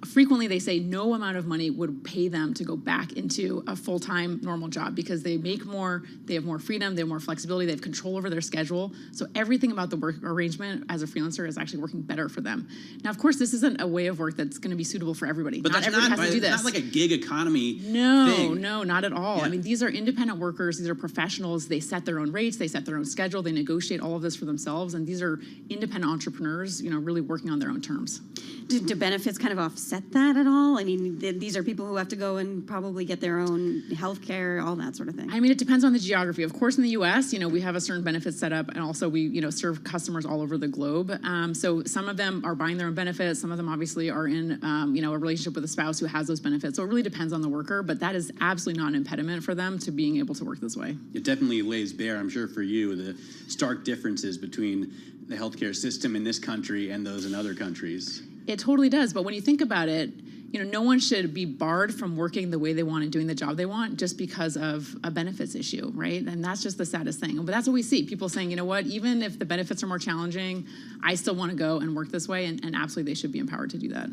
Frequently they say no amount of money would pay them to go back into a full-time normal job because they make more, they have more freedom, they have more flexibility, they have control over their schedule. So everything about the work arrangement as a freelancer is actually working better for them. Now, of course, this isn't a way of work that's going to be suitable for everybody. But not everyone has to do this. It's not like a gig economy thing. No, not at all. Yeah. I mean, these are independent workers. These are professionals. They set their own rates. They set their own schedule. They negotiate all of this for themselves. And these are independent entrepreneurs, really working on their own terms. Do benefits kind of offset that at all? I mean, these are people who have to go and probably get their own health care, all that sort of thing. I mean, it depends on the geography. Of course, in the U.S., we have a certain benefit set up, and also we, serve customers all over the globe. So some of them are buying their own benefits. Some of them obviously are in, a relationship with a spouse who has those benefits. So it really depends on the worker, but that is absolutely not an impediment for them to being able to work this way. It definitely lays bare, I'm sure for you, the stark differences between the healthcare system in this country and those in other countries. It totally does. But when you think about it, no one should be barred from working the way they want and doing the job they want just because of a benefits issue, right? And that's just the saddest thing. But that's what we see. People saying, you know what, even if the benefits are more challenging, I still want to go and work this way. And absolutely, they should be empowered to do that.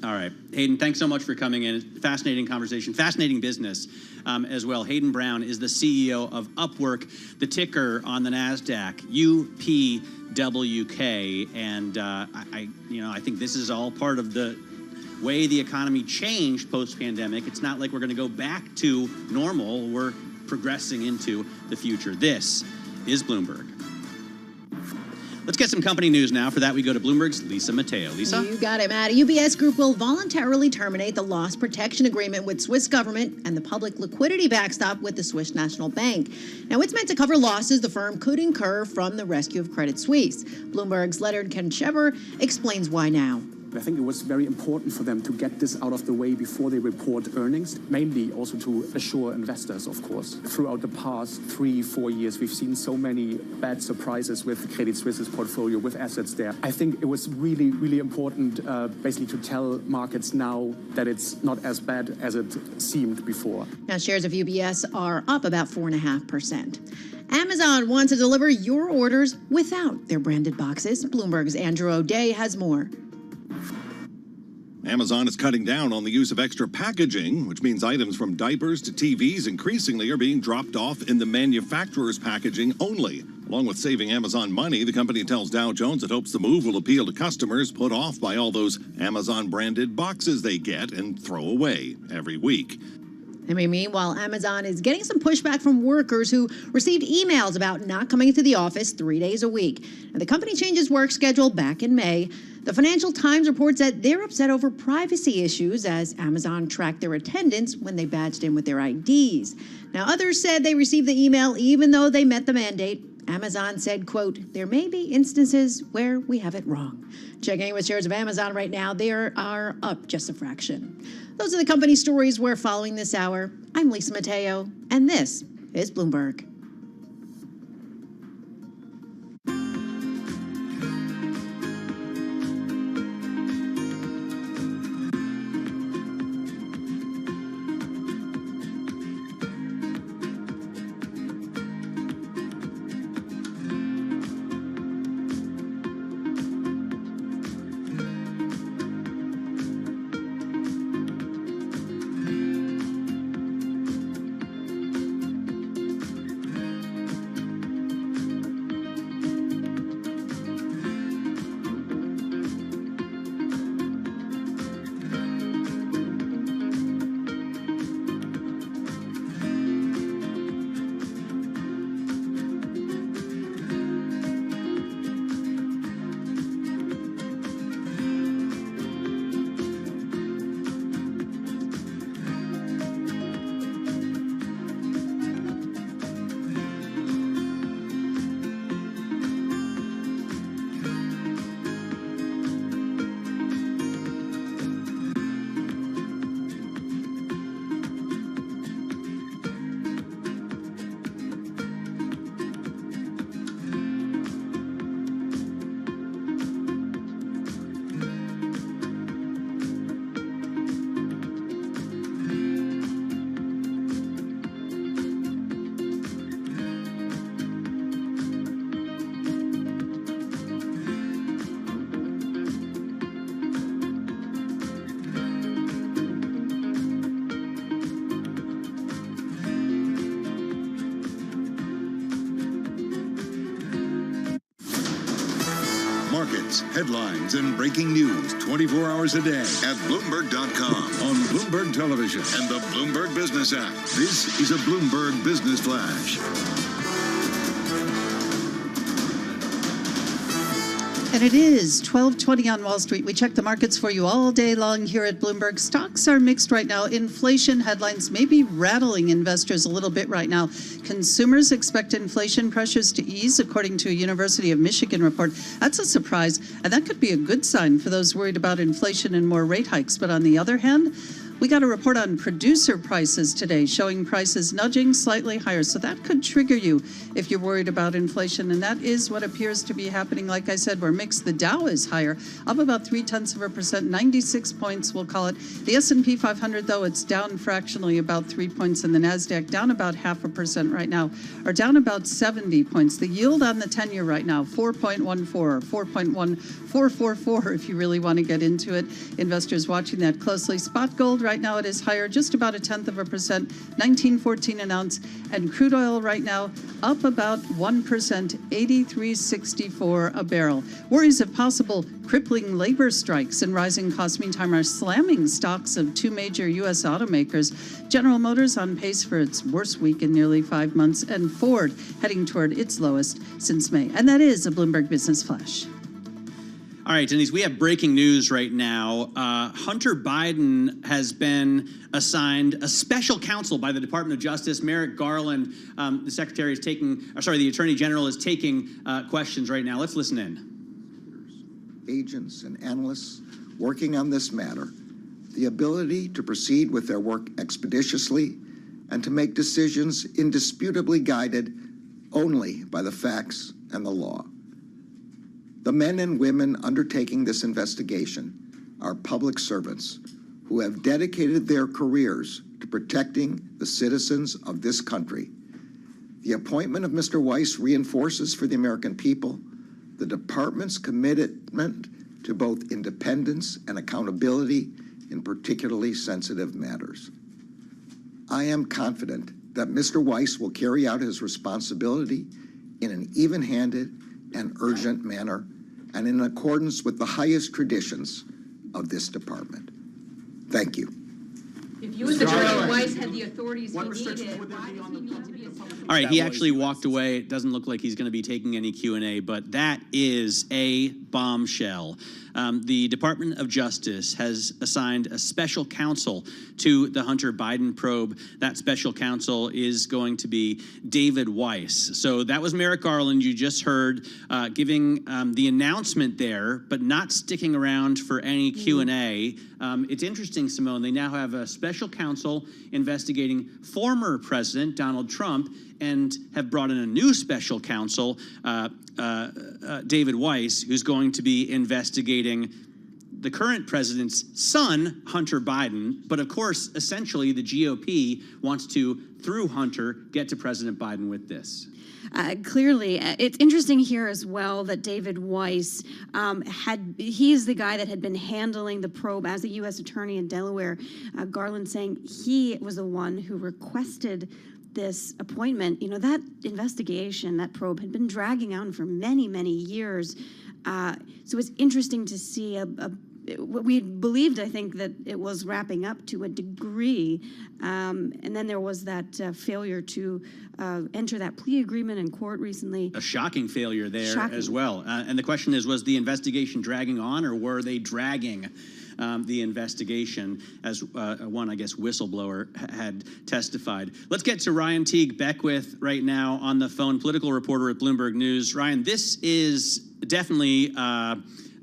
All right. Hayden, thanks so much for coming in. Fascinating conversation, fascinating business as well. Hayden Brown is the CEO of Upwork, the ticker on the NASDAQ, UPWK. And I think this is all part of the way the economy changed post-pandemic. It's not like we're going to go back to normal. We're progressing into the future. This is Bloomberg. Let's get some company news now. For that, we go to Bloomberg's Lisa Mateo. Lisa? You got it, Matt. UBS Group will voluntarily terminate the loss protection agreement with Swiss government and the public liquidity backstop with the Swiss National Bank. Now, it's meant to cover losses the firm could incur from the rescue of Credit Suisse. Bloomberg's Leonard Kenchever explains why now. I think it was very important for them to get this out of the way before they report earnings, mainly also to assure investors, of course. Throughout the past 3-4 years, we've seen so many bad surprises with Credit Suisse's portfolio, with assets there. I think it was really, really important basically to tell markets now that it's not as bad as it seemed before. Now, shares of UBS are up about 4.5%. Amazon wants to deliver your orders without their branded boxes. Bloomberg's Andrew O'Day has more. Amazon is cutting down on the use of extra packaging, which means items from diapers to TVs increasingly are being dropped off in the manufacturer's packaging only. Along with saving Amazon money, the company tells Dow Jones it hopes the move will appeal to customers put off by all those Amazon-branded boxes they get and throw away every week. I mean, meanwhile, Amazon is getting some pushback from workers who received emails about not coming into the office 3 days a week. And the company changed its work schedule back in May. The Financial Times reports that they're upset over privacy issues as Amazon tracked their attendance when they badged in with their IDs. Now, others said they received the email even though they met the mandate. Amazon said, quote, there may be instances where we have it wrong. Checking with shares of Amazon right now, they are up just a fraction. Those are the company stories we're following this hour. I'm Lisa Mateo, and this is Bloomberg. Markets, headlines, and breaking news 24 hours a day at Bloomberg.com, on Bloomberg Television, and the Bloomberg Business app. This is a Bloomberg Business Flash. And it is 12:20 on Wall Street. We check the markets for you all day long here at Bloomberg. Stocks are mixed right now. Inflation headlines may be rattling investors a little bit right now. Consumers expect inflation pressures to ease, according to a University of Michigan report. That's a surprise, and that could be a good sign for those worried about inflation and more rate hikes. But on the other hand, we got a report on producer prices today showing prices nudging slightly higher. So that could trigger you if you're worried about inflation. And that is what appears to be happening. Like I said, we're mixed. The Dow is higher, up about 0.3%, 96 points, we'll call it. The S&P 500, though, it's down fractionally about 3 points. And the NASDAQ down about 0.5% right now, or down about 70 points. The yield on the 10-year right now, 4.14 or 4.1444 if you really want to get into it. Investors watching that closely. Spot gold right now, it is higher, just about 0.1%, $19.14 an ounce. And crude oil right now up about 1%, $83.64 a barrel. Worries of possible crippling labor strikes and rising costs, meantime, are slamming stocks of two major U.S. automakers. General Motors on pace for its worst week in nearly 5 months, and Ford heading toward its lowest since May. And that is a Bloomberg Business Flash. All right, Denise, we have breaking news right now. Hunter Biden has been assigned a special counsel by the Department of Justice. Merrick Garland, the secretary, is the Attorney General is taking questions right now. Let's listen in. Agents and analysts working on this matter the ability to proceed with their work expeditiously and to make decisions indisputably guided only by the facts and the law. The men and women undertaking this investigation are public servants who have dedicated their careers to protecting the citizens of this country. The appointment of Mr. Weiss reinforces for the American people the department's commitment to both independence and accountability in particularly sensitive matters. I am confident that Mr. Weiss will carry out his responsibility in an even-handed and urgent manner and in accordance with the highest traditions of this department. Thank you. If you as Attorney Weiss had the authorities he needed, why does he need to be assigned? All right, he actually walked away. It doesn't look like he's going to be taking any Q&A, but that is a bombshell. The Department of Justice has assigned a special counsel to the Hunter Biden probe. That special counsel is going to be David Weiss. So that was Merrick Garland, you just heard, giving the announcement there, but not sticking around for any Q&A. It's interesting, Simone, they now have a special counsel investigating former President Donald Trump and have brought in a new special counsel, David Weiss, who's going to be investigating the current president's son, Hunter Biden. But of course, essentially, the GOP wants to, through Hunter, get to President Biden with this. Clearly, it's interesting here as well that David Weiss he's the guy that had been handling the probe as a U.S. attorney in Delaware. Garland saying he was the one who requested this appointment. You know, that investigation, that probe had been dragging on for many, many years. So it's interesting to see we believed, I think, that it was wrapping up to a degree, and then there was that failure to enter that plea agreement in court recently. A shocking failure there as well. And the question is, was the investigation dragging on, or were they dragging the investigation, as one, I guess, whistleblower had testified? Let's get to Ryan Teague Beckwith right now on the phone, political reporter at Bloomberg News. Ryan, this is definitely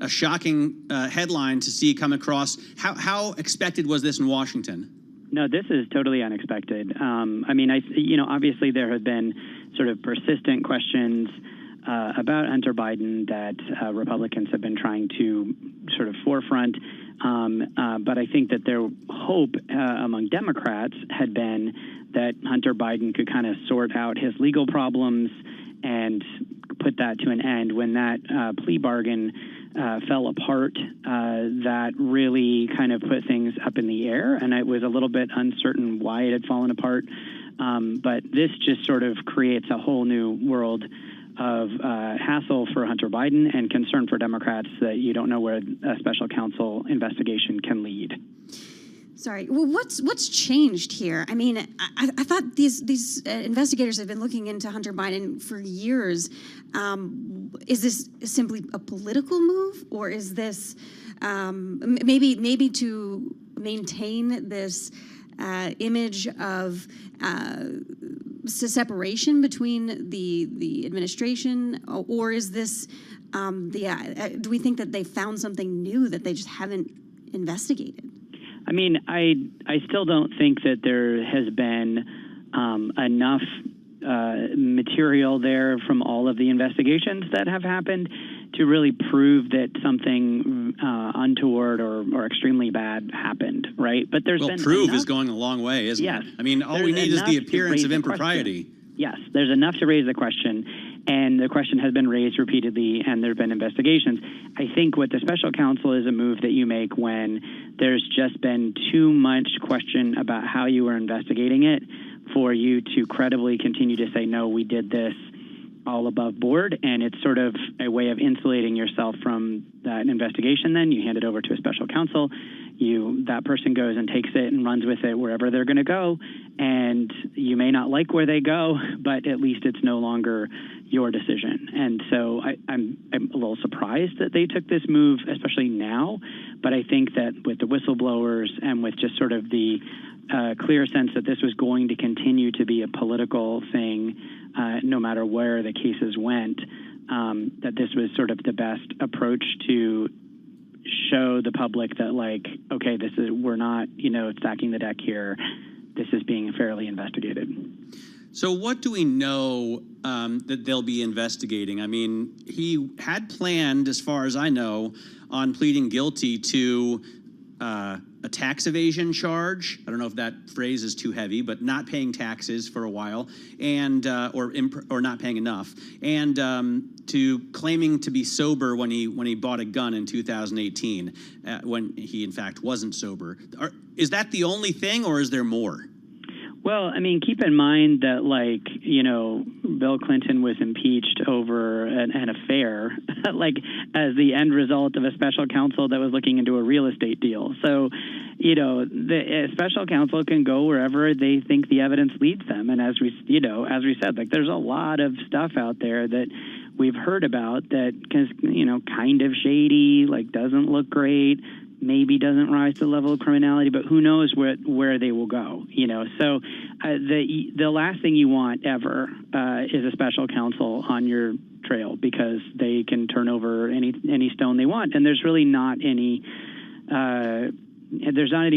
a shocking headline to see come across. How expected was this in Washington? No, this is totally unexpected. I mean, obviously there have been sort of persistent questions about Hunter Biden that Republicans have been trying to sort of forefront. But I think that their hope among Democrats had been that Hunter Biden could kind of sort out his legal problems and put that to an end. When that plea bargain fell apart, that really kind of put things up in the air, and it was a little bit uncertain why it had fallen apart. But this just sort of creates a whole new world of hassle for Hunter Biden and concern for Democrats that you don't know where a special counsel investigation can lead. Sorry. Well, what's changed here? I mean, I thought these investigators have been looking into Hunter Biden for years. Is this simply a political move, or is this maybe to maintain this image of separation between the administration, or is this do we think that they found something new that they just haven't investigated? I mean, I still don't think that there has been enough material there from all of the investigations that have happened to really prove that something untoward or extremely bad happened, right? But there's been prove enough. Is going a long way, isn't Yes. it? I mean, all we need is the appearance of impropriety. Yes, there's enough to raise the question, and the question has been raised repeatedly, and there have been investigations. I think what the special counsel is a move that you make when there's just been too much question about how you were investigating it for you to credibly continue to say, no, we did this all above board, and it's sort of a way of insulating yourself from that investigation. Then you hand it over to a special counsel. That person goes and takes it and runs with it wherever they're going to go, and you may not like where they go, but at least it's no longer your decision. And so I'm a little surprised that they took this move, especially now, but I think that with the whistleblowers and with just sort of the clear sense that this was going to continue to be a political thing, no matter where the cases went, that this was sort of the best approach to show the public that, like, okay, we're not, stacking the deck here. This is being fairly investigated. So what do we know that they'll be investigating? I mean, he had planned, as far as I know, on pleading guilty to a tax evasion charge. I don't know if that phrase is too heavy, but not paying taxes for a while, and or not paying enough, and to claiming to be sober when he bought a gun in 2018, when he in fact wasn't sober. Is that the only thing, or is there more? Well, I mean, keep in mind that, Bill Clinton was impeached over an affair, as the end result of a special counsel that was looking into a real estate deal. So, the special counsel can go wherever they think the evidence leads them. And as we said, there's a lot of stuff out there that we've heard about that, because, kind of shady, like doesn't look great, maybe doesn't rise to the level of criminality, but who knows where they will go, So the last thing you want ever is a special counsel on your trail, because they can turn over any stone they want, and there's really not any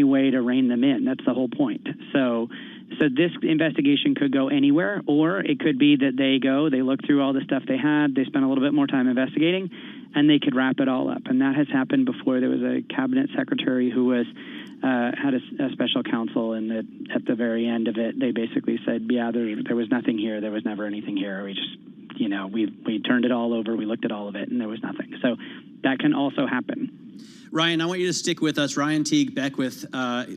way to rein them in. That's the whole point. So this investigation could go anywhere, or it could be that they look through all the stuff they had, they spend a little bit more time investigating, and they could wrap it all up. And that has happened before. There was a cabinet secretary who had a special counsel, and at the very end of it, they basically said, yeah, there was nothing here. There was never anything here. We just, we turned it all over. We looked at all of it, and there was nothing. So that can also happen. Ryan, I want you to stick with us. Ryan Teague Beckwith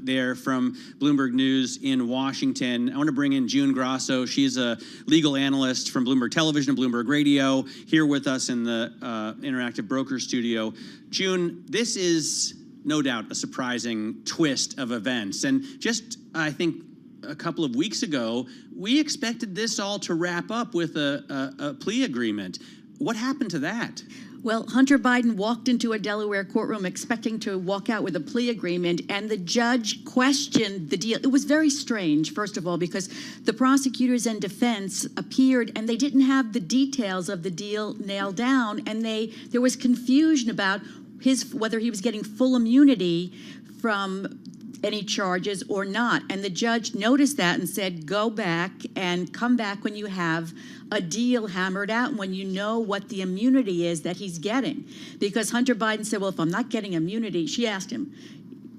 there from Bloomberg News in Washington. I want to bring in June Grasso. She's a legal analyst from Bloomberg Television and Bloomberg Radio, here with us in the Interactive Broker Studio. June, this is no doubt a surprising twist of events. And just, I think, a couple of weeks ago, we expected this all to wrap up with a plea agreement. What happened to that? Well, Hunter Biden walked into a Delaware courtroom expecting to walk out with a plea agreement, and the judge questioned the deal. It was very strange, first of all, because the prosecutors and defense appeared and they didn't have the details of the deal nailed down, and there was confusion about whether he was getting full immunity from any charges or not. And the judge noticed that and said, go back and come back when you have a deal hammered out, when you know what the immunity is that he's getting. Because Hunter Biden said, well, if I'm not getting immunity, she asked him,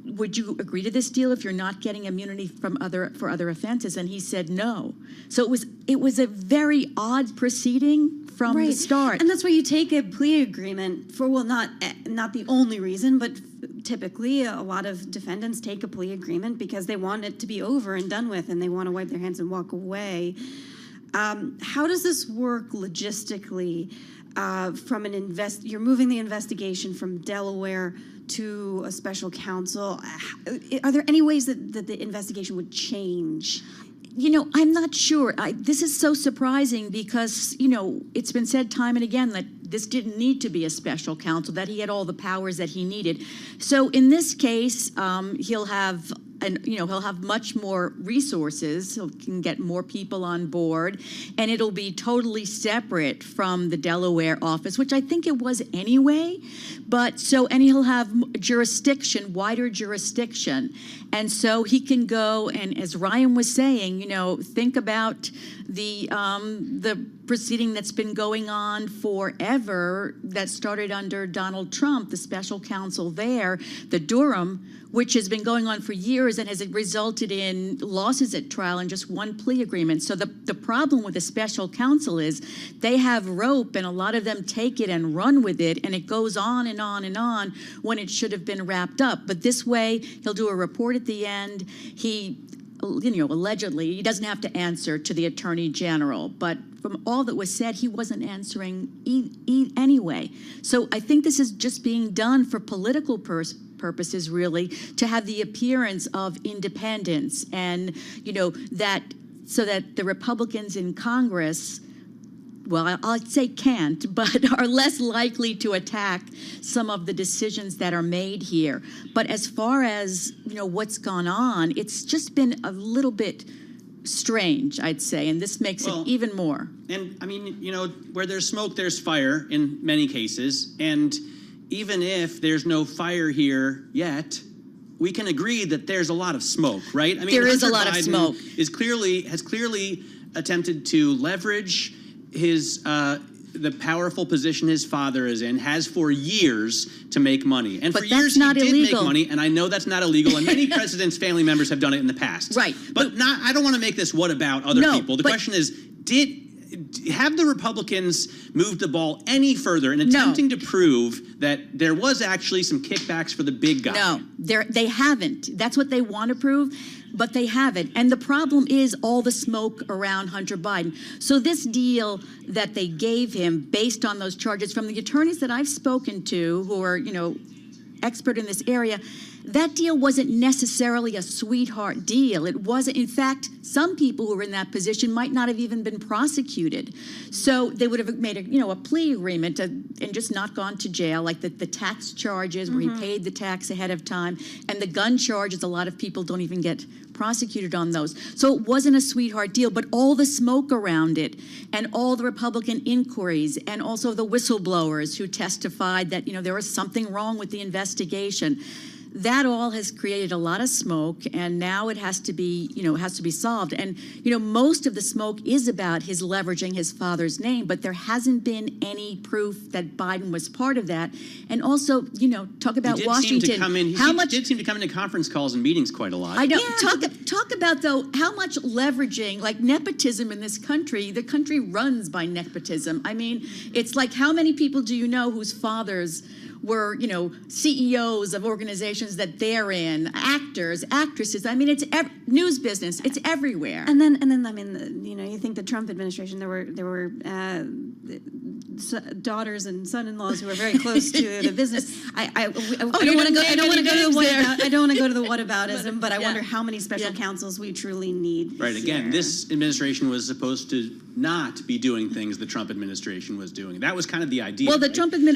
would you agree to this deal if you're not getting immunity for other offenses? And he said no. So it was a very odd proceeding from the start. And that's why you take a plea agreement for, well, not the only reason, but typically a lot of defendants take a plea agreement because they want it to be over and done with, and they want to wipe their hands and walk away. How does this work logistically? You're moving the investigation from Delaware to a special counsel. Are there any ways that the investigation would change? I'm not sure. This is so surprising because, it's been said time and again that this didn't need to be a special counsel, that he had all the powers that he needed. So in this case, he'll have much more resources. He can get more people on board, and it'll be totally separate from the Delaware office, which I think it was anyway. And he'll have wider jurisdiction. And so he can go, and as Ryan was saying, think about the proceeding that's been going on forever that started under Donald Trump, the special counsel there, the Durham, which has been going on for years and has resulted in losses at trial and just one plea agreement. So the problem with the special counsel is they have rope, and a lot of them take it and run with it, and it goes on and on and on when it should have been wrapped up. But this way, he'll do a report at the end. Allegedly, he doesn't have to answer to the Attorney General, but from all that was said, he wasn't answering anyway. So I think this is just being done for political purposes, really, to have the appearance of independence, and so that the Republicans in Congress, well, I'd say can't, but are less likely to attack some of the decisions that are made here. But as far as, what's gone on, it's just been a little bit strange, I'd say, and this makes it even more. And I mean, where there's smoke, there's fire in many cases. And even if there's no fire here yet, we can agree that there's a lot of smoke, right? I mean, there is Hunter a lot Biden of smoke. Has clearly attempted to leverage his the powerful position his father is in, has for years, to make money. And for years he did make money, and I know that's not illegal, and many presidents' family members have done it in the past. Right. But I don't want to make this what about other people. The question is, have the Republicans moved the ball any further in attempting to prove that there was actually some kickbacks for the big guy? No, they haven't. That's what they want to prove, but they haven't. And the problem is all the smoke around Hunter Biden. So this deal that they gave him based on those charges, from the attorneys that I've spoken to who are, expert in this area, that deal wasn't necessarily a sweetheart deal. It wasn't. In fact, some people who were in that position might not have even been prosecuted. So they would have made a plea agreement and just not gone to jail, like the tax charges where he paid the tax ahead of time, and the gun charges. A lot of people don't even get prosecuted on those. So it wasn't a sweetheart deal, but all the smoke around it and all the Republican inquiries and also the whistleblowers who testified that, there was something wrong with the investigation. That all has created a lot of smoke, and now it has to be, solved. And, most of the smoke is about his leveraging his father's name, but there hasn't been any proof that Biden was part of that. And also, talk about Washington. He did seem to come into conference calls and meetings quite a lot. I know. Yeah. Talk about, though, how much leveraging, like nepotism in this country. The country runs by nepotism. I mean, it's like, how many people do you know whose fathers were, CEOs of organizations that they're in, actors, actresses. I mean, it's news business. It's everywhere. And then, I mean, you think the Trump administration, there were daughters and son-in-laws who were very close to the business. I don't want to go to the whataboutism, but I wonder how many special counsels we truly need. Right. Again, this administration was supposed to not be doing things the Trump administration was doing. That was kind of the idea. Well,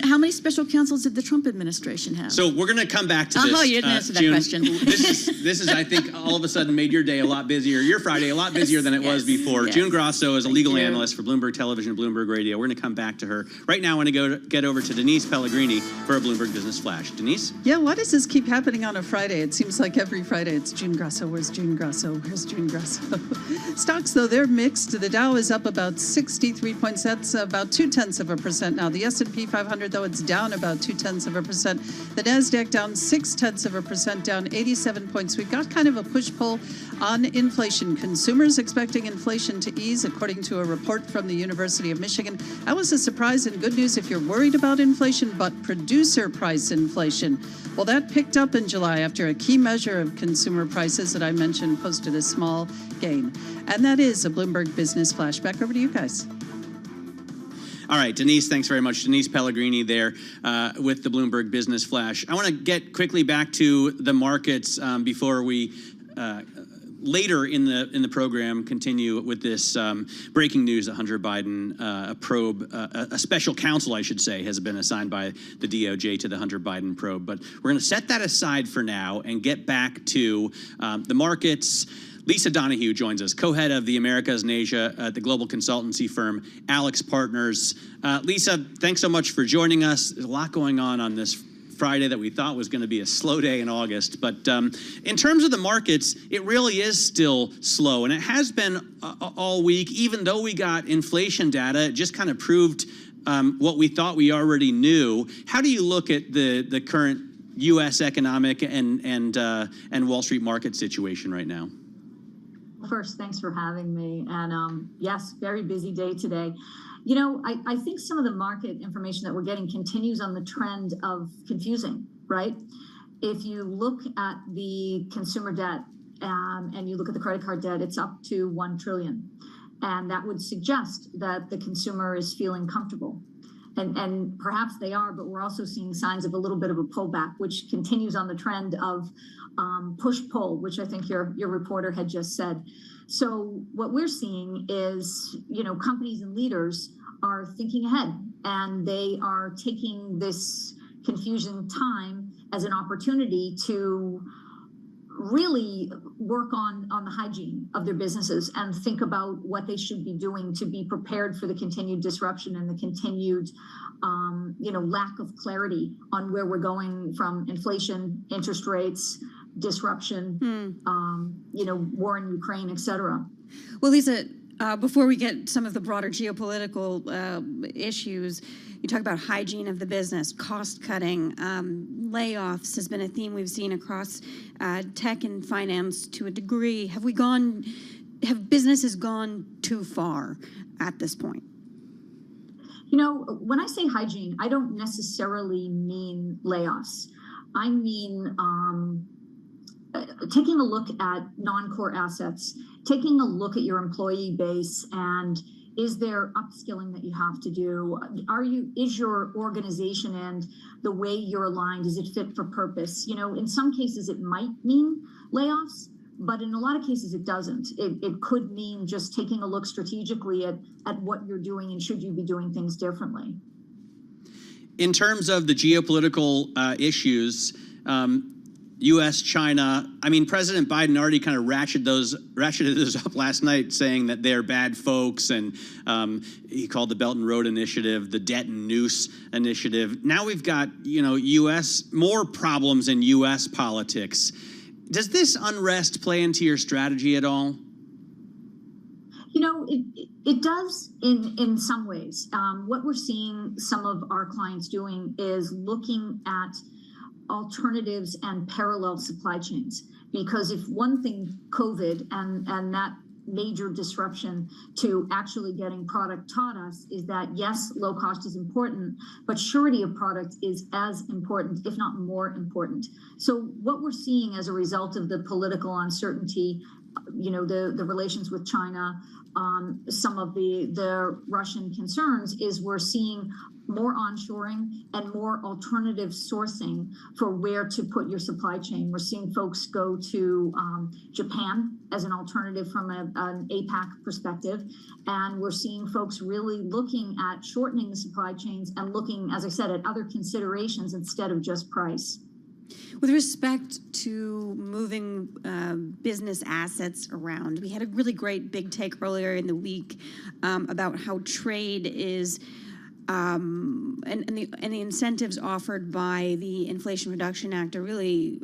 how many special counsels did the Trump administration have? So we're going to come back to this. Oh, you didn't answer that June. question. This is, I think, all of a sudden made your day a lot busier, your Friday a lot busier than it was before. Yes. June Grosso is a legal analyst for Bloomberg Television and Bloomberg Radio. We're going to come back to her. Right now, I want to get over to Denise Pellegrini for a Bloomberg Business Flash. Denise? Yeah, why does this keep happening on a Friday? It seems like every Friday it's June Grosso. Where's June Grosso? Where's June Grosso? Stocks, though, they're mixed. The Dow is up about 63 points. That's about 0.2% now. The S&P 500, though, it's down about 0.2%. The NASDAQ down 0.6%, down 87 points. We've got kind of a push-pull on inflation. Consumers expecting inflation to ease, according to a report from the University of Michigan. That was a surprise and good news if you're worried about inflation, but producer price inflation. Well, that picked up in July after a key measure of consumer prices that I mentioned posted a small gain. And that is a Bloomberg Business Flash. Back over to you guys. All right, Denise, thanks very much. Denise Pellegrini there with the Bloomberg Business Flash. I want to get quickly back to the markets before we later in the program continue with this breaking news that Hunter Biden, a special counsel, I should say, has been assigned by the DOJ to the Hunter Biden probe. But we're going to set that aside for now and get back to the markets. Lisa Donahue joins us, co-head of the Americas and Asia at the global consultancy firm Alex Partners. Lisa, thanks so much for joining us. There's a lot going on this Friday that we thought was going to be a slow day in August. But in terms of the markets, it really is still slow. And it has been all week, even though we got inflation data. It just kind of proved what we thought we already knew. How do you look at the current U.S. economic and Wall Street market situation right now? First, thanks for having me. And yes, very busy day today. I think some of the market information that we're getting continues on the trend of confusing, right? If you look at the consumer debt and you look at the credit card debt, it's up to $1 trillion. And that would suggest that the consumer is feeling comfortable. And perhaps they are, but we're also seeing signs of a little bit of a pullback, which continues on the trend of push-pull, which I think your reporter had just said. So what we're seeing is, companies and leaders are thinking ahead, and they are taking this confusion time as an opportunity to really work on the hygiene of their businesses and think about what they should be doing to be prepared for the continued disruption and the continued lack of clarity on where we're going from inflation, interest rates, disruption, war in Ukraine, et cetera. Well, Lisa, before we get some of the broader geopolitical issues, you talk about hygiene of the business, cost cutting, layoffs has been a theme we've seen across tech and finance to a degree. Have businesses gone too far at this point? When I say hygiene, I don't necessarily mean layoffs. I mean taking a look at non-core assets, taking a look at your employee base and Is there upskilling that you have to do? Is your organization and the way you're aligned, is it fit for purpose? In some cases it might mean layoffs, but in a lot of cases it doesn't. It could mean just taking a look strategically at what you're doing and should you be doing things differently. In terms of the geopolitical issues, U.S., China, President Biden already kind of ratcheted those up last night, saying that they're bad folks, and he called the Belt and Road Initiative the Debt and Noose Initiative. Now we've got, more problems in U.S. politics. Does this unrest play into your strategy at all? It does in some ways. What we're seeing some of our clients doing is looking at alternatives and parallel supply chains. Because if one thing COVID and that major disruption to actually getting product taught us is that, yes, low cost is important, but surety of product is as important, if not more important. So what we're seeing as a result of the political uncertainty, the relations with China, some of the Russian concerns, is we're seeing more onshoring and more alternative sourcing for where to put your supply chain. We're seeing folks go to Japan as an alternative from an APAC perspective. And we're seeing folks really looking at shortening the supply chains and looking, as I said, at other considerations instead of just price. With respect to moving business assets around, we had a really great big take earlier in the week about how trade is and the incentives offered by the Inflation Reduction Act are really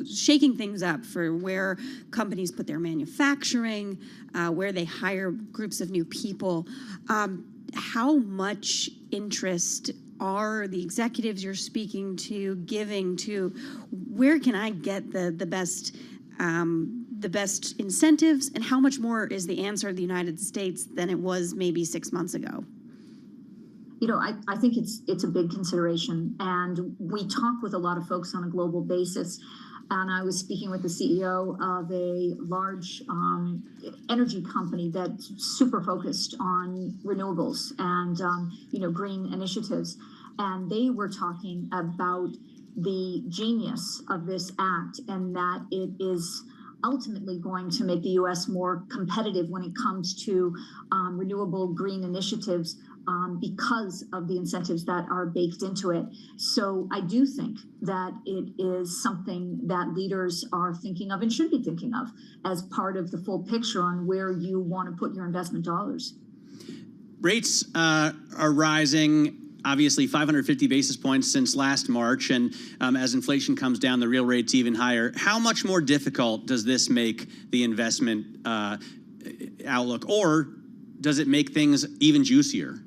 shaking things up for where companies put their manufacturing, where they hire groups of new people. How much interest are the executives you're speaking to giving to where can I get the best incentives, and how much more is the answer of the United States than it was maybe 6 months ago? I think it's a big consideration, and we talk with a lot of folks on a global basis. And I was speaking with the CEO of a large energy company that's super focused on renewables and green initiatives, and they were talking about the genius of this act and that it is ultimately going to make the U.S. more competitive when it comes to renewable green initiatives because of the incentives that are baked into it. So I do think that it is something that leaders are thinking of and should be thinking of as part of the full picture on where you want to put your investment dollars. Rates are rising. Obviously, 550 basis points since last March, and as inflation comes down, the real rate's even higher. How much more difficult does this make the investment outlook, or does it make things even juicier?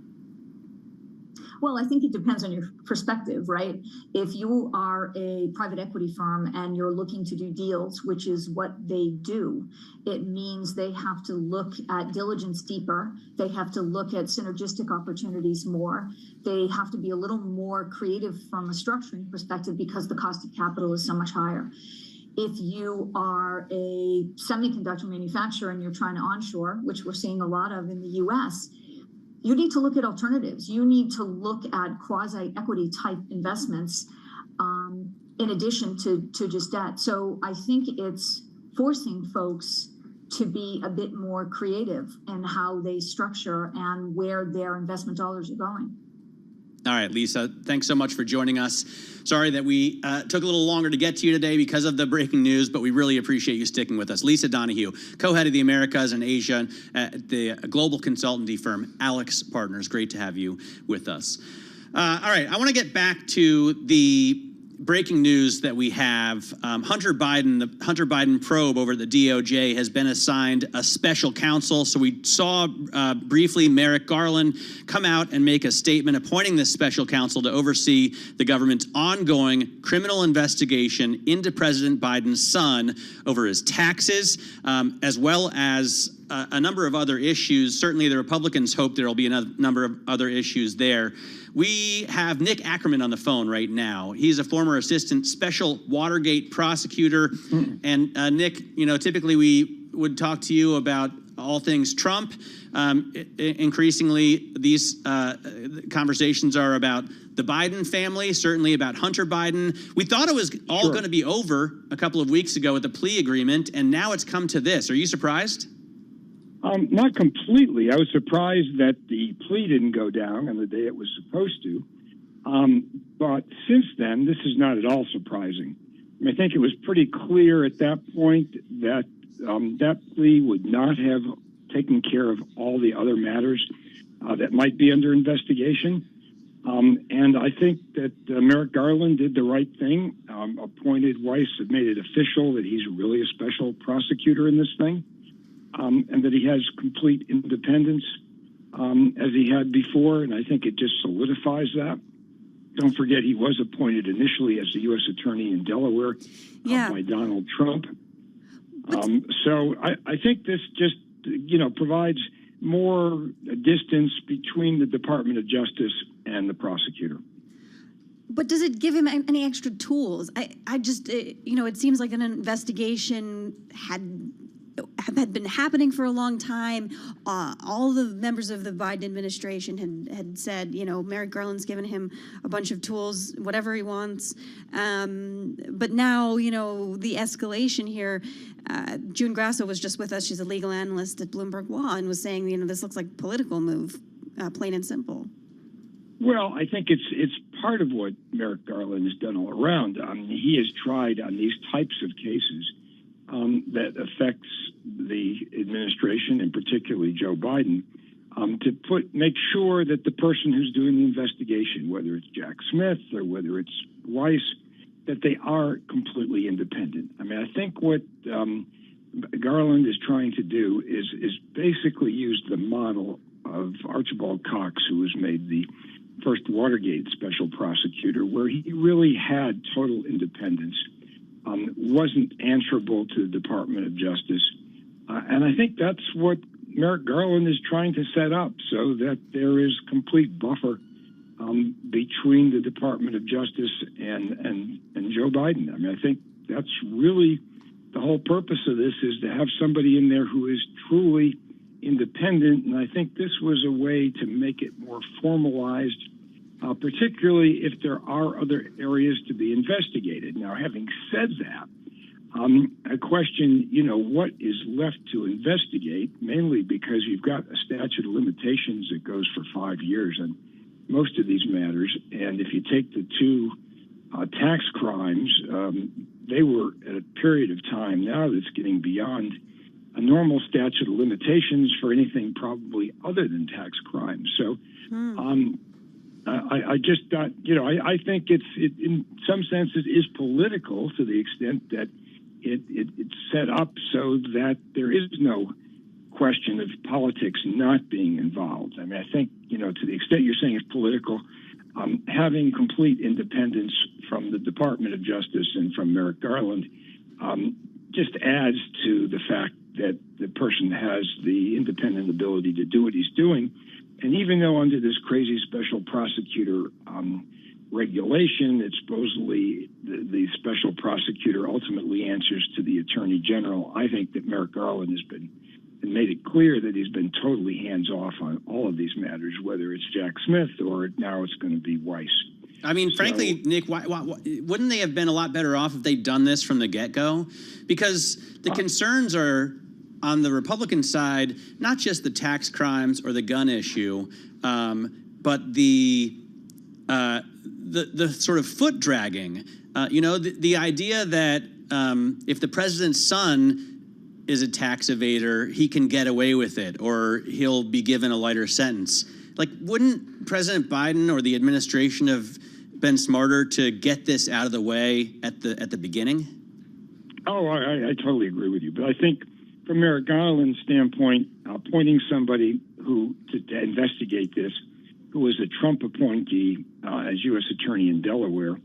Well, I think it depends on your perspective, right? If you are a private equity firm and you're looking to do deals, which is what they do, it means they have to look at diligence deeper. They have to look at synergistic opportunities more. They have to be a little more creative from a structuring perspective because the cost of capital is so much higher. If you are a semiconductor manufacturer and you're trying to onshore, which we're seeing a lot of in the US, you need to look at alternatives. You need to look at quasi-equity type investments in addition to just debt. So I think it's forcing folks to be a bit more creative in how they structure and where their investment dollars are going. All right, Lisa, thanks so much for joining us. Sorry that we took a little longer to get to you today because of the breaking news, but we really appreciate you sticking with us. Lisa Donahue, co-head of the Americas and Asia at the global consultancy firm Alex Partners. Great to have you with us. All right, I want to get back to the breaking news that we have. Hunter Biden, the Hunter Biden probe over the DOJ has been assigned a special counsel. So we saw briefly Merrick Garland come out and make a statement appointing this special counsel to oversee the government's ongoing criminal investigation into President Biden's son over his taxes, as well as a number of other issues. Certainly the Republicans hope there will be a number of other issues there. We have Nick Ackerman on the phone right now. He's a former assistant special Watergate prosecutor. And Nick, typically we would talk to you about all things Trump. Increasingly, these conversations are about the Biden family, certainly about Hunter Biden. We thought it was all going to be over a couple of weeks ago with the plea agreement, and now it's come to this. Are you surprised? Not completely. I was surprised that the plea didn't go down on the day it was supposed to. But since then, this is not at all surprising. I think it was pretty clear at that point that that plea would not have taken care of all the other matters that might be under investigation. And I think that Merrick Garland did the right thing, appointed Weiss, and made it official that he's really a special prosecutor in this thing, and that he has complete independence as he had before. And I think it just solidifies that. Don't forget, he was appointed initially as the U.S. Attorney in Delaware by Donald Trump. So I think this just, provides more distance between the Department of Justice and the prosecutor. But does it give him any extra tools? I just, it seems like an investigation had been happening for a long time. All the members of the Biden administration had said, Merrick Garland's given him a bunch of tools, whatever he wants. But now, the escalation here, June Grasso was just with us. She's a legal analyst at Bloomberg Law and was saying, this looks like a political move, plain and simple. Well, I think it's part of what Merrick Garland has done all around. He has tried on these types of cases that affects the administration, and particularly Joe Biden, to make sure that the person who's doing the investigation, whether it's Jack Smith or whether it's Weiss, that they are completely independent. I think what Garland is trying to do is basically use the model of Archibald Cox, who was made the first Watergate special prosecutor, where he really had total independence, wasn't answerable to the Department of Justice. And I think that's what Merrick Garland is trying to set up, so that there is complete buffer between the Department of Justice and Joe Biden. I think that's really the whole purpose of this, is to have somebody in there who is truly independent. And I think this was a way to make it more formalized, particularly if there are other areas to be investigated. Now, having said that, I question, what is left to investigate, mainly because you've got a statute of limitations that goes for 5 years on most of these matters. And if you take the two tax crimes, they were at a period of time now that's getting beyond a normal statute of limitations for anything probably other than tax crimes. So I just thought, I think it in some senses is political, to the extent that it's set up so that there is no question of politics not being involved. I think, to the extent you're saying it's political, having complete independence from the Department of Justice and from Merrick Garland just adds to the fact that the person has the independent ability to do what he's doing. And even though under this crazy special prosecutor regulation, that supposedly the special prosecutor ultimately answers to the attorney general, I think that Merrick Garland has been and made it clear that he's been totally hands-off on all of these matters, whether it's Jack Smith or now it's going to be Weiss. Frankly, Nick, why wouldn't they have been a lot better off if they'd done this from the get-go? Because the concerns are on the Republican side, not just the tax crimes or the gun issue, but the sort of foot dragging. The idea that if the president's son is a tax evader, he can get away with it, or he'll be given a lighter sentence. Wouldn't President Biden or the administration have been smarter to get this out of the way at the beginning? Oh, I totally agree with you. But I think from Merrick Garland's standpoint, appointing somebody to investigate this, who was a Trump appointee as U.S. Attorney in Delaware,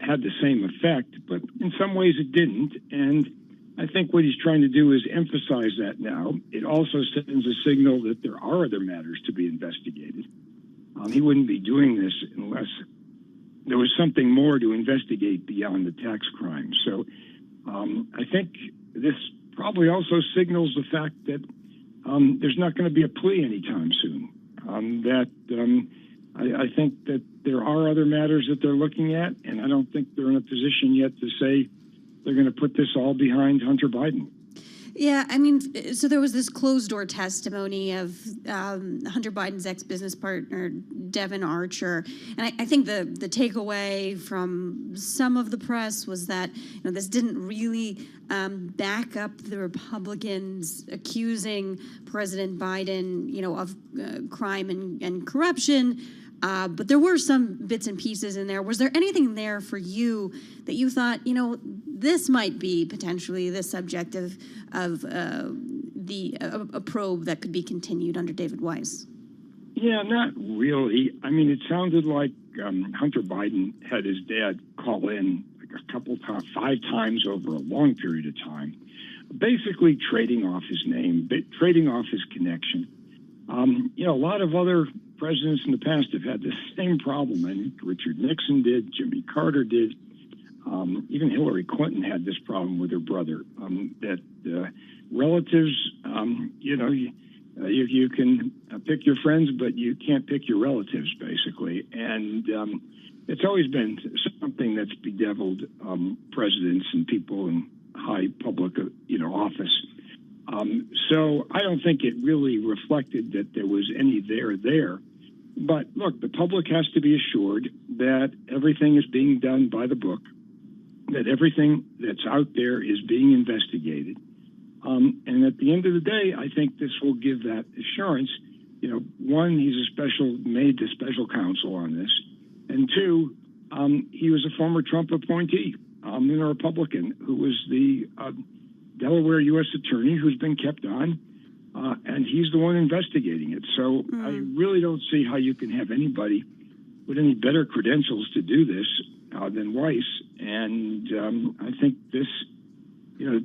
had the same effect, but in some ways it didn't. And I think what he's trying to do is emphasize that now. It also sends a signal that there are other matters to be investigated. He wouldn't be doing this unless there was something more to investigate beyond the tax crime. So I think this probably also signals the fact that there's not going to be a plea anytime soon. I think that there are other matters that they're looking at, and I don't think they're in a position yet to say they're going to put this all behind Hunter Biden. Yeah, I mean, so there was this closed-door testimony of Hunter Biden's ex-business partner, Devin Archer, and I think the takeaway from some of the press was that this didn't really back up the Republicans accusing President Biden, of crime and corruption. But there were some bits and pieces in there. Was there anything there for you that you thought, this might be potentially the subject of a probe that could be continued under David Weiss? Yeah, not really. I mean, it sounded like Hunter Biden had his dad call in like a couple times, 5 times over a long period of time, basically trading off his name, trading off his connection. A lot of other presidents in the past have had the same problem. I think Richard Nixon did, Jimmy Carter did, even Hillary Clinton had this problem with her brother. That relatives, you can pick your friends, but you can't pick your relatives, basically. And it's always been something that's bedeviled presidents and people in high public, office. So I don't think it really reflected that there was any there. But look, the public has to be assured that everything is being done by the book, that everything that's out there is being investigated. And at the end of the day, I think this will give that assurance. One, he's made the special counsel on this. And two, he was a former Trump appointee, and a Republican who was the Delaware U.S. attorney who's been kept on, and he's the one investigating it. So I really don't see how you can have anybody with any better credentials to do this than Weiss. And I think this,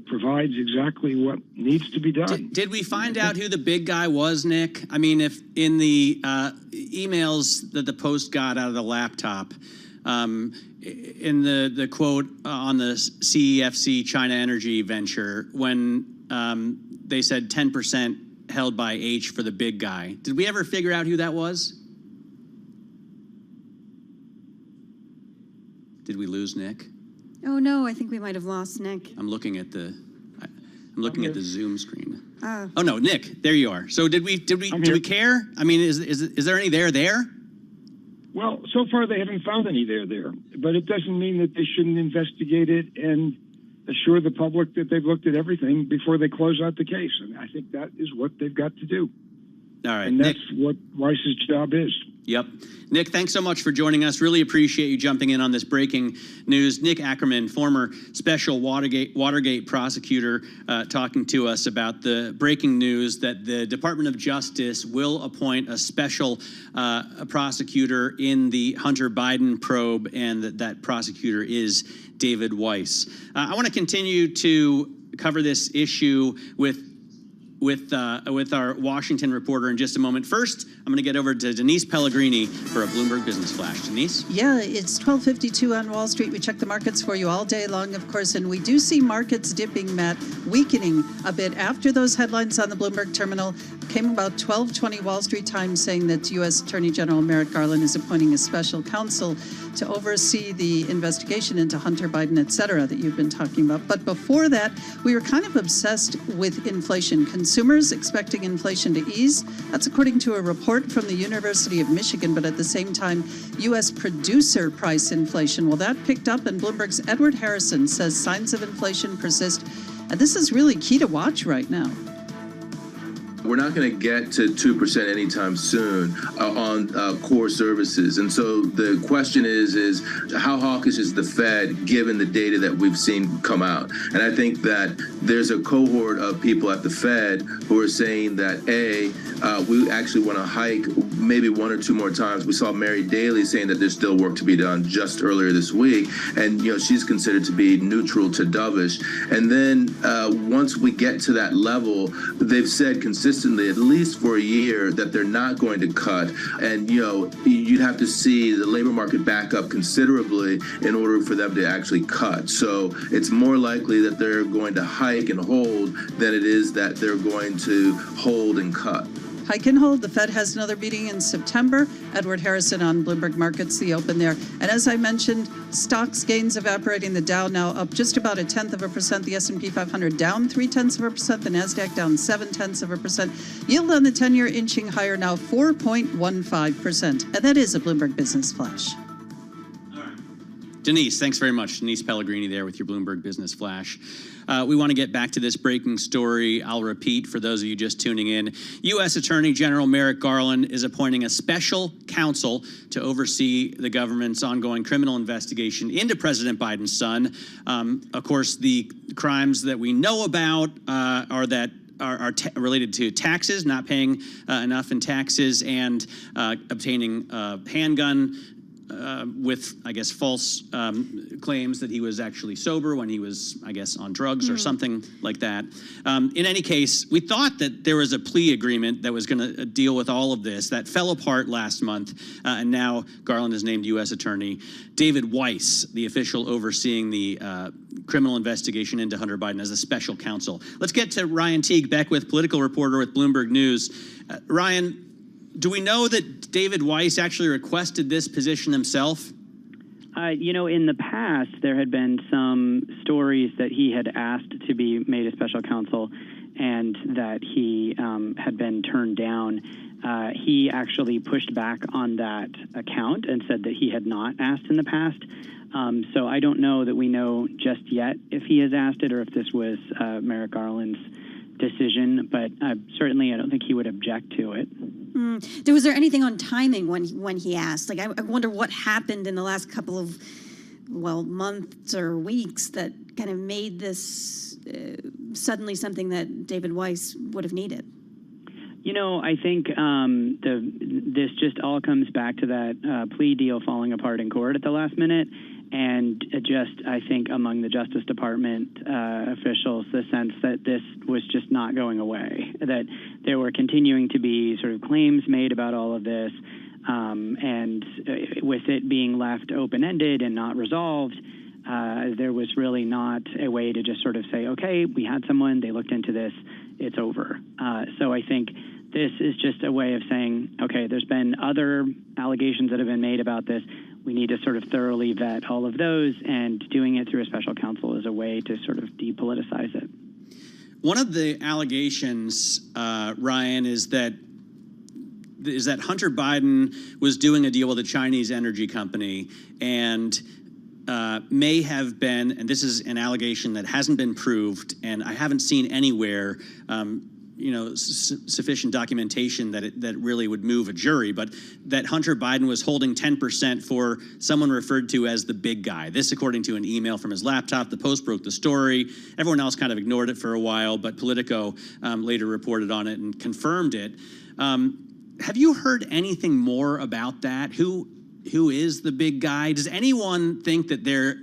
provides exactly what needs to be done. Did we find out who the big guy was, Nick? I mean, if in the emails that the Post got out of the laptop, in the quote on the CEFC China Energy venture, when they said 10% held by H for the big guy, did we ever figure out who that was? Did we lose Nick? Oh no, I think we might have lost Nick. I'm looking at the Zoom screen. Oh no, Nick, there you are. So did we care? I mean, is there any there? Well, so far they haven't found any there, but it doesn't mean that they shouldn't investigate it and assure the public that they've looked at everything before they close out the case. And I think that is what they've got to do. All right, and that's what Weiss's job is. Yep. Nick, thanks so much for joining us. Really appreciate you jumping in on this breaking news. Nick Ackerman, former special Watergate prosecutor, talking to us about the breaking news that the Department of Justice will appoint a special prosecutor in the Hunter Biden probe, and that prosecutor is David Weiss. I want to continue to cover this issue with our Washington reporter in just a moment. First, I'm going to get over to Denise Pellegrini for a Bloomberg Business Flash. Denise? Yeah, it's 12:52 on Wall Street. We check the markets for you all day long, of course, and we do see markets dipping, Matt, weakening a bit after those headlines on the Bloomberg terminal came about 12:20 Wall Street time, saying that U.S. Attorney General Merrick Garland is appointing a special counsel to oversee the investigation into Hunter Biden, et cetera, that you've been talking about. But before that, we were kind of obsessed with inflation. Consumers expecting inflation to ease. That's according to a report from the University of Michigan, but at the same time, U.S. producer price inflation. Well, that picked up, and Bloomberg's Edward Harrison says signs of inflation persist. And this is really key to watch right now. We're not going to get to 2% anytime soon on core services. And so the question is how hawkish is the Fed given the data that we've seen come out? And I think that there's a cohort of people at the Fed who are saying that, we actually want to hike maybe 1 or 2 more times. We saw Mary Daly saying that there's still work to be done just earlier this week. And, she's considered to be neutral to dovish. And then once we get to that level, they've said consistently consistently, at least for a year, that they're not going to cut. And, you'd have to see the labor market back up considerably in order for them to actually cut. So it's more likely that they're going to hike and hold than it is that they're going to hold and cut. Hike and hold. The Fed has another meeting in September. Edward Harrison on Bloomberg Markets, the open there. And as I mentioned, stocks gains evaporating. The Dow now up just about 0.1%. The S&P 500 down 0.3%. The Nasdaq down 0.7%. Yield on the 10-year inching higher now, 4.15%. And that is a Bloomberg Business Flash. Denise, thanks very much. Denise Pellegrini there with your Bloomberg Business Flash. We want to get back to this breaking story. I'll repeat for those of you just tuning in. U.S. Attorney General Merrick Garland is appointing a special counsel to oversee the government's ongoing criminal investigation into President Biden's son. Of course, the crimes that we know about are related to taxes, not paying enough in taxes, and obtaining a handgun with, I guess, false claims that he was actually sober when he was, I guess, on drugs or something like that. In any case, we thought that there was a plea agreement that was going to deal with all of this. That fell apart last month, and now Garland is named U.S. Attorney. David Weiss, the official overseeing the criminal investigation into Hunter Biden, as a special counsel. Let's get to Ryan Teague, Beckwith, political reporter with Bloomberg News. Ryan, do we know that David Weiss actually requested this position himself? In the past, there had been some stories that he had asked to be made a special counsel and that he had been turned down. He actually pushed back on that account and said that he had not asked in the past. So I don't know that we know just yet if he has asked it or if this was Merrick Garland's decision, but certainly I don't think he would object to it. Was there anything on timing when he asked? Like, I wonder what happened in the last couple of, months or weeks that kind of made this suddenly something that David Weiss would have needed. I think this just all comes back to that plea deal falling apart in court at the last minute. And I think, among the Justice Department officials, the sense that this was just not going away, that there were continuing to be sort of claims made about all of this, and with it being left open-ended and not resolved, there was really not a way to just sort of say, okay, we had someone, they looked into this, it's over. So I think this is just a way of saying, okay, there's been other allegations that have been made about this. We need to sort of thoroughly vet all of those, and doing it through a special counsel is a way to sort of depoliticize it. One of the allegations, Ryan, is that Hunter Biden was doing a deal with a Chinese energy company and may have been, and this is an allegation that hasn't been proved, and I haven't seen anywhere sufficient documentation that really would move a jury, but that Hunter Biden was holding 10% for someone referred to as the big guy. This, according to an email from his laptop. The Post broke the story. Everyone else kind of ignored it for a while, but Politico later reported on it and confirmed it. Have you heard anything more about that? Who is the big guy? Does anyone think that there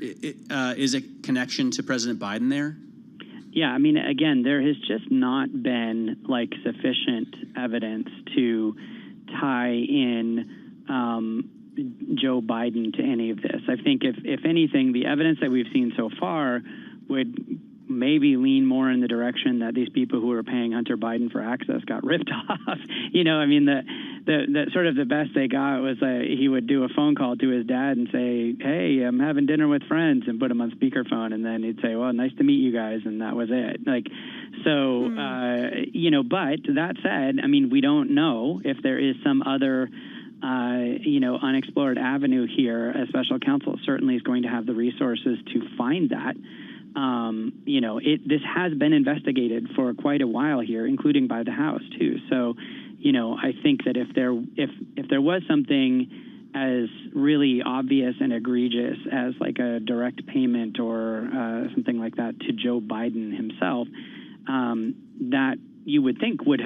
is a connection to President Biden there? Yeah, I mean, again, there has just not been sufficient evidence to tie in Joe Biden to any of this. I think if anything, the evidence that we've seen so far would maybe lean more in the direction that these people who are paying Hunter Biden for access got ripped off. I mean, the sort of the best they got was he would do a phone call to his dad and say, hey, I'm having dinner with friends, and put him on speakerphone, and then he'd say, well, nice to meet you guys, and that was it. But that said, I mean, we don't know if there is some other unexplored avenue here. A special counsel certainly is going to have the resources to find that. This has been investigated for quite a while here, including by the House too. So, I think that if there was something as really obvious and egregious as a direct payment or something like that to Joe Biden himself, that you would think we'd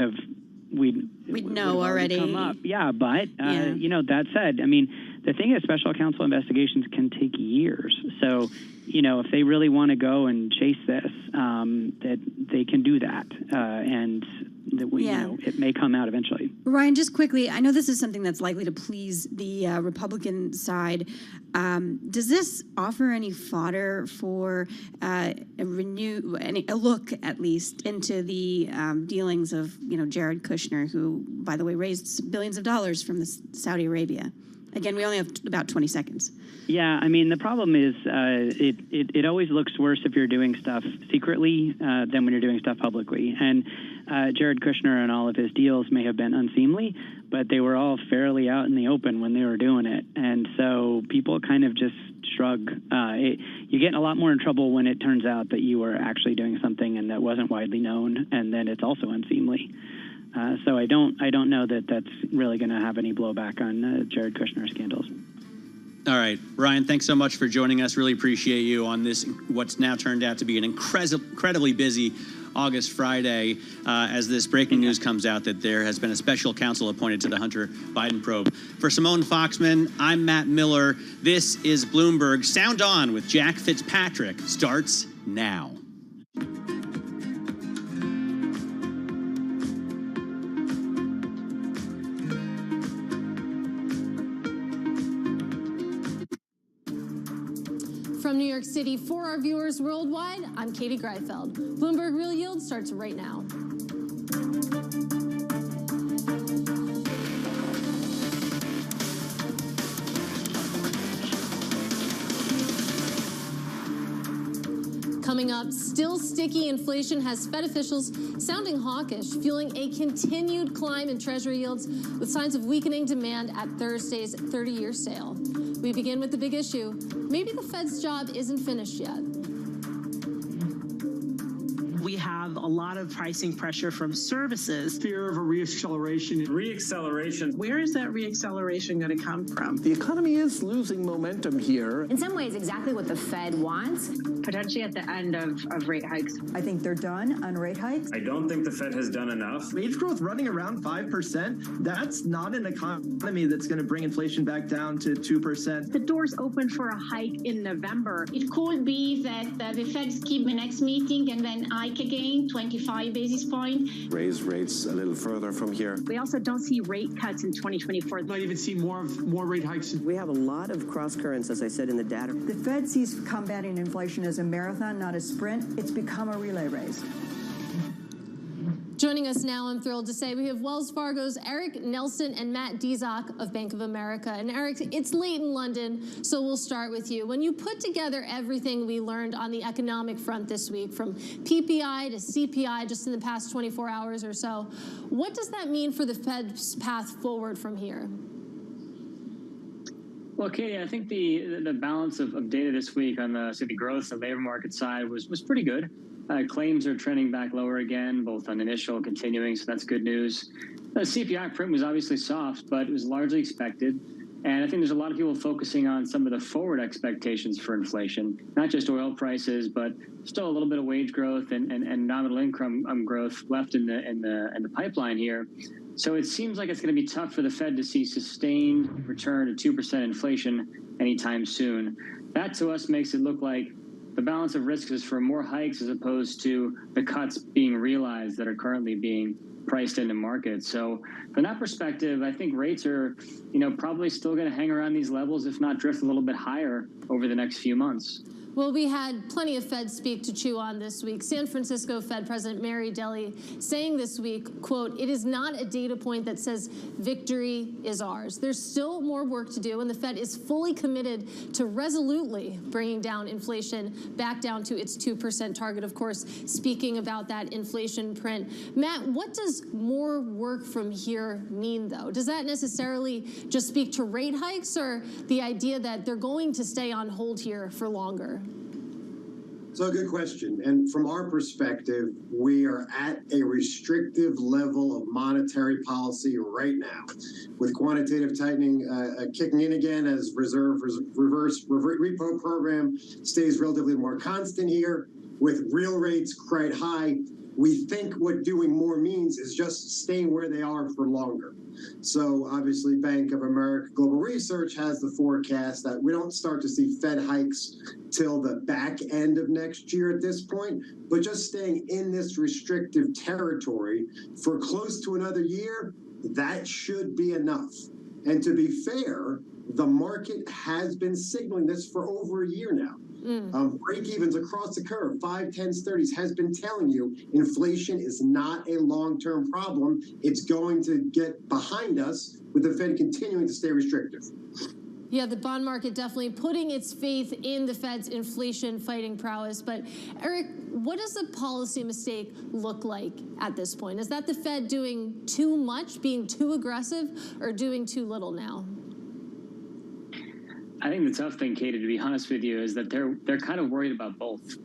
know already. Come up. Yeah, but that said, I mean, the thing is, special counsel investigations can take years. So, if they really want to go and chase this, that they can do that. And it may come out eventually. Ryan, just quickly, I know this is something that's likely to please the Republican side. Does this offer any fodder for a look, at least, into the dealings of Jared Kushner, who, by the way, raised billions of dollars from Saudi Arabia? Again, we only have about 20 seconds. Yeah, I mean, the problem is it always looks worse if you're doing stuff secretly than when you're doing stuff publicly. And Jared Kushner and all of his deals may have been unseemly, but they were all fairly out in the open when they were doing it. And so people kind of just shrug. You get a lot more in trouble when it turns out that you were actually doing something and that wasn't widely known, and then it's also unseemly. So I don't know that that's really going to have any blowback on Jared Kushner scandals. All right, Ryan, thanks so much for joining us. Really appreciate you on this, what's now turned out to be an incredibly busy August Friday, as this breaking news comes out that there has been a special counsel appointed to the Hunter Biden probe. For Simone Foxman, I'm Matt Miller. This is Bloomberg. Sound On with Jack Fitzpatrick starts now. From New York City, for our viewers worldwide, I'm Katie Greifeld. Bloomberg Real Yield starts right now. Coming up, still sticky inflation has Fed officials sounding hawkish, fueling a continued climb in Treasury yields with signs of weakening demand at Thursday's 30-year sale. We begin with the big issue. Maybe the Fed's job isn't finished yet. We have a lot of pricing pressure from services. Fear of a reacceleration. Reacceleration. Where is that reacceleration going to come from? The economy is losing momentum here. In some ways, exactly what the Fed wants. Potentially at the end of rate hikes. I think they're done on rate hikes. I don't think the Fed has done enough. Wage growth running around 5%, that's not an economy that's going to bring inflation back down to 2%. The door's open for a hike in November. It could be that the Fed skip the next meeting and then hike again, 25 basis points. Raise rates a little further from here. We also don't see rate cuts in 2024. Might even see more rate hikes. We have a lot of cross currents, as I said in the data. The Fed sees combating inflation as a marathon, not a sprint. It's become a relay race. Joining us now, I'm thrilled to say we have Wells Fargo's Eric Nelson and Matt Dizak of Bank of America. And Eric, it's late in London, so we'll start with you. When you put together everything we learned on the economic front this week, from PPI to CPI just in the past 24 hours or so, what does that mean for the Fed's path forward from here? Well, Katie, I think the balance of data this week on the growth and labor market side was pretty good. Claims are trending back lower again, both on initial and continuing, so that's good news. The CPI print was obviously soft, but it was largely expected. And I think there's a lot of people focusing on some of the forward expectations for inflation, not just oil prices, but still a little bit of wage growth and nominal income growth left in the pipeline here. So it seems like it's going to be tough for the Fed to see sustained return to 2% inflation anytime soon. That to us makes it look like the balance of risks is for more hikes as opposed to the cuts being realized that are currently being priced into markets. So from that perspective, I think rates are, probably still going to hang around these levels, if not drift a little bit higher over the next few months. Well, we had plenty of Fed speak to chew on this week. San Francisco Fed President Mary Daly saying this week, quote, "It is not a data point that says victory is ours. There's still more work to do, and the Fed is fully committed to resolutely bringing down inflation back down to its 2% target." Of course, speaking about that inflation print. Matt, what does more work from here mean, though? Does that necessarily just speak to rate hikes or the idea that they're going to stay on hold here for longer? So, good question. And from our perspective, we are at a restrictive level of monetary policy right now, with quantitative tightening kicking in again as reverse repo program stays relatively more constant here, with real rates quite high. we think what doing more means is just staying where they are for longer. So obviously Bank of America Global Research has the forecast that we don't start to see Fed hikes till the back end of next year at this point, but just staying in this restrictive territory for close to another year, that should be enough. And to be fair, the market has been signaling this for over a year now. Break-evens across the curve, 5, 10s, 30s, has been telling you inflation is not a long-term problem. It's going to get behind us with the Fed continuing to stay restrictive. Yeah, the bond market definitely putting its faith in the Fed's inflation fighting prowess. But Eric, what does the policy mistake look like at this point? Is that the Fed doing too much, being too aggressive, or doing too little now? I think the tough thing, Katie, to be honest with you, is that they're kind of worried about both,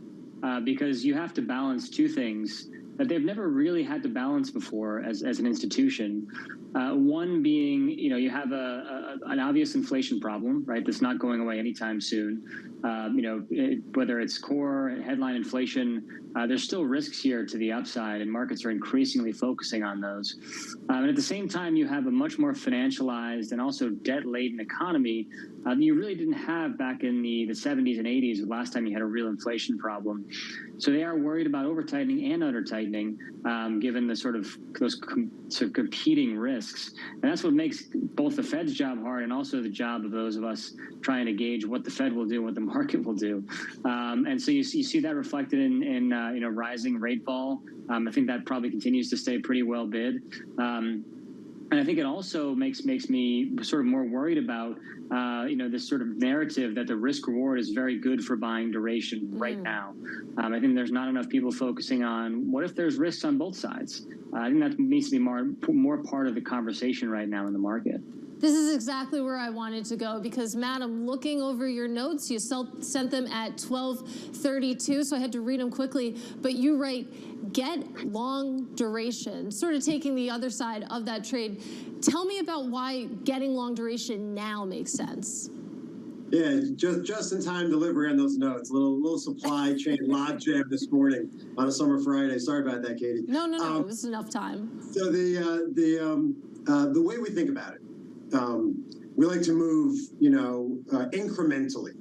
because you have to balance two things that they've never really had to balance before as an institution. One being, you have an obvious inflation problem, right? That's not going away anytime soon. Whether it's core headline inflation, there's still risks here to the upside, and markets are increasingly focusing on those. And at the same time, you have a much more financialized and also debt-laden economy that you really didn't have back in the 70s and 80s, the last time you had a real inflation problem. So they are worried about over-tightening and under-tightening, given the sort of competing risks. And that's what makes both the Fed's job hard and also the job of those of us trying to gauge what the Fed will do and what the market will do. And so you see that reflected in rising rate vol. I think that probably continues to stay pretty well bid. And I think it also makes me sort of more worried about this sort of narrative that the risk reward is very good for buying duration right now. I think there's not enough people focusing on what if there's risks on both sides. I think that needs to be more part of the conversation right now in the market. This is exactly where I wanted to go because, Matt, I'm looking over your notes. You sent them at 12:32, so I had to read them quickly. But you write, get long duration, sort of taking the other side of that trade. Tell me about why getting long duration now makes sense. Yeah, just in time delivery on those notes. Little supply chain logjam this morning on a summer Friday. Sorry about that, Katie. No, this is enough time. So the way we think about it, we like to move, incrementally.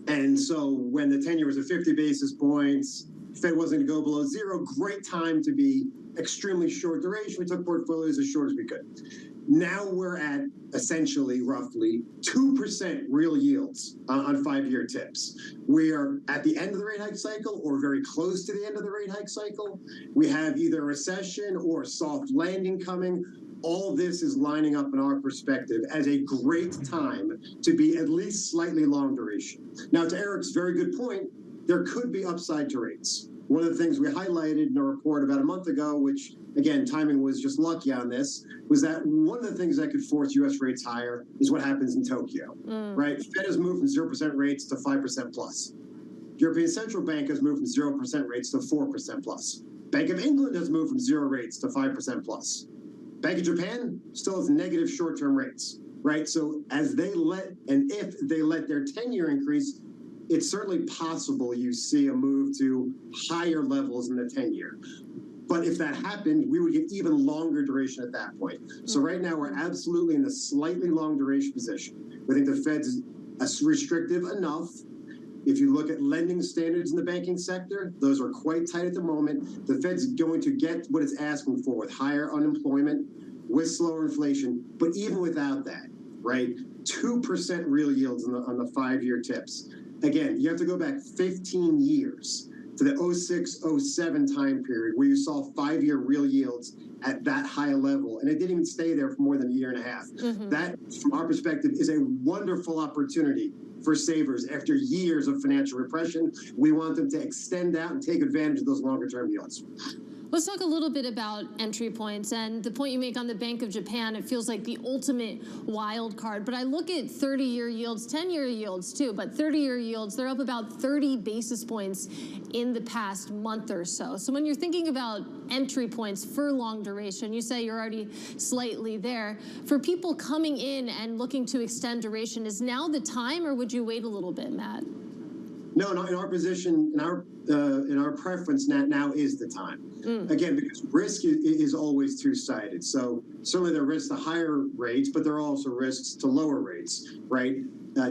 And so when the 10-year was at 50 basis points, Fed wasn't going to go below zero. Great time to be extremely short duration. We took portfolios as short as we could. Now we're at essentially roughly 2% real yields on 5-year tips. We are at the end of the rate hike cycle or very close to the end of the rate hike cycle. We have either a recession or a soft landing coming. All this is lining up in our perspective as a great time to be at least slightly long duration. Now, to Eric's very good point, there could be upside to rates. One of the things we highlighted in a report about a month ago, which, again, timing was just lucky on this, was that one of the things that could force U.S. rates higher is what happens in Tokyo, right? Fed has moved from 0% rates to 5% plus. European Central Bank has moved from 0% rates to 4% plus. Bank of England has moved from 0 rates to 5% plus. Bank of Japan still has negative short-term rates, right? So as they if they let their 10-year increase, it's certainly possible you see a move to higher levels in the 10-year. But if that happened, we would get even longer duration at that point. So right now, we're absolutely in a slightly long duration position. We think the Fed's restrictive enough. If you look at lending standards in the banking sector, those are quite tight at the moment. The Fed's going to get what it's asking for with higher unemployment, with slower inflation. But even without that, right, 2% real yields on the 5-year tips. Again, you have to go back 15 years to the 06-07 time period where you saw 5-year real yields at that high level. And it didn't even stay there for more than a year and a half. That, from our perspective, is a wonderful opportunity for savers after years of financial repression. We want them to extend out and take advantage of those longer-term yields. Let's talk a little bit about entry points and the point you make on the Bank of Japan. It feels like the ultimate wild card. But I look at 30-year yields, 10-year yields too, but 30-year yields, they're up about 30 basis points in the past month or so. So when you're thinking about entry points for long duration, you say you're already slightly there. For people coming in and looking to extend duration, is now the time or would you wait a little bit, Matt? No, in our position, in our preference, now is the time. Again, because risk is always two-sided. So certainly there are risks to higher rates, but there are also risks to lower rates, right?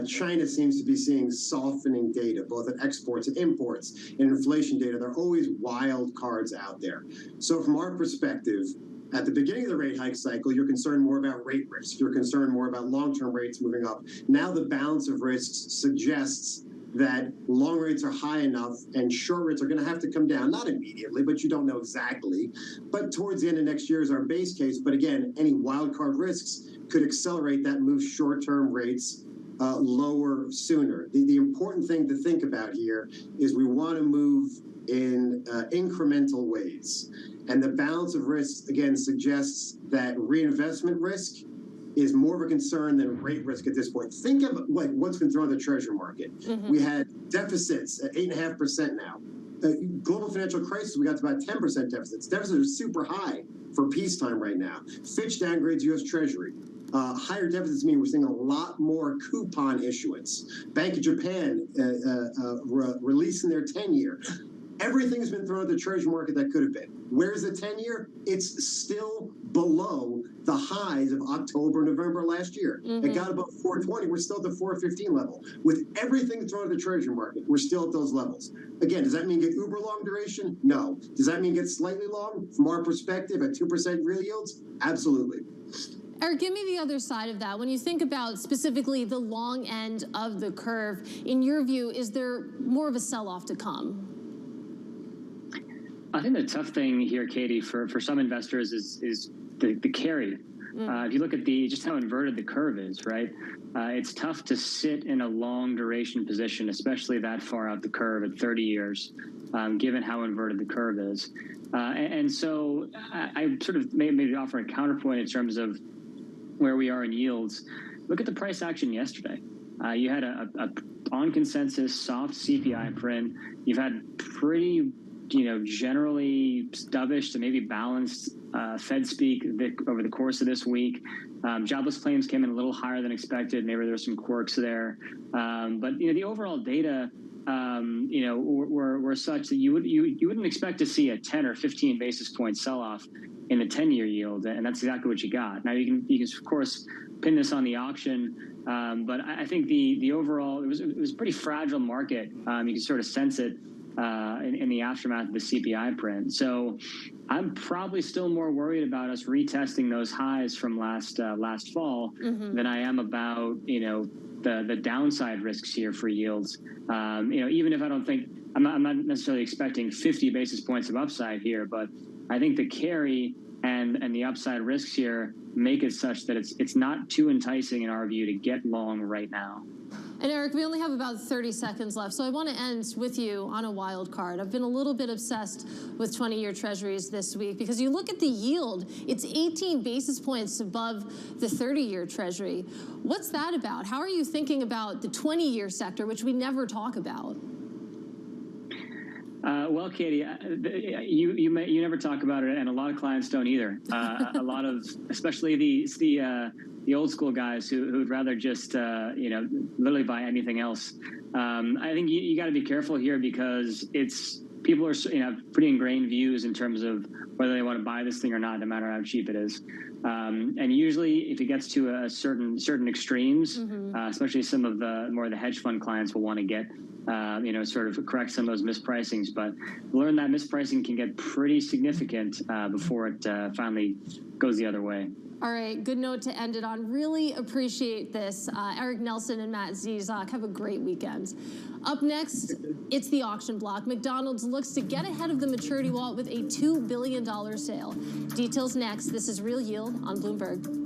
China seems to be seeing softening data, both in exports and imports, and inflation data. There are always wild cards out there. So from our perspective, at the beginning of the rate hike cycle, you're concerned more about rate risk. You're concerned more about long-term rates moving up. Now the balance of risks suggests that long rates are high enough and short rates are going to have to come down, not immediately, but you don't know exactly. But towards the end of next year is our base case. But again, any wild card risks could accelerate that move short-term rates lower sooner. The important thing to think about here is we want to move in incremental ways. And the balance of risks, again, suggests that reinvestment risk is more of a concern than rate risk at this point. Think of like what's been thrown at the treasury market. We had deficits at 8.5% now. Global financial crisis, we got to about 10% deficits. Deficits are super high for peacetime right now. Fitch downgrades U.S. Treasury. Higher deficits mean we're seeing a lot more coupon issuance. Bank of Japan releasing their 10-year. Everything's been thrown at the treasury market that could have been. Where's the 10-year? It's still below the highs of October, November last year. It got above 420. We're still at the 415 level. With everything thrown at the treasury market, we're still at those levels. Again, does that mean get uber long duration? No. Does that mean get slightly long? From our perspective, at 2% real yields? Absolutely. Eric, give me the other side of that. When you think about specifically the long end of the curve, in your view, is there more of a sell-off to come? I think the tough thing here, Katie, for some investors is the carry. If you look at just how inverted the curve is, right? It's tough to sit in a long duration position, especially that far out the curve at 30 years, given how inverted the curve is. And so I sort of maybe offer a counterpoint in terms of where we are in yields. Look at the price action yesterday. You had a on consensus soft CPI print. You've had pretty generally dovish to maybe balanced Fed speak over the course of this week. Jobless claims came in a little higher than expected. Maybe there were some quirks there. But the overall data, were such that you wouldn't expect to see a 10 or 15 basis point sell-off in the 10-year yield, and that's exactly what you got. Now you can of course pin this on the auction, but I think the overall it was a pretty fragile market. You can sort of sense it in the aftermath of the CPI print. So I'm probably still more worried about us retesting those highs from last fall than I am about the downside risks here for yields. Even if I don't think I'm not necessarily expecting 50 basis points of upside here, but I think the carry and the upside risks here make it such that it's not too enticing in our view to get long right now. And Eric, we only have about 30 seconds left, so I want to end with you on a wild card. I've been a little bit obsessed with 20-year treasuries this week because you look at the yield, it's 18 basis points above the 30-year treasury. What's that about? How are you thinking about the 20-year sector, which we never talk about? Well, Katie, you never talk about it, and a lot of clients don't either. A lot of, especially the old school guys who'd rather just literally buy anything else. I think you got to be careful here because people are have pretty ingrained views in terms of whether they want to buy this thing or not, no matter how cheap it is. And usually, if it gets to a certain extremes, especially some of the hedge fund clients will want to get. Sort of correct some of those mispricings, but learn that mispricing can get pretty significant before it finally goes the other way. All right, good note to end it on. Really appreciate this. Eric Nelson and Matt Zizak, have a great weekend. Up next, it's the auction block. McDonald's looks to get ahead of the maturity wall with a $2 billion sale. Details next. This is Real Yield on Bloomberg.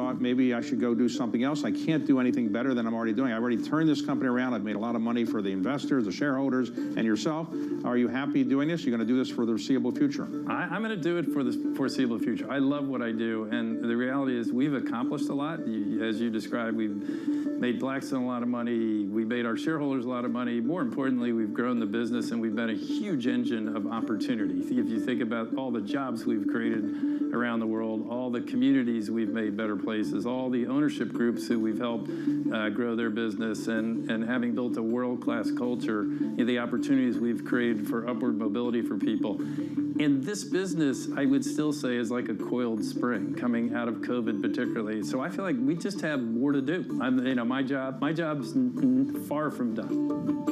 thought maybe I should go do something else. I can't do anything better than I'm already doing. I already turned this company around. I've made a lot of money for the investors, the shareholders, and yourself. Are you happy doing this? You're going to do this for the foreseeable future? I'm going to do it for the foreseeable future. I love what I do, and the reality is we've accomplished a lot. As you described, we've made Blackstone a lot of money. We made our shareholders a lot of money. More importantly, we've grown the business, and we've been a huge engine of opportunity. If you think about all the jobs we've created around the world, all the communities we've made better places, all the ownership groups who we've helped grow their business, and having built a world-class culture, the opportunities we've created for upward mobility for people. And this business, I would still say, is like a coiled spring coming out of COVID particularly. So I feel like we just have more to do. My job's far from done.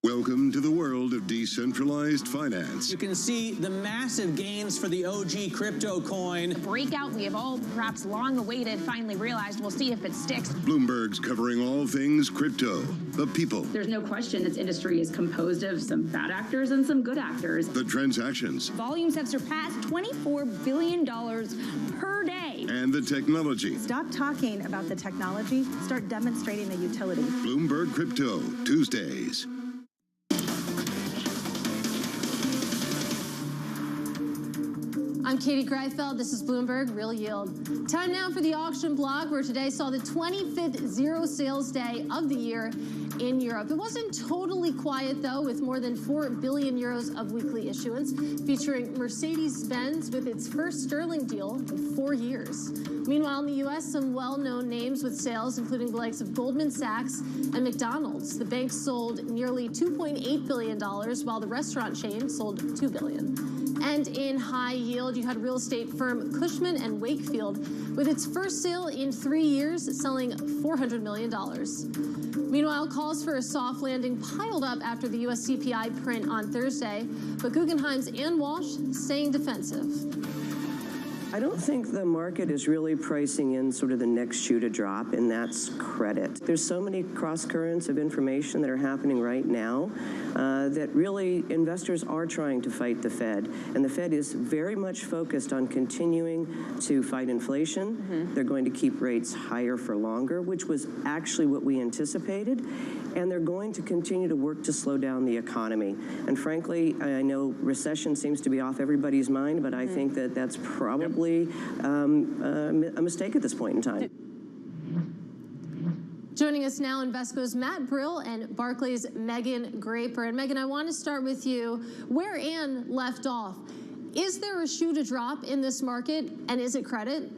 Welcome to the world of decentralized finance. You can see the massive gains for the OG crypto coin. The breakout we have all perhaps long awaited finally realized. We'll see if it sticks. Bloomberg's covering all things crypto, the people. There's no question this industry is composed of some bad actors and some good actors. The transactions. Volumes have surpassed $24 billion per day. And the technology. Stop talking about the technology. Start demonstrating the utility. Bloomberg Crypto, Tuesdays. I'm Katie Greifeld. This is Bloomberg Real Yield. Time now for the auction block, where today saw the 25th zero sales day of the year in Europe. It wasn't totally quiet, though, with more than 4 billion euros of weekly issuance, featuring Mercedes-Benz with its first sterling deal in 4 years. Meanwhile, in the U.S., some well-known names with sales, including the likes of Goldman Sachs and McDonald's. The bank sold nearly $2.8 billion, while the restaurant chain sold $2 billion. And in high yield, you had real estate firm Cushman & Wakefield with its first sale in 3 years, selling $400 million. Meanwhile, calls for a soft landing piled up after the U.S. CPI print on Thursday, but Guggenheim's Ann Walsh staying defensive. I don't think the market is really pricing in sort of the next shoe to drop, and that's credit. There's so many cross currents of information that are happening right now that really investors are trying to fight the Fed. And the Fed is very much focused on continuing to fight inflation. Mm-hmm. They're going to keep rates higher for longer, which was actually what we anticipated. And they're going to continue to work to slow down the economy. And frankly, I know recession seems to be off everybody's mind, but I think that that's probably a mistake at this point in time. Joining us now, Invesco's Matt Brill and Barclays' Megan Graper. And Megan, I want to start with you. Where Ann left off, is there a shoe to drop in this market, and is it credit?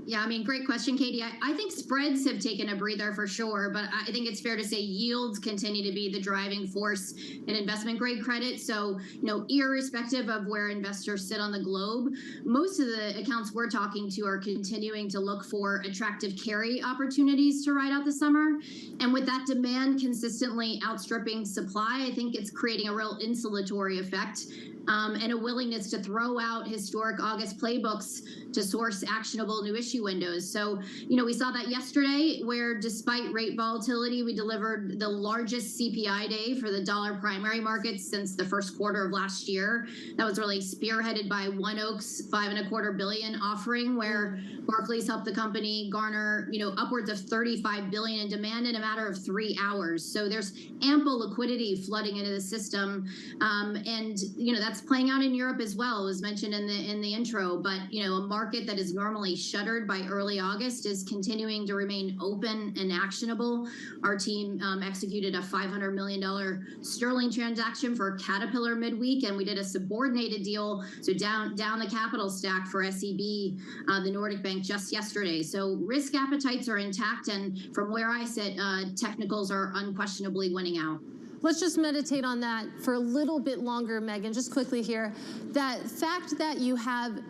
Yeah, I mean, great question, Katie. I think spreads have taken a breather for sure, but I think it's fair to say yields continue to be the driving force in investment grade credit. So, irrespective of where investors sit on the globe, most of the accounts we're talking to are continuing to look for attractive carry opportunities to ride out the summer. And with that demand consistently outstripping supply, I think it's creating a real insulatory effect. And a willingness to throw out historic August playbooks to source actionable new issue windows. So, we saw that yesterday, where despite rate volatility, we delivered the largest CPI day for the dollar primary markets since the first quarter of last year. That was really spearheaded by ONEOK's $5.25 billion offering, where Barclays helped the company garner, upwards of $35 billion in demand in a matter of 3 hours. So there's ample liquidity flooding into the system, and that's playing out in Europe as well, as mentioned in the intro. But a market that is normally shuttered by early August is continuing to remain open and actionable. Our team executed a $500 million sterling transaction for Caterpillar midweek, and we did a subordinated deal, so down the capital stack for SEB, the Nordic bank, just yesterday. So risk appetites are intact, and from where I sit, technicals are unquestionably winning out. Let's just meditate on that for a little bit longer, Megan, just quickly here. That fact that you have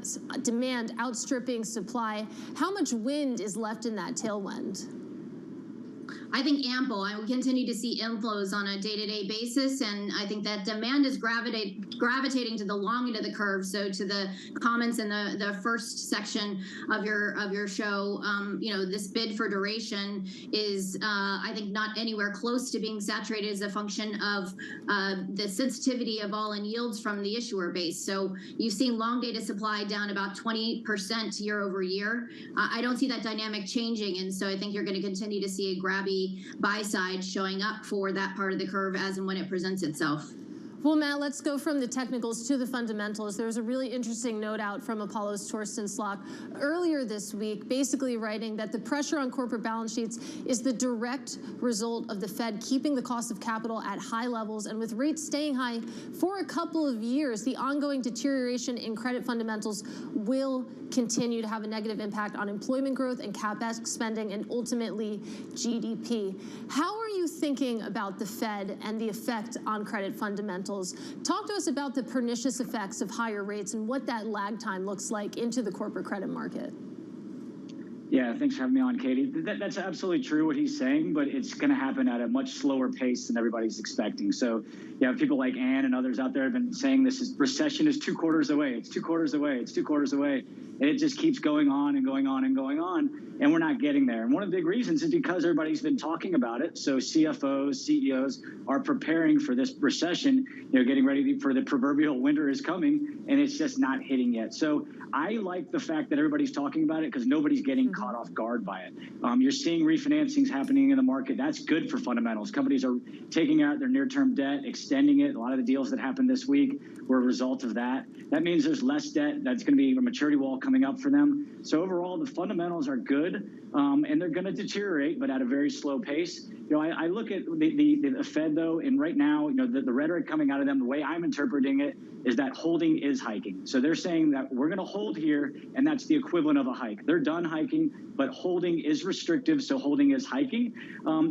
demand outstripping supply, how much wind is left in that tailwind? I think ample. I will continue to see inflows on a day-to-day basis, and I think that demand is gravitating to the long end of the curve. So to the comments in the first section of your show, this bid for duration is, I think, not anywhere close to being saturated as a function of the sensitivity of all-in yields from the issuer base. So you've seen long-dated supply down about 20% year over year. I don't see that dynamic changing, and so I think you're going to continue to see a grabby buy side showing up for that part of the curve as and when it presents itself. Well, Matt, let's go from the technicals to the fundamentals. There was a really interesting note out from Apollo's Torsten Slok earlier this week, basically writing that the pressure on corporate balance sheets is the direct result of the Fed keeping the cost of capital at high levels, and with rates staying high for a couple of years, the ongoing deterioration in credit fundamentals will continue to have a negative impact on employment growth and CapEx spending and ultimately GDP. How are you thinking about the Fed and the effect on credit fundamentals? Talk to us about the pernicious effects of higher rates and what that lag time looks like into the corporate credit market. Yeah, thanks for having me on, Katie. That's absolutely true what he's saying, but it's going to happen at a much slower pace than everybody's expecting. So, people like Ann and others out there have been saying recession is 2 quarters away. It's 2 quarters away. It's 2 quarters away. And it just keeps going on and going on and going on, and we're not getting there. And one of the big reasons is because everybody's been talking about it. So CFOs, CEOs are preparing for this recession, getting ready for the proverbial winter is coming, and it's just not hitting yet. So I like the fact that everybody's talking about it because nobody's getting caught off guard by it. You're seeing refinancings happening in the market. That's good for fundamentals. Companies are taking out their near-term debt, extending it. A lot of the deals that happened this week were a result of that. That means there's less debt. That's going to be a maturity wall coming up for them. So overall, the fundamentals are good, and they're going to deteriorate, but at a very slow pace. I look at the Fed, though, and right now, the rhetoric coming out of them, the way I'm interpreting it, is that holding is hiking. So they're saying that we're going to hold here, and that's the equivalent of a hike. They're done hiking, but holding is restrictive, so holding is hiking.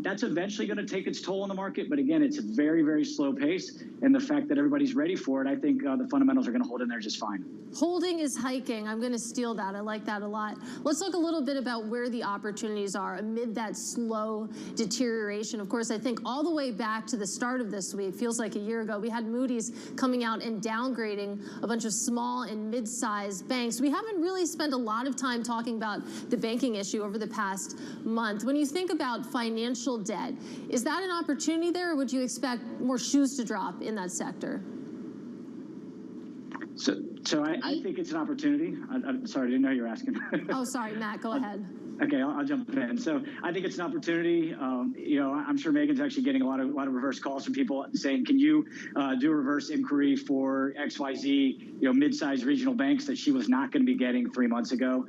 That's eventually going to take its toll on the market, but again, it's a very, very slow pace, and the fact that everybody's ready for it, I think the fundamentals are going to hold in there just fine. Holding is hiking. I'm going to steal that. I like that a lot. Let's talk a little bit about where the opportunities are amid that slow deterioration. Of course, I think all the way back to the start of this week, feels like a year ago, we had Moody's coming out and downgrading a bunch of small and mid-sized banks. We haven't really spent a lot of time talking about the banking issue over the past month. When you think about financial debt, is that an opportunity there, or would you expect more shoes to drop in that sector? So I think it's an opportunity. I'm sorry, I didn't know you were asking. Oh, sorry, Matt, go ahead. Okay, I'll jump in. So I think it's an opportunity. I'm sure Megan's actually getting a lot of reverse calls from people saying, can you do a reverse inquiry for XYZ, mid-sized regional banks that she was not going to be getting 3 months ago.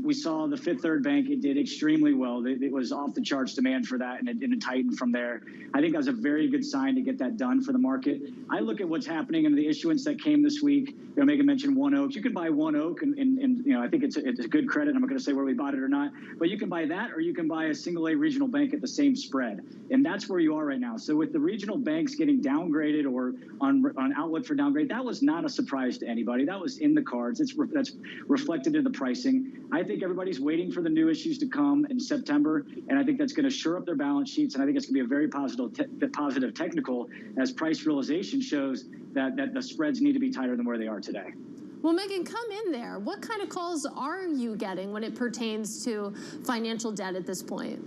We saw the Fifth Third Bank, it did extremely well. It was off the charts demand for that, and it tightened from there. I think that was a very good sign to get that done for the market. I look at what's happening in the issuance that came this week. Megan mentioned One Oak. You can buy One Oak, and I think it's a good credit. I'm not going to say where we bought it or not. But you can buy that, or you can buy a single A regional bank at the same spread. And that's where you are right now. So with the regional banks getting downgraded or on outlook for downgrade, that was not a surprise to anybody. That was in the cards. That's reflected in the pricing. I think everybody's waiting for the new issues to come in September, and I think that's going to shore up their balance sheets, and I think it's going to be a very positive technical as price realization shows that the spreads need to be tighter than where they are today. Well, Megan, come in there. What kind of calls are you getting when it pertains to financial debt at this point?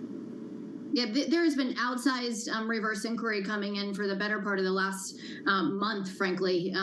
Yeah, there has been outsized reverse inquiry coming in for the better part of the last month, frankly,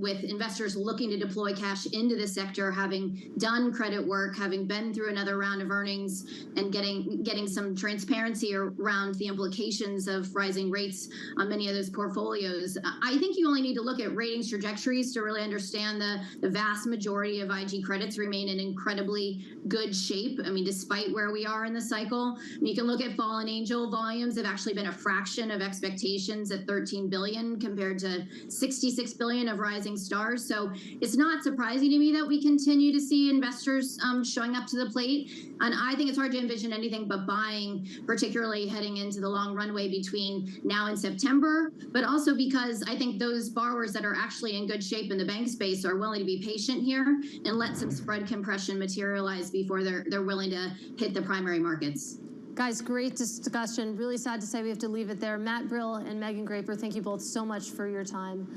with investors looking to deploy cash into the sector, having done credit work, having been through another round of earnings, and getting some transparency around the implications of rising rates on many of those portfolios. I think you only need to look at ratings trajectories to really understand the vast majority of IG credits remain in incredibly good shape. I mean, despite where we are in the cycle, you can look at fallen angel volumes have actually been a fraction of expectations at 13 billion compared to 66 billion of rising stars. So it's not surprising to me that we continue to see investors showing up to the plate. And I think it's hard to envision anything but buying, particularly heading into the long runway between now and September, but also because I think those borrowers that are actually in good shape in the bank space are willing to be patient here and let some spread compression materialize before they're willing to hit the primary markets. Guys, great discussion. Really sad to say we have to leave it there. Matt Brill and Megan Graper, thank you both so much for your time.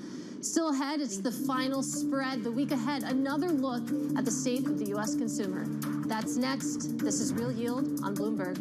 Still ahead, it's the final spread. The week ahead, another look at the state of the U.S. consumer. That's next. This is Real Yield on Bloomberg.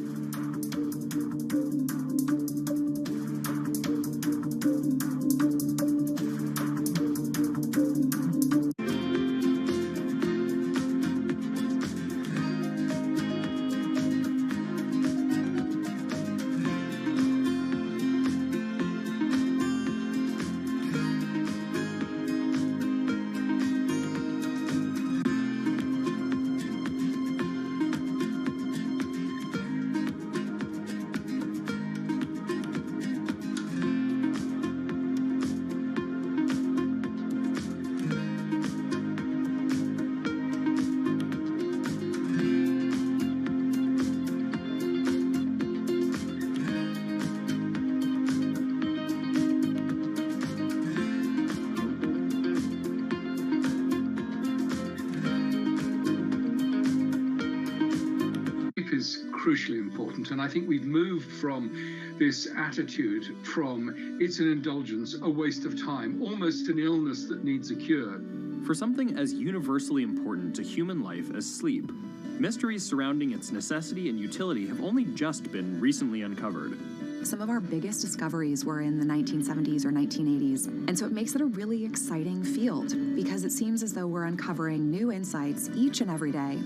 Is crucially important, and I think we've moved from this attitude from it's an indulgence, a waste of time, almost an illness that needs a cure. For something as universally important to human life as sleep, mysteries surrounding its necessity and utility have only just been recently uncovered. Some of our biggest discoveries were in the 1970s or 1980s, and so it makes it a really exciting field because it seems as though we're uncovering new insights each and every day.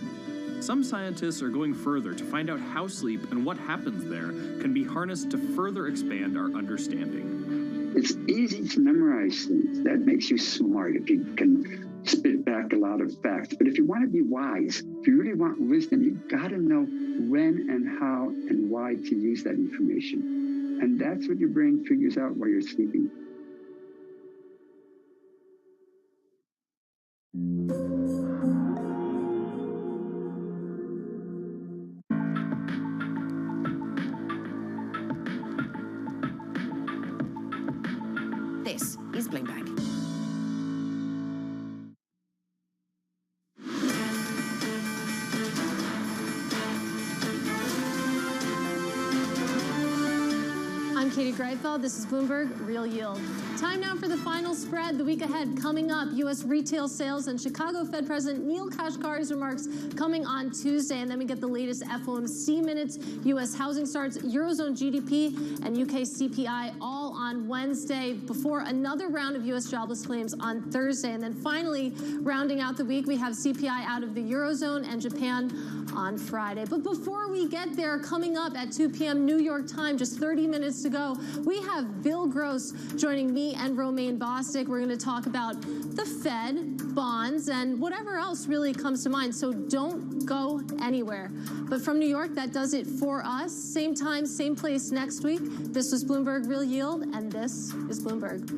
Some scientists are going further to find out how sleep and what happens there can be harnessed to further expand our understanding. It's easy to memorize things. That makes you smart if you can spit back a lot of facts. But if you want to be wise, if you really want wisdom, you've got to know when and how and why to use that information. And that's what your brain figures out while you're sleeping. This is Bloomberg. I'm Katie Greifeld. This is Bloomberg Real Yield. Time now for the final spread. The week ahead, coming up, U.S. retail sales and Chicago Fed President Neil Kashkari's remarks coming on Tuesday. And then we get the latest FOMC minutes, U.S. housing starts, Eurozone GDP, and UK CPI all on Wednesday before another round of U.S. jobless claims on Thursday. And then finally, rounding out the week, we have CPI out of the Eurozone and Japan on Friday. But before we get there, coming up at 2 p.m. New York time, just 30 minutes to go, we have Bill Gross joining me and Romaine Bostick. We're going to talk about the Fed, bonds, and whatever else really comes to mind. So don't go anywhere. But from New York, that does it for us. Same time, same place next week. This was Bloomberg Real Yield, and this is Bloomberg.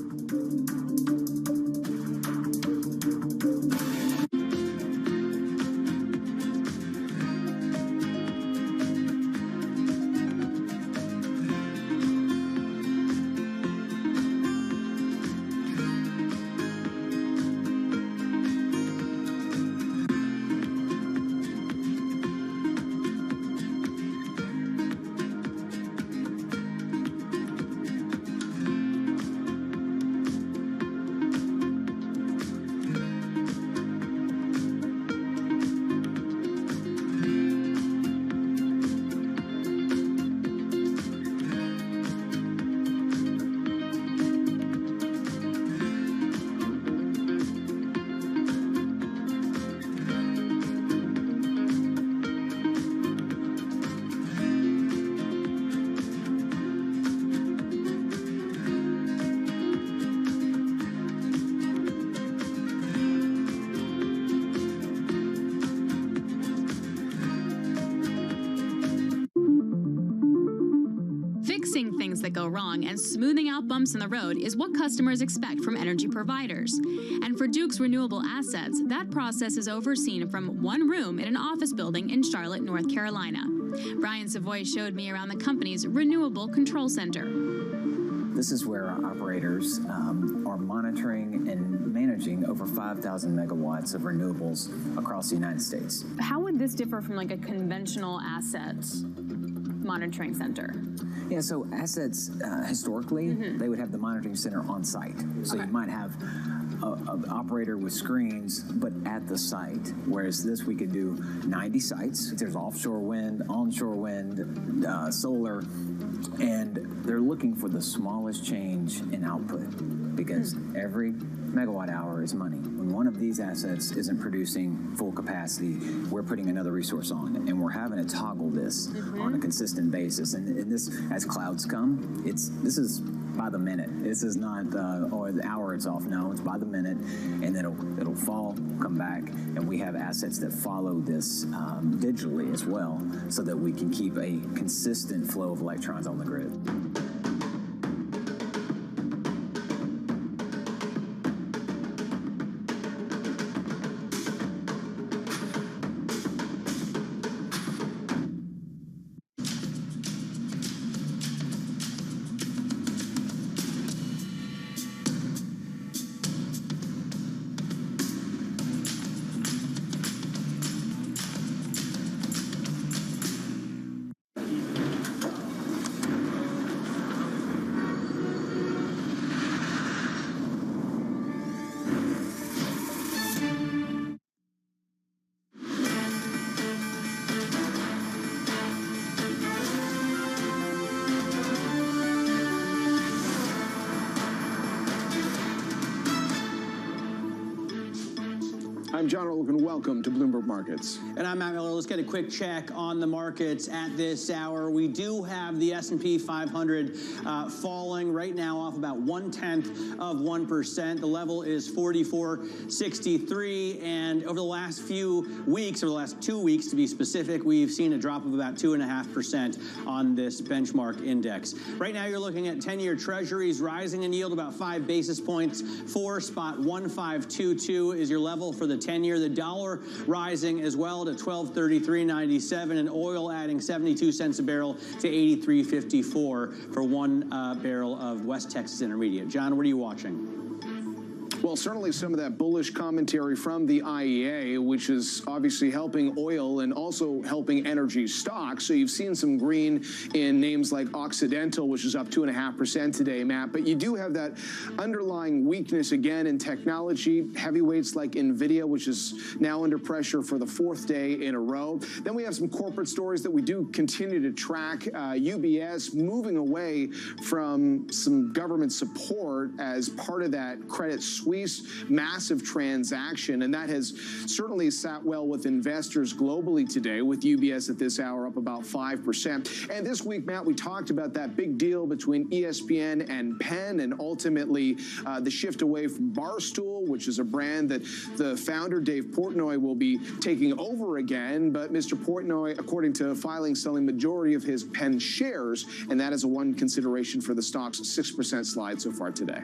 Fixing things that go wrong and smoothing out bumps in the road is what customers expect from energy providers. And for Duke's renewable assets, that process is overseen from one room in an office building in Charlotte, North Carolina. Brian Savoy showed me around the company's Renewable Control Center. This is where our operators are monitoring and managing over 5,000 megawatts of renewables across the United States. How would this differ from like a conventional asset monitoring center? Yeah, so assets, historically, they would have the monitoring center on site. So you might have an operator with screens, but at the site. Whereas this, we could do 90 sites. There's offshore wind, onshore wind, solar, and they're looking for the smallest change in output because every megawatt hour is money. When one of these assets isn't producing full capacity, we're putting another resource on, and we're having to toggle this on a consistent basis. And this, as clouds come, this is by the minute. This is not, or the hour it's off. No, it's by the minute, and then it'll fall, come back, and we have assets that follow this digitally as well, so that we can keep a consistent flow of electrons on the grid. I'm John Orlock, welcome to Bloomberg Markets. And I'm Matt Miller. Let's get a quick check on the markets at this hour. We do have the S&P 500 falling right now off about 0.1%. The level is 44.63. And over the last few weeks, over the last 2 weeks to be specific, we've seen a drop of about 2.5% on this benchmark index. Right now, you're looking at 10-year treasuries rising in yield about 5 basis points. 4.1522 is your level for the 10-year. The dollar rising as well to 12.3397, and oil adding 72 cents a barrel to 83.54 for 1 barrel of West Texas Intermediate. John, what are you watching? Well, certainly some of that bullish commentary from the IEA, which is obviously helping oil and also helping energy stocks. So you've seen some green in names like Occidental, which is up 2.5% today, Matt. But you do have that underlying weakness again in technology, heavyweights like NVIDIA, which is now under pressure for the 4th day in a row. Then we have some corporate stories that we do continue to track. UBS moving away from some government support as part of that Credit Suisse massive transaction, and that has certainly sat well with investors globally today, with UBS at this hour up about 5%. And this week, Matt, we talked about that big deal between ESPN and Penn, and ultimately the shift away from Barstool, which is a brand that the founder, Dave Portnoy, will be taking over again. But Mr. Portnoy, according to filings, selling majority of his Penn shares, and that is a one consideration for the stock's 6% slide so far today.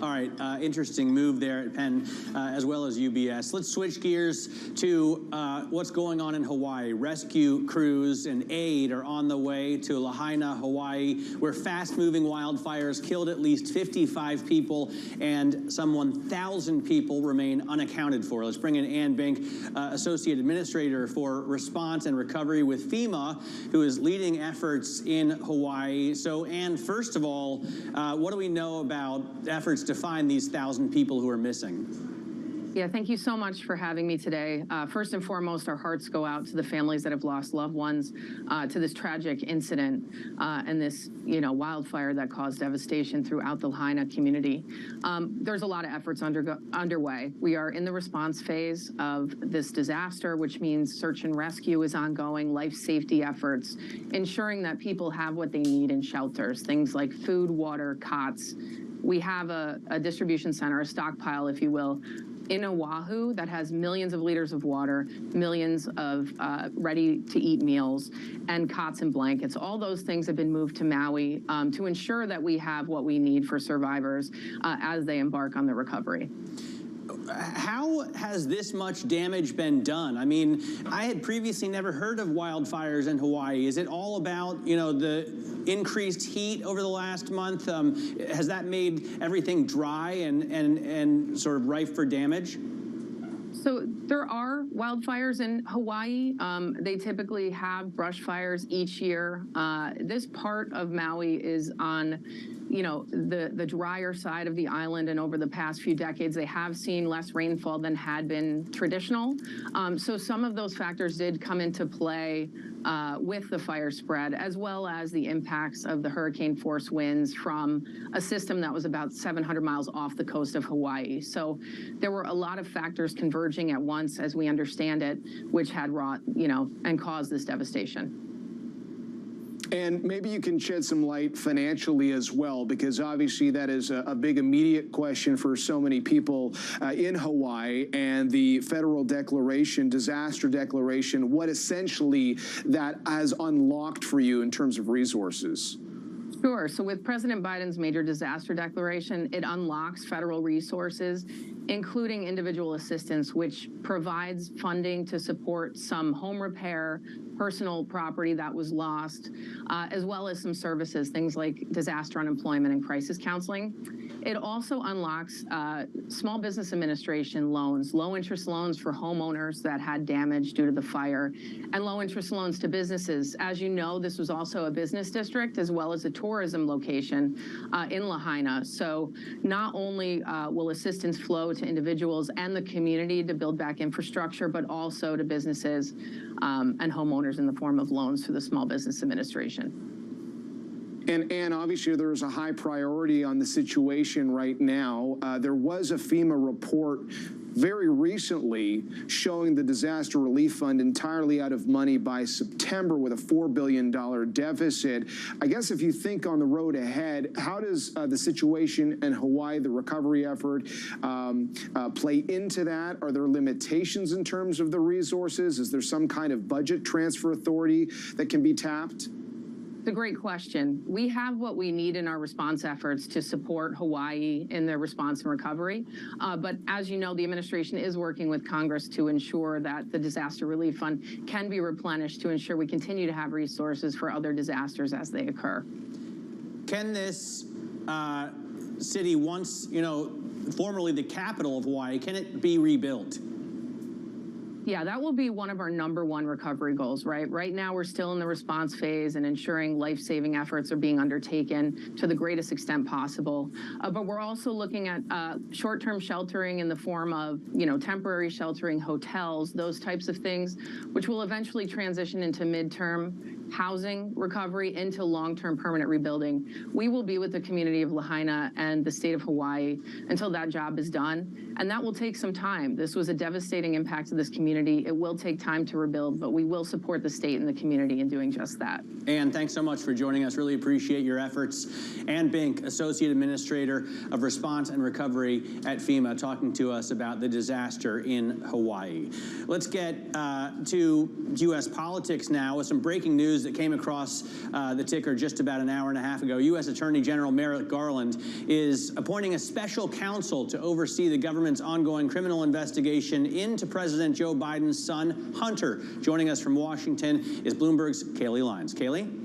All right, interesting move there at Penn, as well as UBS. Let's switch gears to what's going on in Hawaii. Rescue crews and aid are on the way to Lahaina, Hawaii, where fast-moving wildfires killed at least 55 people and some 1,000 people remain unaccounted for. Let's bring in Ann Bink, Associate Administrator for Response and Recovery with FEMA, who is leading efforts in Hawaii. So, Ann, first of all, what do we know about efforts to find these 1,000 people who are missing? Yeah, thank you so much for having me today. First and foremost, our hearts go out to the families that have lost loved ones to this tragic incident and this, wildfire that caused devastation throughout the Lahaina community. There's a lot of efforts underway. We are in the response phase of this disaster, which means search and rescue is ongoing, life safety efforts, ensuring that people have what they need in shelters, things like food, water, cots. We have a distribution center, a stockpile, if you will, in Oahu that has millions of liters of water, millions of ready-to-eat meals, and cots and blankets. All those things have been moved to Maui to ensure that we have what we need for survivors as they embark on the recovery. How has this much damage been done? I mean, I had previously never heard of wildfires in Hawaii. Is it all about, the increased heat over the last month? Has that made everything dry and sort of rife for damage? So there are wildfires in Hawaii. They typically have brush fires each year. This part of Maui is on, the drier side of the island, and over the past few decades, they have seen less rainfall than had been traditional. So some of those factors did come into play with the fire spread, as well as the impacts of the hurricane force winds from a system that was about 700 miles off the coast of Hawaii. So there were a lot of factors converging at once, as we understand it, which had wrought, and caused this devastation. And maybe you can shed some light financially as well, because obviously that is a big immediate question for so many people in Hawaii, and the federal declaration, disaster declaration, what essentially that has unlocked for you in terms of resources. Sure. So with President Biden's major disaster declaration, it unlocks federal resources, including individual assistance, which provides funding to support some home repair, personal property that was lost, as well as some services, things like disaster unemployment and crisis counseling. It also unlocks small business administration loans, low-interest loans for homeowners that had damage due to the fire, and low-interest loans to businesses. As you know, this was also a business district as well as a tourism location in Lahaina. So not only will assistance flow to individuals and the community to build back infrastructure, but also to businesses and homeowners in the form of loans through the Small Business Administration. And obviously there is a high priority on the situation right now. There was a FEMA report very recently showing the disaster relief fund entirely out of money by September with a $4 billion deficit. I guess if you think on the road ahead, how does the situation in Hawaii, the recovery effort, play into that? Are there limitations in terms of the resources? Is there some kind of budget transfer authority that can be tapped? It's a great question. We have what we need in our response efforts to support Hawaii in their response and recovery. But as you know, the administration is working with Congress to ensure that the disaster relief fund can be replenished to ensure we continue to have resources for other disasters as they occur. Can this city, once, formerly the capital of Hawaii, can it be rebuilt? Yeah, that will be one of our #1 recovery goals, right? Right now, we're still in the response phase and ensuring life-saving efforts are being undertaken to the greatest extent possible. But we're also looking at short-term sheltering in the form of, temporary sheltering, hotels, those types of things, which will eventually transition into midterm housing recovery into long-term permanent rebuilding. We will be with the community of Lahaina and the state of Hawaii until that job is done, and that will take some time. This was a devastating impact to this community. It will take time to rebuild, but we will support the state and the community in doing just that. Ann, thanks so much for joining us. Really appreciate your efforts. Ann Bink, Associate Administrator of Response and Recovery at FEMA, talking to us about the disaster in Hawaii. Let's get to U.S. politics now with some breaking news that came across the ticker just about an hour and a half ago. U.S. Attorney General Merrick Garland is appointing a special counsel to oversee the government's ongoing criminal investigation into President Joe Biden's son, Hunter. Joining us from Washington is Bloomberg's Kaylee Lyons. Kaylee?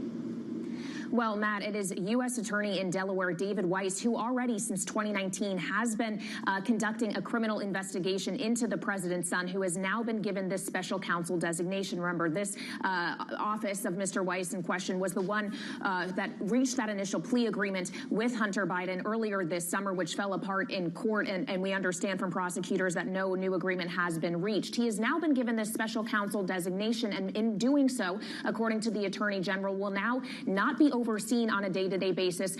Well, Matt, it is U.S. Attorney in Delaware, David Weiss, who already since 2019 has been conducting a criminal investigation into the president's son, who has now been given this special counsel designation. Remember, this office of Mr. Weiss in question was the one that reached that initial plea agreement with Hunter Biden earlier this summer, which fell apart in court. And we understand from prosecutors that no new agreement has been reached. He has now been given this special counsel designation, and in doing so, according to the Attorney General, will now not be overseen on a day-to-day basis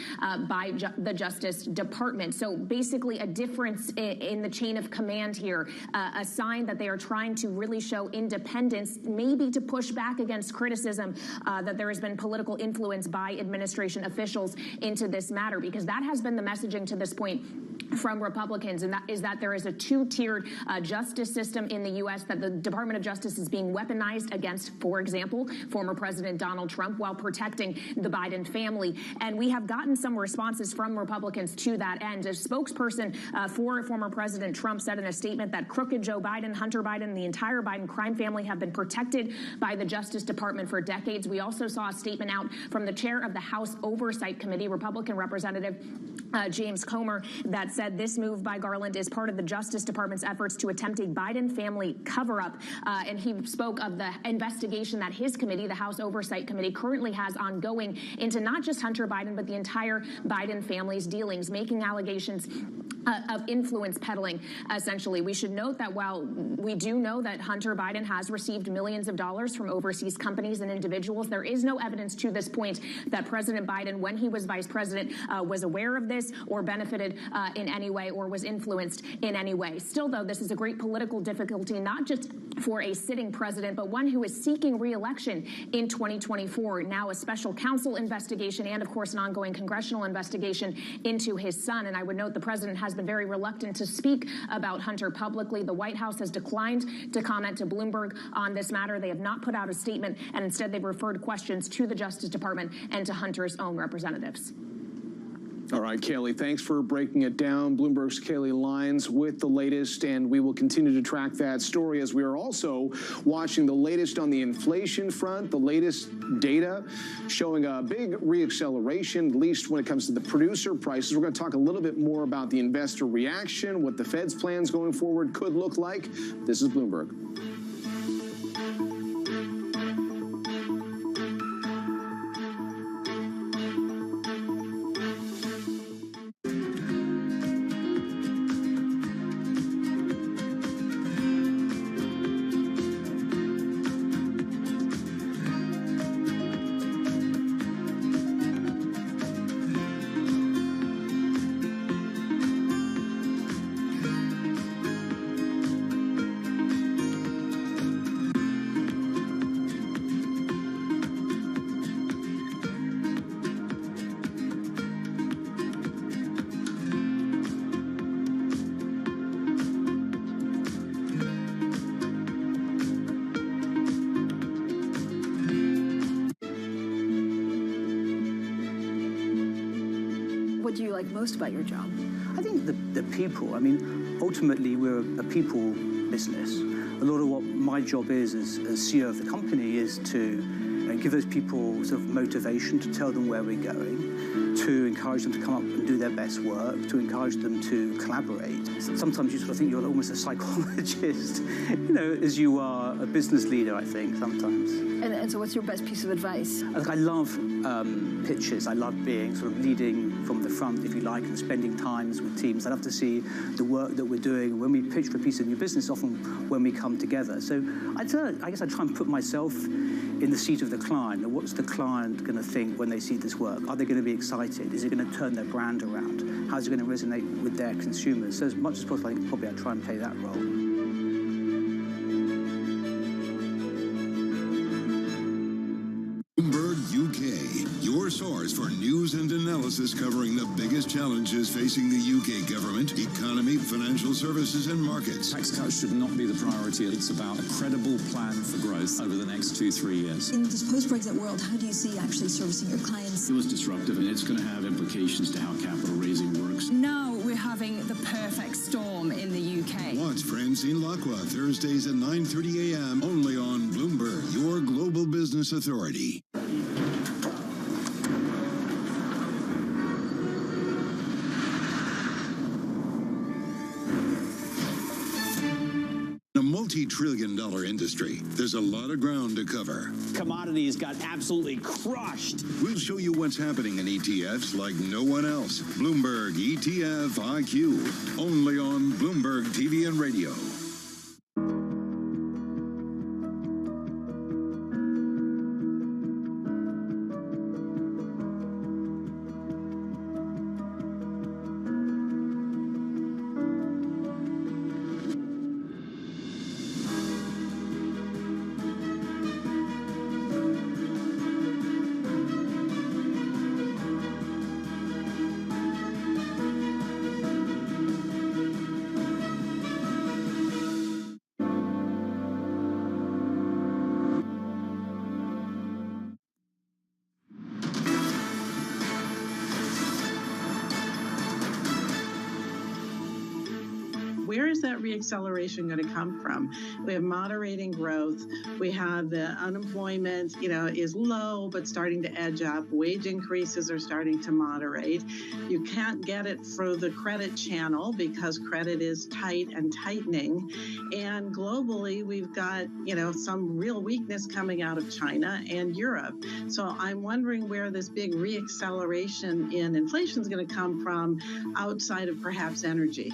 by the Justice Department. So basically a difference in the chain of command here, a sign that they are trying to really show independence, maybe to push back against criticism that there has been political influence by administration officials into this matter, because that has been the messaging to this point from Republicans, and that is that there is a two-tiered justice system in the U.S., that the Department of Justice is being weaponized against, for example, former President Donald Trump, while protecting the Biden family. And we have gotten some responses from Republicans to that end. A spokesperson for former President Trump said in a statement that crooked Joe Biden, Hunter Biden, and the entire Biden crime family have been protected by the Justice Department for decades. We also saw a statement out from the chair of the House Oversight Committee, Republican Representative James Comer, that said this move by Garland is part of the Justice Department's efforts to attempt a Biden family cover-up. And he spoke of the investigation that his committee, the House Oversight Committee, currently has ongoing into not just Hunter Biden, but the entire Biden family's dealings, making allegations of influence peddling, essentially. We should note that while we do know that Hunter Biden has received millions of dollars from overseas companies and individuals, there is no evidence to this point that President Biden, when he was vice president, was aware of this or benefited in any way or was influenced in any way. Still, though, this is a great political difficulty, not just for a sitting president, but one who is seeking re-election in 2024. Now a special counsel investigation and, of course, an ongoing congressional investigation into his son. And I would note the president has been very reluctant to speak about Hunter publicly. The White House has declined to comment to Bloomberg on this matter. They have not put out a statement, and instead they've referred questions to the Justice Department and to Hunter's own representatives. All right, Kaylee, thanks for breaking it down. Bloomberg's Kaylee Lyons with the latest, and we will continue to track that story as we are also watching the latest on the inflation front, the latest data showing a big reacceleration, at least when it comes to the producer prices. We're going to talk a little bit more about the investor reaction, what the Fed's plans going forward could look like. This is Bloomberg. What do you like most about your job? I think the people. I mean, ultimately, we're a people business. A lot of what my job is as CEO of the company is to give those people sort of motivation, to tell them where we're going, to encourage them to come up and do their best work, to encourage them to collaborate. Sometimes you sort of think you're almost a psychologist, as you are a business leader, I think, sometimes. And so what's your best piece of advice? I love pitches. I love being sort of leading from the front, if you like, and spending times with teams. I love to see the work that we're doing. When we pitch for a piece of new business, often when we come together. So I guess I try and put myself in the seat of the client. And what's the client going to think when they see this work? Are they going to be excited? Is it going to turn their brand around? How's it going to resonate with their consumers? So as much as possible, I think probably I try and play that role. Your source for news and analysis covering the biggest challenges facing the UK government, economy, financial services, and markets. Tax cuts should not be the priority. It's about a credible plan for growth over the next 2-3 years. In this post-Brexit world, how do you see actually servicing your clients? It was disruptive, and it's going to have implications to how capital raising works. Now we're having the perfect storm in the UK. Watch Francine Lacqua Thursdays at 9:30 a.m. only on Bloomberg, your global business authority. A multi-trillion-dollar industry. There's a lot of ground to cover. Commodities got absolutely crushed. We'll show you what's happening in ETFs like no one else. Bloomberg ETF IQ. Only on Bloomberg TV and radio. where is that reacceleration going to come from? We have moderating growth. We have the unemployment, is low, but starting to edge up. Wage increases are starting to moderate. You can't get it through the credit channel because credit is tight and tightening. And globally, we've got, some real weakness coming out of China and Europe. So I'm wondering where this big reacceleration in inflation is going to come from outside of perhaps energy.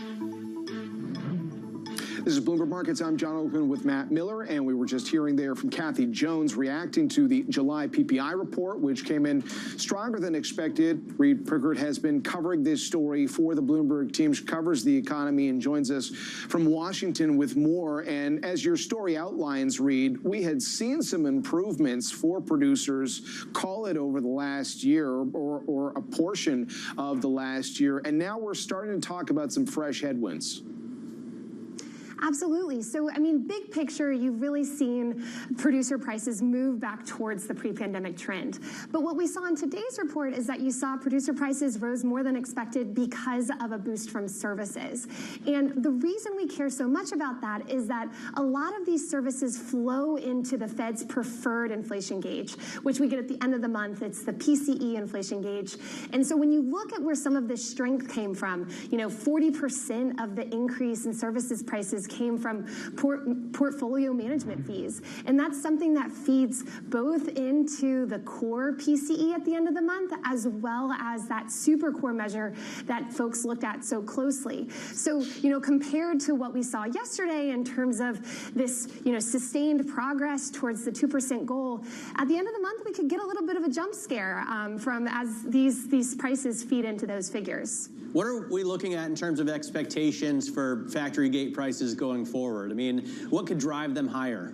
This is Bloomberg Markets. I'm John Oakman with Matt Miller, and we were just hearing there from Kathy Jones reacting to the July PPI report, which came in stronger than expected. Reed Prickert has been covering this story for the Bloomberg team. She covers the economy and joins us from Washington with more. And as your story outlines, Reed, we had seen some improvements for producers, call it over the last year or a portion of the last year. And now we're starting to talk about some fresh headwinds. Absolutely. So, big picture, you've really seen producer prices move back towards the pre-pandemic trend. But what we saw in today's report is that you saw producer prices rose more than expected because of a boost from services. And the reason we care so much about that is that a lot of these services flow into the Fed's preferred inflation gauge, which we get at the end of the month. It's the PCE inflation gauge. And so when you look at where some of this strength came from, 40% of the increase in services prices came from portfolio management fees. And that's something that feeds both into the core PCE at the end of the month, as well as that super core measure that folks looked at so closely. So, compared to what we saw yesterday in terms of this, sustained progress towards the 2% goal, at the end of the month, we could get a little bit of a jump scare from as these prices feed into those figures. What are we looking at in terms of expectations for factory gate prices going forward? What could drive them higher?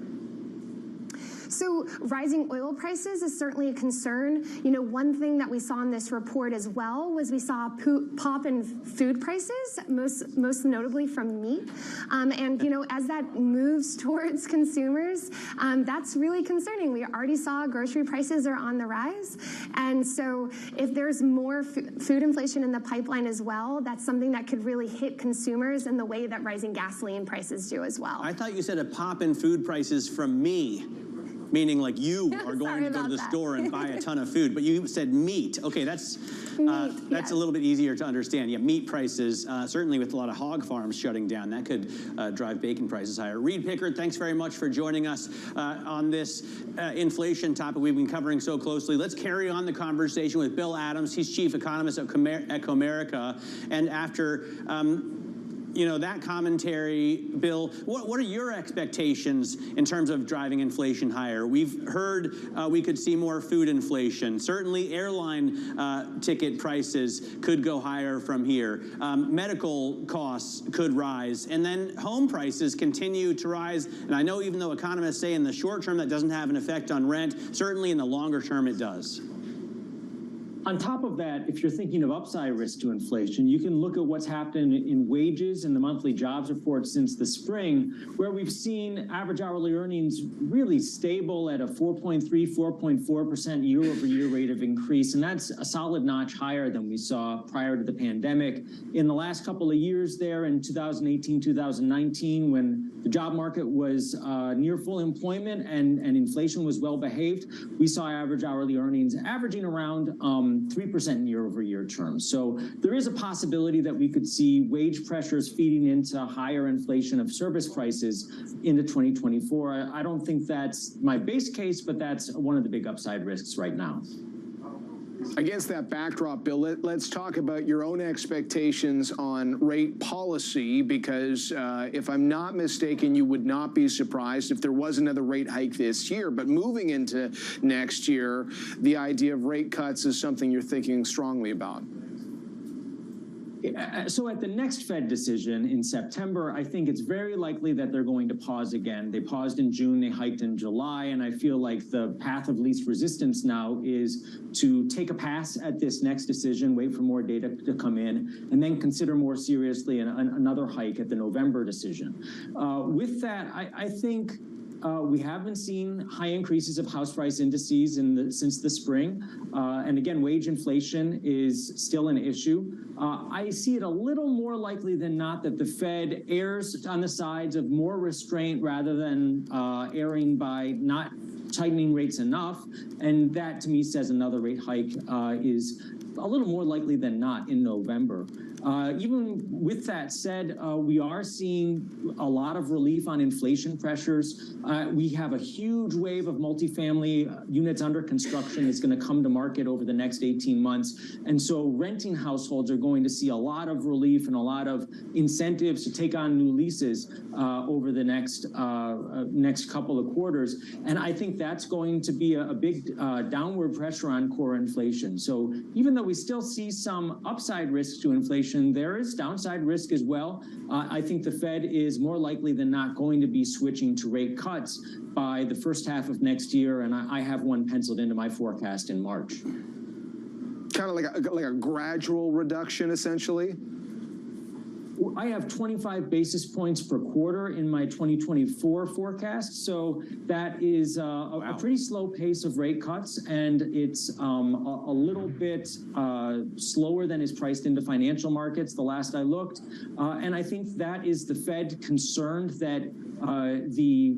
So rising oil prices is certainly a concern. One thing that we saw in this report as well was we saw a pop in food prices, most notably from meat. As that moves towards consumers, that's really concerning. We already saw grocery prices are on the rise. And so if there's more food inflation in the pipeline as well, that's something that could really hit consumers in the way that rising gasoline prices do as well. I thought you said a pop in food prices from me. Meaning like you are going to go to the store and buy a ton of food, but you said meat. Okay, that's a little bit easier to understand. Yeah, meat prices, certainly with a lot of hog farms shutting down, that could drive bacon prices higher. Reed Prickert, thanks very much for joining us on this inflation topic we've been covering so closely. Let's carry on the conversation with Bill Adams. He's chief economist at Comerica, and after that commentary, Bill, what are your expectations in terms of driving inflation higher? We've heard we could see more food inflation. Certainly airline ticket prices could go higher from here. Medical costs could rise. And then home prices continue to rise. And I know even though economists say in the short term that doesn't have an effect on rent, certainly in the longer term it does. On top of that, if you're thinking of upside risk to inflation, you can look at what's happened in wages and the monthly jobs report since the spring, where we've seen average hourly earnings really stable at a 4.3, 4.4% year-over-year rate of increase. And that's a solid notch higher than we saw prior to the pandemic. In the last couple of years there in 2018, 2019, when the job market was near full employment and inflation was well behaved, we saw average hourly earnings averaging around 3% in year-over-year terms. So there is a possibility that we could see wage pressures feeding into higher inflation of service prices into 2024. I don't think that's my base case, but that's one of the big upside risks right now. Against that backdrop, Bill, let's talk about your own expectations on rate policy, because if I'm not mistaken, you would not be surprised if there was another rate hike this year. But moving into next year, the idea of rate cuts is something you're thinking strongly about. So at the next Fed decision in September, I think it's very likely that they're going to pause again. They paused in June, they hiked in July, and I feel like the path of least resistance now is to take a pass at this next decision, wait for more data to come in, and then consider more seriously another hike at the November decision. With that, I think we have been seeing high increases of house price indices since the spring. And again, wage inflation is still an issue. I see it a little more likely than not that the Fed errs on the sides of more restraint rather than erring by not tightening rates enough. And that, to me, says another rate hike is a little more likely than not in November. Even with that said, we are seeing a lot of relief on inflation pressures. We have a huge wave of multifamily units under construction that's going to come to market over the next 18 months. And so renting households are going to see a lot of relief and a lot of incentives to take on new leases over the next couple of quarters. And I think that's going to be a big downward pressure on core inflation. So even though we still see some upside risks to inflation, there is downside risk as well. I think the Fed is more likely than not going to be switching to rate cuts by the first half of next year, and I have one penciled into my forecast in March. Kind of like a gradual reduction, essentially? I have 25 basis points per quarter in my 2024 forecast, so that is a pretty slow pace of rate cuts, and it's a little bit slower than is priced into financial markets the last I looked. And I think that is the Fed concerned that the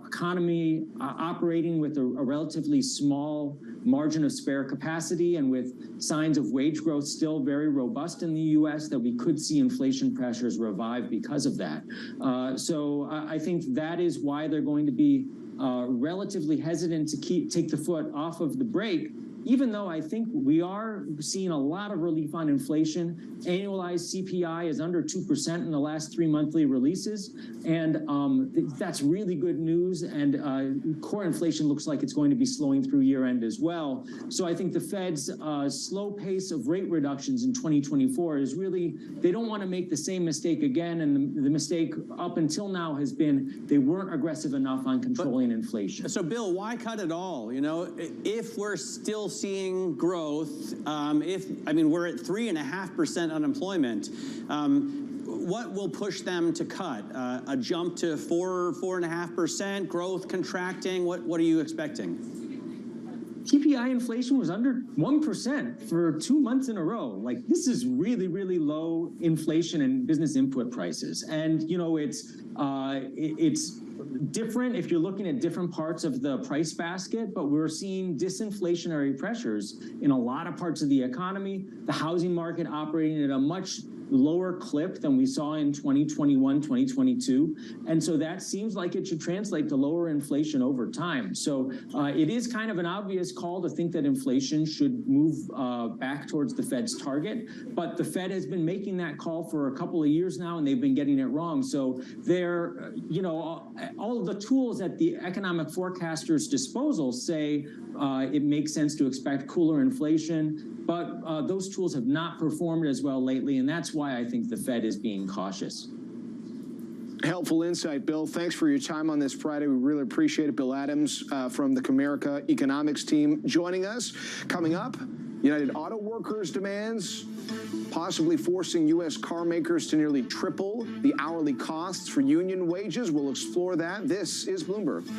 economy operating with a relatively small margin of spare capacity and with signs of wage growth still very robust in the U.S., that we could see inflation pressures revive because of that. So I think that is why they're going to be relatively hesitant to take the foot off of the brake, even though I think we are seeing a lot of relief on inflation. Annualized CPI is under 2% in the last 3 monthly releases, and that's really good news, and core inflation looks like it's going to be slowing through year end as well. So I think the Fed's slow pace of rate reductions in 2024 is really, they don't want to make the same mistake again, and the mistake up until now has been they weren't aggressive enough on controlling inflation. So Bill, why cut it all? You know, if we're still seeing growth, we're at 3.5% unemployment. What will push them to cut? A jump to 4.5%, growth contracting? What are you expecting? CPI inflation was under 1% for 2 months in a row. Like, this is really, really low inflation in business input prices. And, you know, it's different if you're looking at different parts of the price basket, but we're seeing disinflationary pressures in a lot of parts of the economy. The housing market operating at a much lower clip than we saw in 2021, 2022. And so that seems like it should translate to lower inflation over time. So it is kind of an obvious call to think that inflation should move back towards the Fed's target. But the Fed has been making that call for a couple of years now, and they've been getting it wrong. So they're, you know, all of the tools at the economic forecasters' disposal say it makes sense to expect cooler inflation. But those tools have not performed as well lately, and that's why I think the Fed is being cautious. Helpful insight, Bill. Thanks for your time on this Friday. We really appreciate it. Bill Adams from the Comerica Economics team joining us. Coming up, United Auto Workers demands possibly forcing U.S. car makers to nearly triple the hourly costs for union wages. We'll explore that. This is Bloomberg.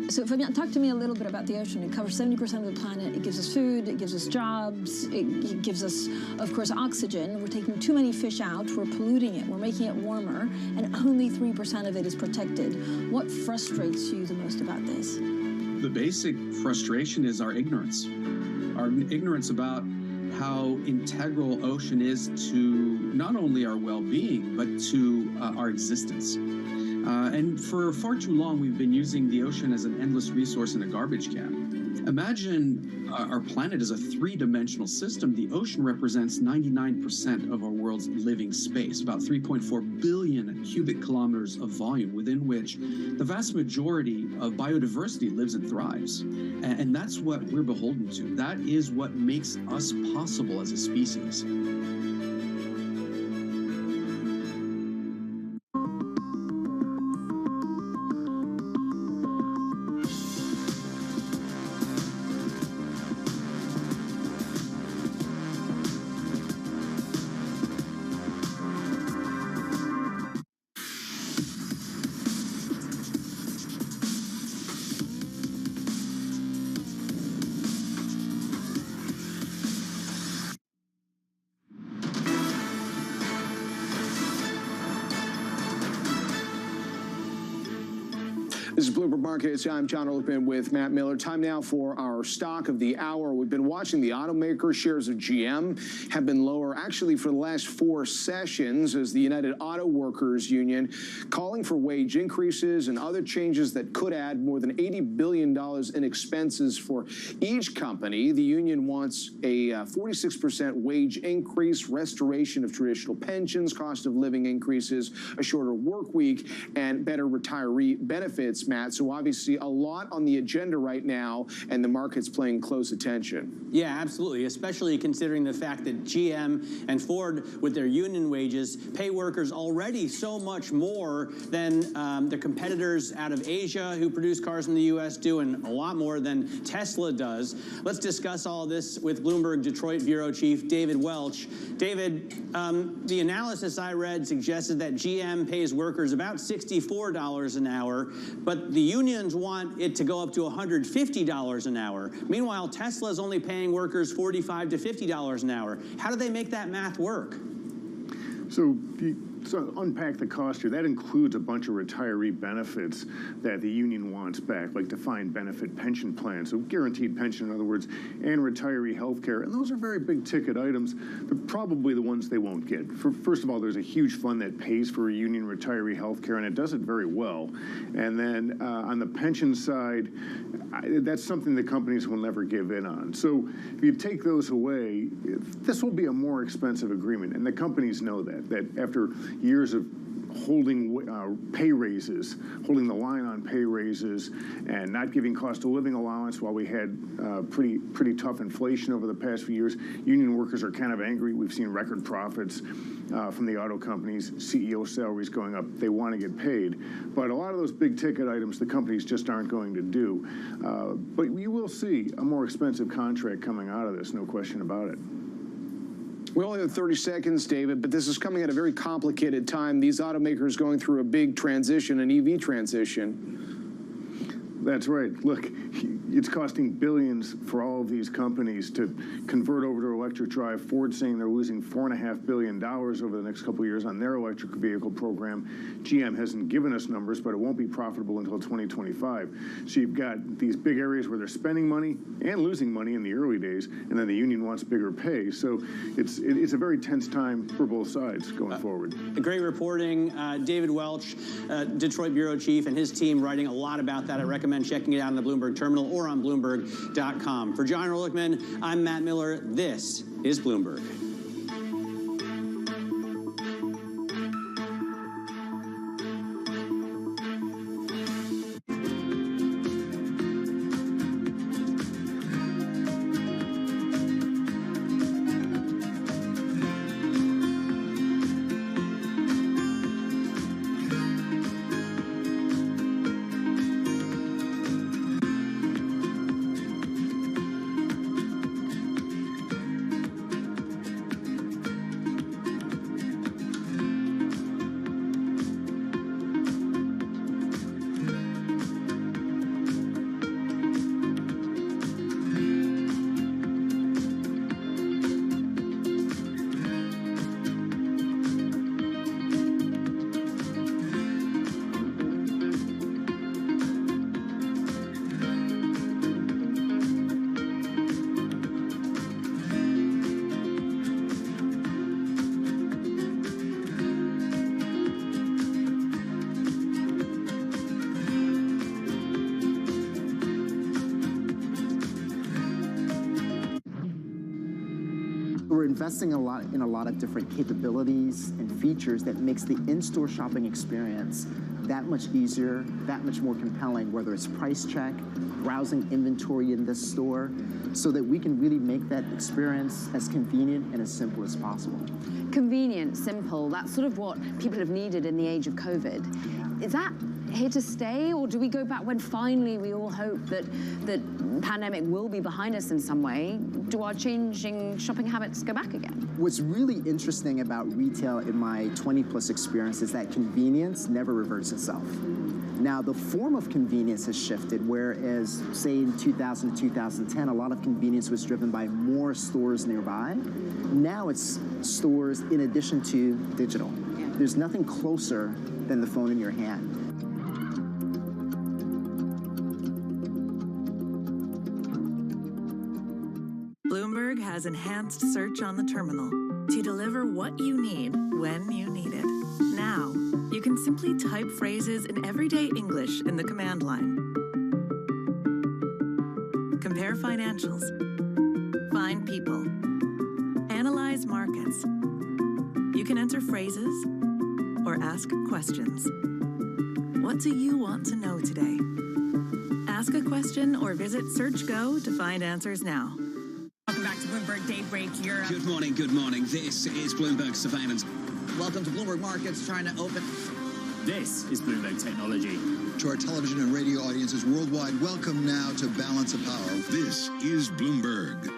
So Fabien, talk to me a little bit about the ocean. It covers 70% of the planet. It gives us food. It gives us jobs. It gives us, of course, oxygen. We're taking too many fish out. We're polluting it. We're making it warmer. And only 3% of it is protected. What frustrates you the most about this? The basic frustration is our ignorance. Our ignorance about how integral ocean is to not only our well-being, but to our existence. And for far too long, we've been using the ocean as an endless resource in a garbage can. Imagine our planet is a three-dimensional system. The ocean represents 99% of our world's living space, about 3.4 billion cubic kilometers of volume, within which the vast majority of biodiversity lives and thrives. And that's what we're beholden to. That is what makes us possible as a species. This is Bloomberg Markets. I'm John Ehrlichman with Matt Miller. Time now for our stock of the hour. We've been watching the automaker shares of GM have been lower actually for the last 4 sessions as the United Auto Workers Union calling for wage increases and other changes that could add more than $80 billion in expenses for each company. The union wants a 46% wage increase, restoration of traditional pensions, cost of living increases, a shorter work week, and better retiree benefits, Matt. So obviously a lot on the agenda right now, and the market's paying close attention. Yeah, absolutely, especially considering the fact that GM and Ford, with their union wages, pay workers already so much more than their competitors out of Asia who produce cars in the U.S. do, and a lot more than Tesla does. Let's discuss all this with Bloomberg Detroit Bureau Chief David Welch. David, the analysis I read suggested that GM pays workers about $64 an hour, but the unions want it to go up to $150 an hour. Meanwhile, Tesla is only paying workers $45 to $50 an hour. How do they make that math work? So unpack the cost here. That includes a bunch of retiree benefits that the union wants back, like defined benefit pension plans, so guaranteed pension, in other words, and retiree health care. And those are very big ticket items, but probably the ones they won't get. First of all, there's a huge fund that pays for union retiree health care, and it does it very well. And then on the pension side, that's something the companies will never give in on. So if you take those away, this will be a more expensive agreement, and the companies know that after years of holding pay raises, holding the line on pay raises, and not giving cost of living allowance while we had pretty tough inflation over the past few years, union workers are kind of angry. We've seen record profits from the auto companies, CEO salaries going up. They want to get paid. But a lot of those big ticket items, the companies just aren't going to do. But you will see a more expensive contract coming out of this, no question about it. We only have 30 seconds, David, but this is coming at a very complicated time. These automakers going through a big transition, an EV transition. That's right. Look, it's costing billions for all of these companies to convert over to electric drive. Ford saying they're losing $4.5 billion over the next couple of years on their electric vehicle program. GM hasn't given us numbers, but it won't be profitable until 2025. So you've got these big areas where they're spending money and losing money in the early days, and then the union wants bigger pay. So it's a very tense time for both sides going forward. Great reporting. David Welch, Detroit Bureau Chief, and his team writing a lot about that. I recommend checking it out on the Bloomberg Terminal or on Bloomberg.com. For John Ehrlichman, I'm Matt Miller. This is Bloomberg. investing in a lot of different capabilities and features that makes the in-store shopping experience that much easier, that much more compelling, whether it's price check, browsing inventory in this store, so that we can really make that experience as convenient and as simple as possible. Convenient, simple, that's sort of what people have needed in the age of COVID. Is that here to stay, or do we go back when finally we all hope that the pandemic will be behind us in some way? Do our changing shopping habits go back again? What's really interesting about retail in my 20-plus experience is that convenience never reverts itself. Now, the form of convenience has shifted, whereas, say, in 2000 to 2010, a lot of convenience was driven by more stores nearby. Now it's stores in addition to digital. There's nothing closer than the phone in your hand. Bloomberg has enhanced search on the terminal to deliver what you need when you need it. Now, you can simply type phrases in everyday English in the command line. Compare financials. Find people. Analyze markets. You can enter phrases or ask questions. What do you want to know today? Ask a question or visit SearchGo to find answers now. Welcome back to Bloomberg Daybreak Europe. Good morning, good morning. This is Bloomberg Surveillance. Welcome to Bloomberg Markets, trying to open. This is Bloomberg Technology. To our television and radio audiences worldwide, welcome now to Balance of Power. This is Bloomberg.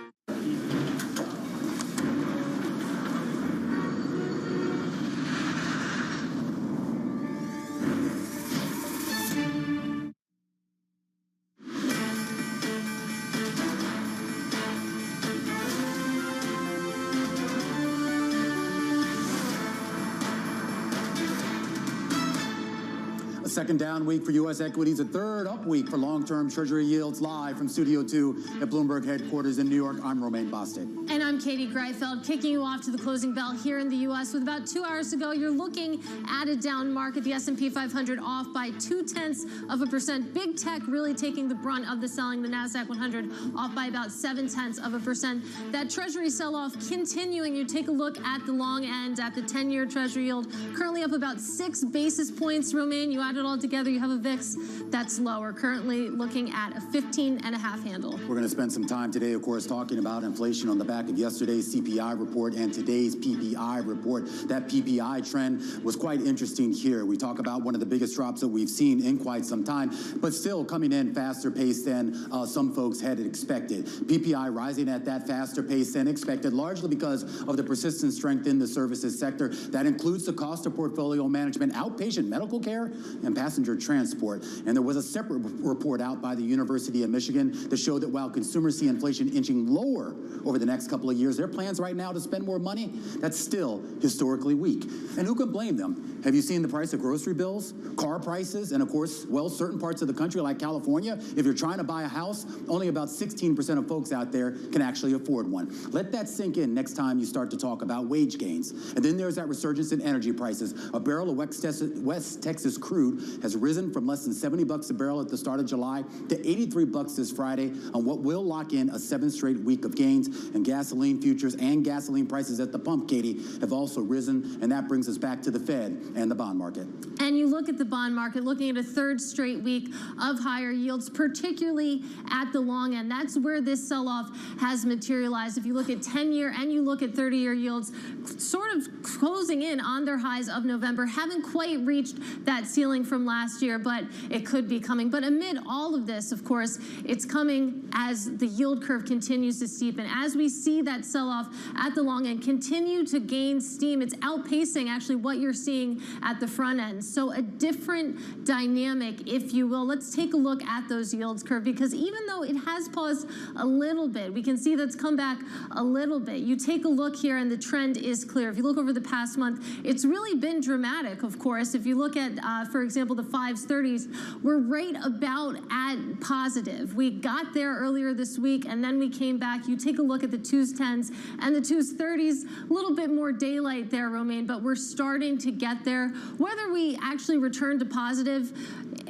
Second down week for U.S. equities, a third up week for long-term Treasury yields. Live from Studio 2 at Bloomberg headquarters in New York, I'm Romaine Bostick. And I'm Katie Greifeld, kicking you off to the closing bell here in the U.S. With about 2 hours to go, you're looking at a down market. The S&P 500 off by 0.2%. Big tech really taking the brunt of the selling. The NASDAQ 100 off by about 0.7%. That Treasury sell-off continuing. You take a look at the long end, at the 10-year Treasury yield, currently up about 6 basis points. Romaine, you add it all together, you have a VIX that's lower, currently looking at a 15.5 handle. We're going to spend some time today, of course, talking about inflation on the back of yesterday's CPI report and today's PPI report. That PPI trend was quite interesting here. We talk about one of the biggest drops that we've seen in quite some time, but still coming in faster pace than some folks had expected. PPI rising at that faster pace than expected, largely because of the persistent strength in the services sector. That includes the cost of portfolio management, outpatient medical care, and passenger transport. And there was a separate report out by the University of Michigan that showed that while consumers see inflation inching lower over the next couple of years, their plans right now to spend more money, that's still historically weak. And who can blame them? Have you seen the price of grocery bills, car prices, and of course, well, certain parts of the country like California, if you're trying to buy a house, only about 16% of folks out there can actually afford one. Let that sink in next time you start to talk about wage gains. And then there's that resurgence in energy prices. A barrel of West Texas crude has risen from less than $70 a barrel at the start of July to $83 this Friday on what will lock in a 7th straight week of gains. And gasoline futures and gasoline prices at the pump, Katie, have also risen. And that brings us back to the Fed and the bond market. And you look at the bond market, looking at a 3rd straight week of higher yields, particularly at the long end. That's where this sell-off has materialized. If you look at 10-year and you look at 30-year yields, sort of closing in on their highs of November, haven't quite reached that ceiling from last year, but it could be coming. But amid all of this, of course, it's coming as the yield curve continues to steepen. As we see that sell-off at the long end continue to gain steam, it's outpacing actually what you're seeing at the front end. So a different dynamic, if you will. Let's take a look at those yields curve, because even though it has paused a little bit, we can see that's come back a little bit. You take a look here and the trend is clear. If you look over the past month, it's really been dramatic, of course. If you look at, for example, example, the 5s, 30s, we're right about at positive. We got there earlier this week, and then we came back. You take a look at the 2s, 10s, and the 2s, 30s, a little bit more daylight there, Romaine, but we're starting to get there. Whether we actually return to positive,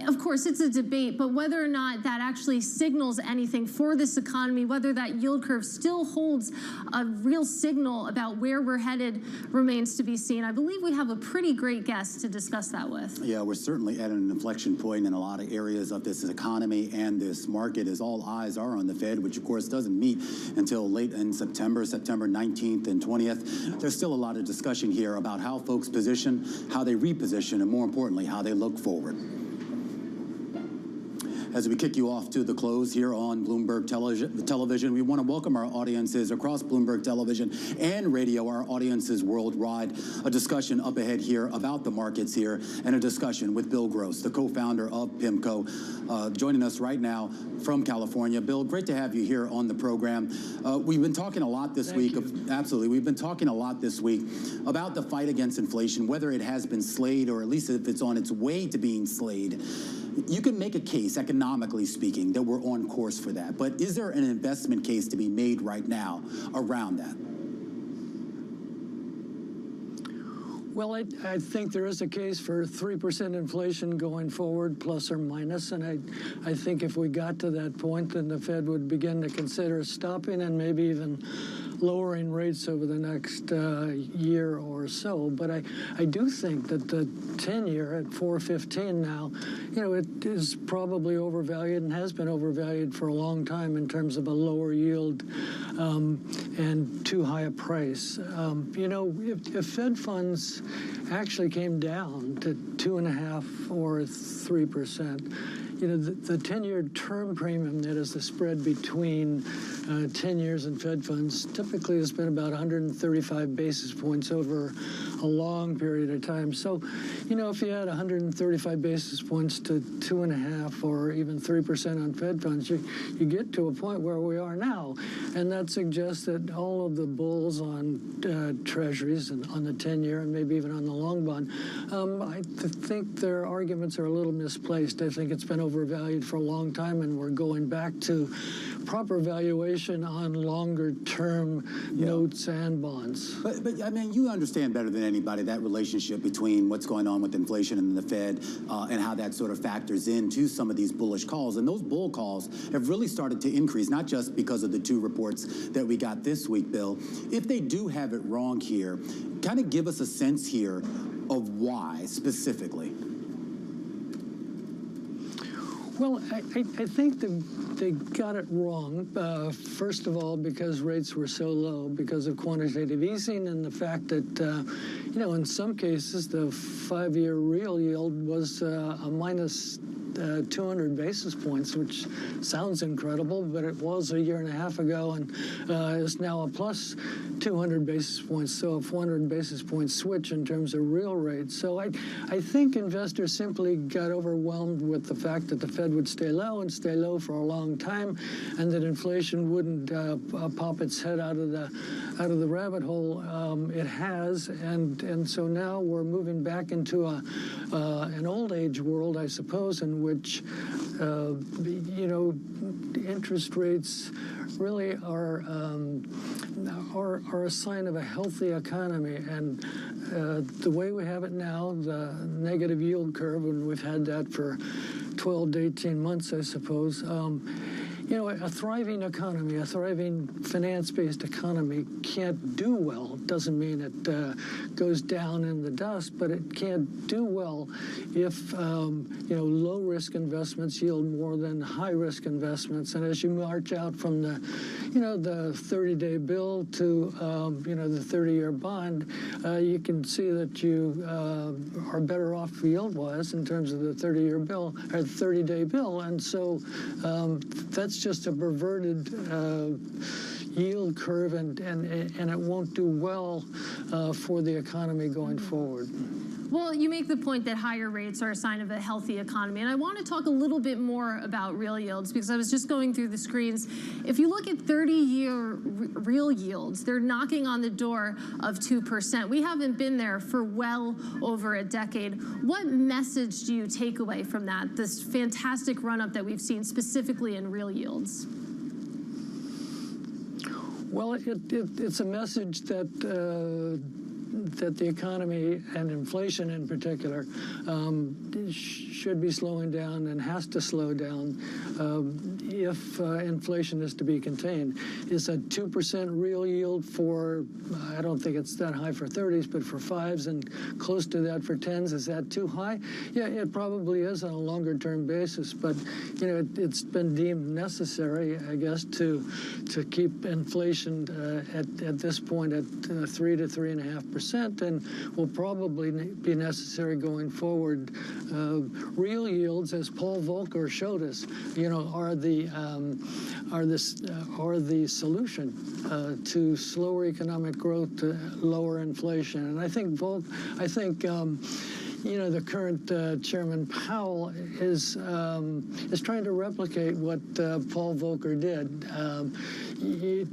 of course, it's a debate, but whether or not that actually signals anything for this economy, whether that yield curve still holds a real signal about where we're headed, remains to be seen. I believe we have a pretty great guest to discuss that with. Yeah, we're certainly at an inflection point in a lot of areas of this economy and this market, as all eyes are on the Fed, which of course doesn't meet until late in September 19th and 20th. There's still a lot of discussion here about how folks position, how they reposition, and more importantly, how they look forward. As we kick you off to the close here on Bloomberg Television, we want to welcome our audiences across Bloomberg Television and radio, our audiences worldwide. A discussion up ahead here about the markets here, and a discussion with Bill Gross, the co-founder of PIMCO, joining us right now from California. Bill, great to have you here on the program. We've been talking a lot this week. Absolutely. We've been talking a lot this week about the fight against inflation, whether it has been slayed or at least if it's on its way to being slayed. You can make a case, economically speaking, that we're on course for that. But is there an investment case to be made right now around that? Well, I think there is a case for 3% inflation going forward, plus or minus. And I think if we got to that point, then the Fed would begin to consider stopping and maybe even lowering rates over the next year or so. But I do think that the 10-year at 4.15 now, it is probably overvalued and has been overvalued for a long time in terms of a lower yield and too high a price. If Fed funds actually came down to 2.5% or 3%, the 10-year term premium, that is the spread between 10 years and Fed funds, typically has been about 135 basis points over a long period of time. So, if you add 135 basis points to 2.5% or even 3% on Fed funds, you get to a point where we are now. And that suggests that all of the bulls on treasuries and on the 10-year and maybe even on the long bond, I think their arguments are a little misplaced. I think it's been overvalued for a long time, and we're going back to proper valuation on longer-term notes and bonds. But I mean, you understand better than anybody that relationship between what's going on with inflation and the Fed and how that sort of factors into some of these bullish calls. And those bull calls have really started to increase, not just because of the two reports that we got this week, Bill. If they do have it wrong here, kind of give us a sense here of why specifically. Well, I think they got it wrong, first of all, because rates were so low because of quantitative easing and the fact that, in some cases, the 5-year real yield was a minus 200 basis points, which sounds incredible, but it was a year and a half ago and is now a plus 200 basis points, so a 400 basis point switch in terms of real rates. So I think investors simply got overwhelmed with the fact that the Fed would stay low and stay low for a long time, and that inflation wouldn't pop its head out of the rabbit hole it has, and so now we're moving back into an old age world, I suppose, in which interest rates really are a sign of a healthy economy. And the way we have it now, the negative yield curve, and we've had that for 12 to 18 months, I suppose. A thriving economy, a thriving finance-based economy can't do well. Doesn't mean it goes down in the dust, but it can't do well if, low-risk investments yield more than high-risk investments. And as you march out from the 30-day bill to, the 30-year bond, you can see that you are better off yield-wise in terms of the 30-year bill or 30-day bill. And so that's just a perverted yield curve, and it won't do well for the economy going forward. Well, you make the point that higher rates are a sign of a healthy economy. And I want to talk a little bit more about real yields because I was just going through the screens. If you look at 30-year real yields, they're knocking on the door of 2%. We haven't been there for well over a decade. What message do you take away from that, this fantastic run-up that we've seen specifically in real yields? Well, it's a message that that the economy and inflation in particular should be slowing down and has to slow down if inflation is to be contained. Is a 2% real yield for, I don't think it's that high for 30s, but for 5s and close to that for 10s, is that too high? Yeah, it probably is on a longer term basis, but you know, it's been deemed necessary, I guess, to keep inflation at this point at 3 to 3.5%. And will probably be necessary going forward. Real yields, as Paul Volcker showed us, you know, are the solution to slower economic growth, to lower inflation. And I think you know, the current Chairman Powell is trying to replicate what Paul Volcker did,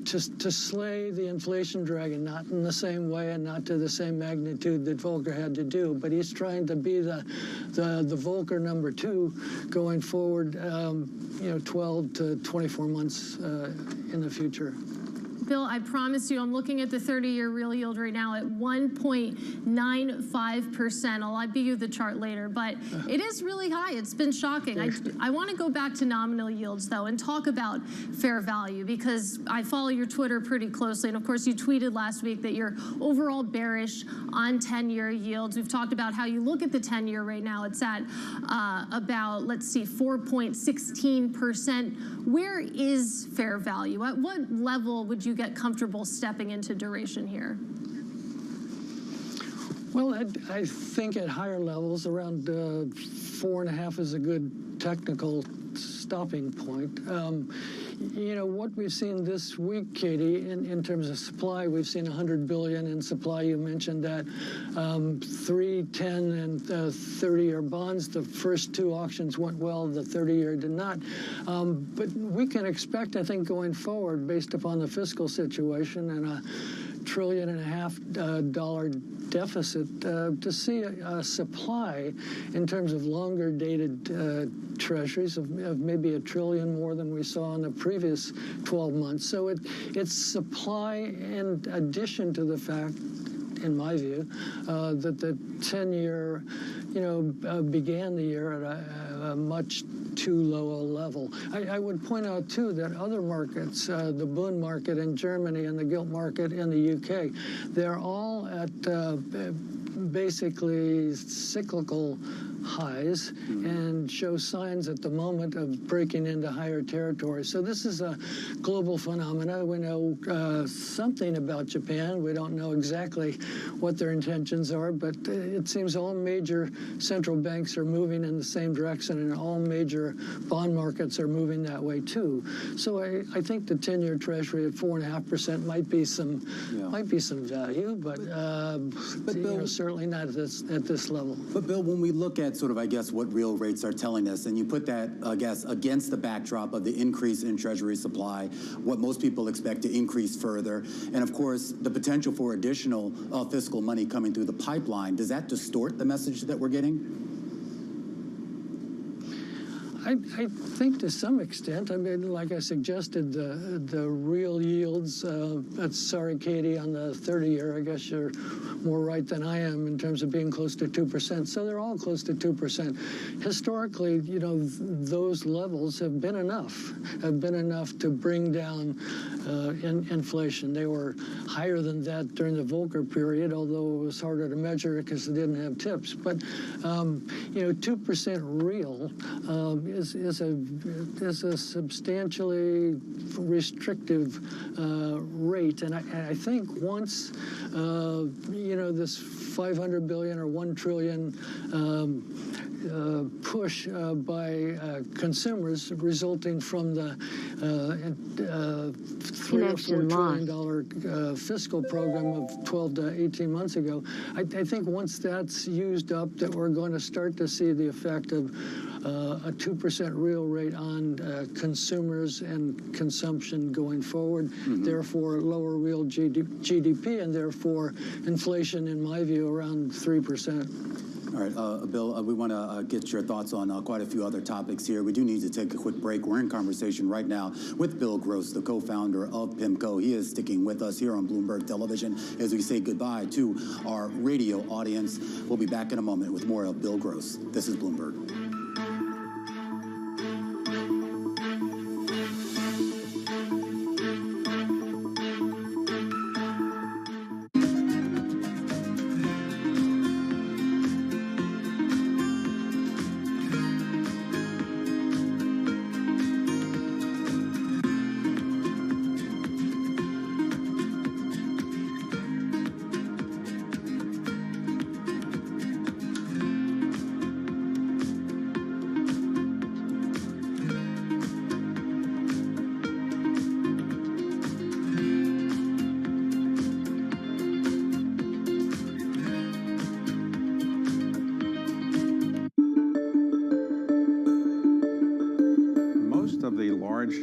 to slay the inflation dragon, not in the same way and not to the same magnitude that Volcker had to do, but he's trying to be the Volcker number 2 going forward, you know, 12 to 24 months in the future. Bill, I promise you, I'm looking at the 30-year real yield right now at 1.95%. I'll be you the chart later, but it is really high. It's been shocking. I want to go back to nominal yields, though, and talk about fair value, because I follow your Twitter pretty closely. And, of course, you tweeted last week that you're overall bearish on 10-year yields. We've talked about how you look at the 10-year right now. It's at about, let's see, 4.16%. Where is fair value? At what level would you get comfortable stepping into duration here? Well, I think at higher levels, around 4.5 is a good technical stopping point. You know, what we've seen this week, Katie, in terms of supply, we've seen 100 billion in supply. You mentioned that 3, 10, and 30-year bonds. The first 2 auctions went well. The 30-year did not. But we can expect, I think, going forward, based upon the fiscal situation and a $1.5 trillion deficit, to see a supply in terms of longer dated treasuries of maybe $1 trillion more than we saw in the previous 12 months. So it's supply in addition to the fact, in my view, that the 10-year, you know, began the year at a much too low a level. I would point out, too, that other markets, the Bund market in Germany and the gilt market in the UK, they're all at basically cyclical highs and show signs at the moment of breaking into higher territory. So this is a global phenomena. We know something about Japan. We don't know exactly what their intentions are, but it seems all major central banks are moving in the same direction, and all major bond markets are moving that way too. So I think the 10-year Treasury at 4.5% might be some value, but you know, certainly not at this level. But Bill, when we look at sort of, I guess, what real rates are telling us, and you put that, I guess, against the backdrop of the increase in Treasury supply, what most people expect to increase further, and of course, the potential for additional fiscal money coming through the pipeline, does that distort the message that we're getting? I think to some extent. I mean, like I suggested, the real yields, sorry, Katie, on the 30-year, I guess you're more right than I am in terms of being close to 2%. So they're all close to 2%. Historically, you know, those levels have been enough to bring down inflation. They were higher than that during the Volcker period, although it was harder to measure because they didn't have tips. But, you know, 2% real is a substantially restrictive rate, and I think once you know, this 500 billion or 1 trillion push by consumers resulting from the $3 or $4 trillion fiscal program of 12 to 18 months ago. I think once that's used up, that we're going to start to see the effect of a 2% real rate on consumers and consumption going forward, therefore lower real GDP, and therefore inflation, in my view, around 3%. All right, Bill, we want to get your thoughts on quite a few other topics here. We do need to take a quick break. We're in conversation right now with Bill Gross, the co-founder of PIMCO. He is sticking with us here on Bloomberg Television as we say goodbye to our radio audience. We'll be back in a moment with more of Bill Gross. This is Bloomberg.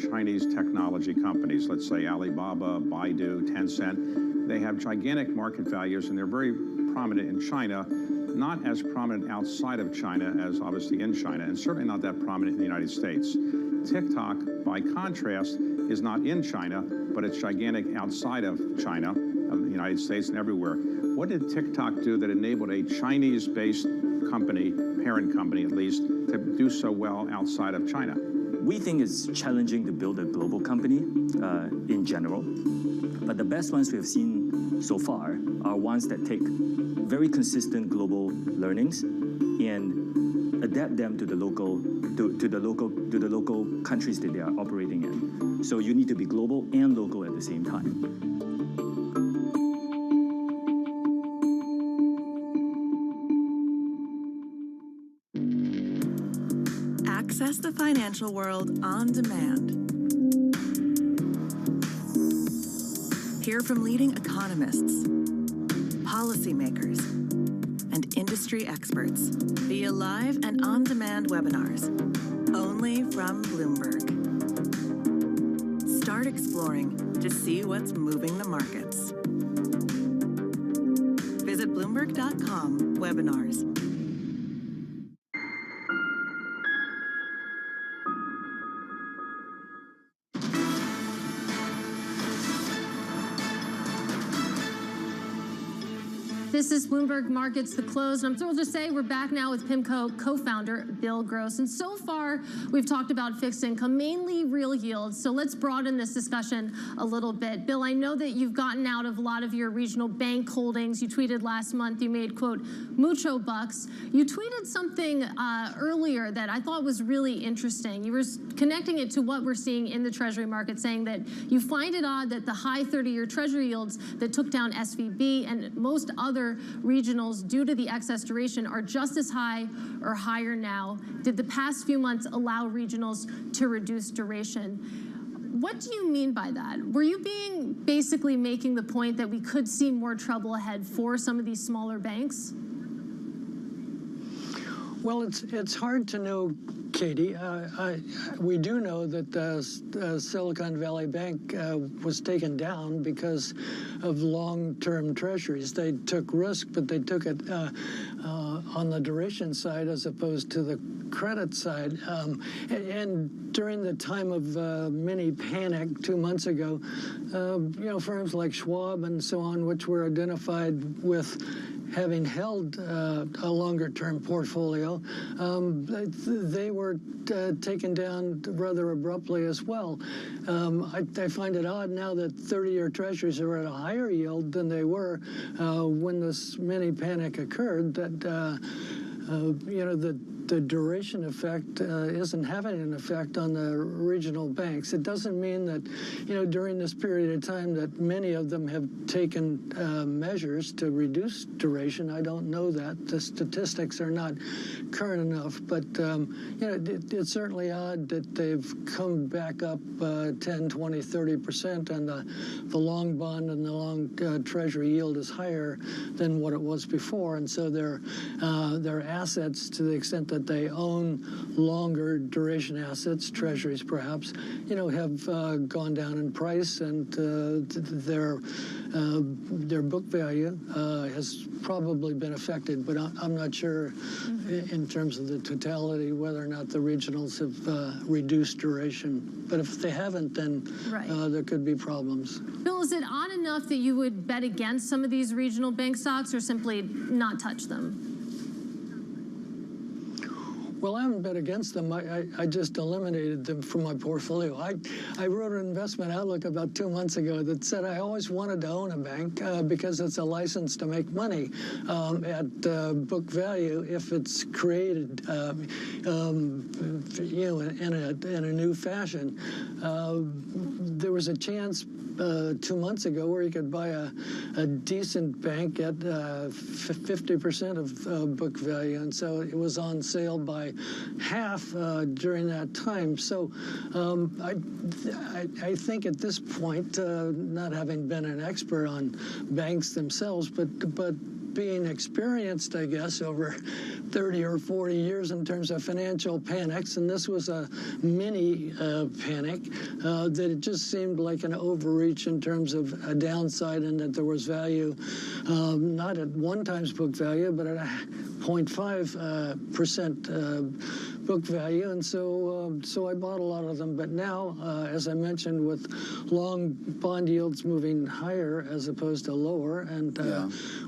Chinese technology companies, let's say Alibaba, Baidu, Tencent, they have gigantic market values and they're very prominent in China, not as prominent outside of China as obviously in China, and certainly not that prominent in the United States. TikTok, by contrast, is not in China, but it's gigantic outside of China, of the United States and everywhere. What did TikTok do that enabled a Chinese-based company, parent company at least, to do so well outside of China? We think it's challenging to build a global company in general, but the best ones we have seen so far are ones that take very consistent global learnings and adapt them to the local countries that they are operating in. So you need to be global and local at the same time. Access the financial world on demand. Hear from leading economists, policymakers, and industry experts via live and on-demand webinars, only from Bloomberg. Start exploring to see what's moving the markets. Visit Bloomberg.com/webinars. This is Bloomberg Markets, The Close, and I'm thrilled to say we're back now with PIMCO co-founder Bill Gross. And so far, we've talked about fixed income, mainly real yields. So let's broaden this discussion a little bit. Bill, I know that you've gotten out of a lot of your regional bank holdings. You tweeted last month you made, quote, mucho bucks. You tweeted something earlier that I thought was really interesting. You were connecting it to what we're seeing in the Treasury market, saying that you find it odd that the high 30-year Treasury yields that took down SVB and most other regionals due to the excess duration are just as high or higher now. Did the past few months allow regionals to reduce duration? What do you mean by that? Were you basically making the point that we could see more trouble ahead for some of these smaller banks? Well, it's hard to know, Katie. We do know that Silicon Valley Bank was taken down because of long-term treasuries. They took risk, but they took it on the duration side as opposed to the credit side. And during the time of mini panic 2 months ago, firms like Schwab and so on, which were identified with having held a longer-term portfolio, they were taken down rather abruptly as well. I find it odd now that 30-year treasuries are at a higher yield than they were when this mini panic occurred, that the the duration effect isn't having an effect on the regional banks. It doesn't mean that, during this period of time that many of them have taken measures to reduce duration. I don't know that. The statistics are not current enough, but it's certainly odd that they've come back up 10, 20, 30%, and the long bond and the long treasury yield is higher than what it was before, and so their assets, to the extent that they own longer duration assets, treasuries perhaps, have gone down in price, and their book value has probably been affected, but I'm not sure in terms of the totality whether or not the regionals have reduced duration. But if they haven't, then there could be problems. Bill, is it odd enough that you would bet against some of these regional bank stocks or simply not touch them? Well, I haven't bet against them. I just eliminated them from my portfolio. I wrote an investment outlook about 2 months ago that said I always wanted to own a bank because it's a license to make money at book value if it's created, in a new fashion. There was a chance 2 months ago where you could buy a decent bank at 50% of book value, and so it was on sale by half during that time. So I think at this point, not having been an expert on banks themselves, but being experienced, I guess, over 30 or 40 years in terms of financial panics, and this was a mini panic, that it just seemed like an overreach in terms of a downside, and that there was value, not at 1 times book value, but at a 0.5% book value, and so I bought a lot of them. But now, as I mentioned, with long bond yields moving higher as opposed to lower, and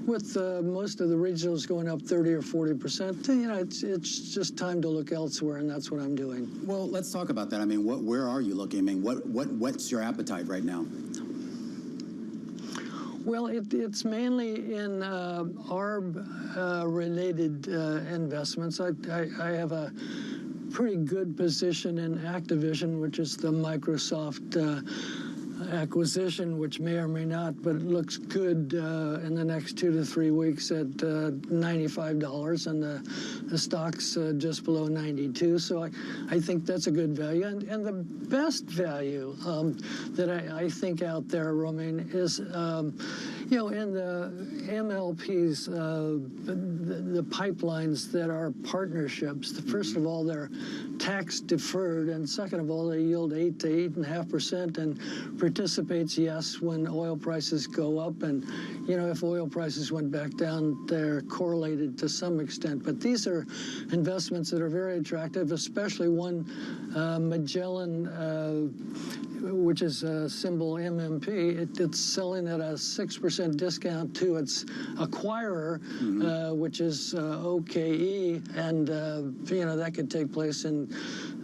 with most of the regionals going up 30 or 40%, it's just time to look elsewhere, and that's what I'm doing. Well, let's talk about that. I mean, where are you looking? I mean, what's your appetite right now? Well, it's mainly in ARB-related investments. I have a pretty good position in Activision, which is the Microsoft acquisition, which may or may not, but it looks good in the next 2 to 3 weeks at $95, and the stock's just below 92. So I think that's a good value. And the best value that I think out there, Romaine, is in the MLPs, the pipelines that are partnerships. First of all, they're tax deferred, and second of all, they yield 8 to 8.5%, and participates, yes, when oil prices go up, and if oil prices went back down, they're correlated to some extent. But these are investments that are very attractive, especially one, Magellan, which is a symbol MMP. It's selling at a 6% discount to its acquirer, which is OKE, and that could take place in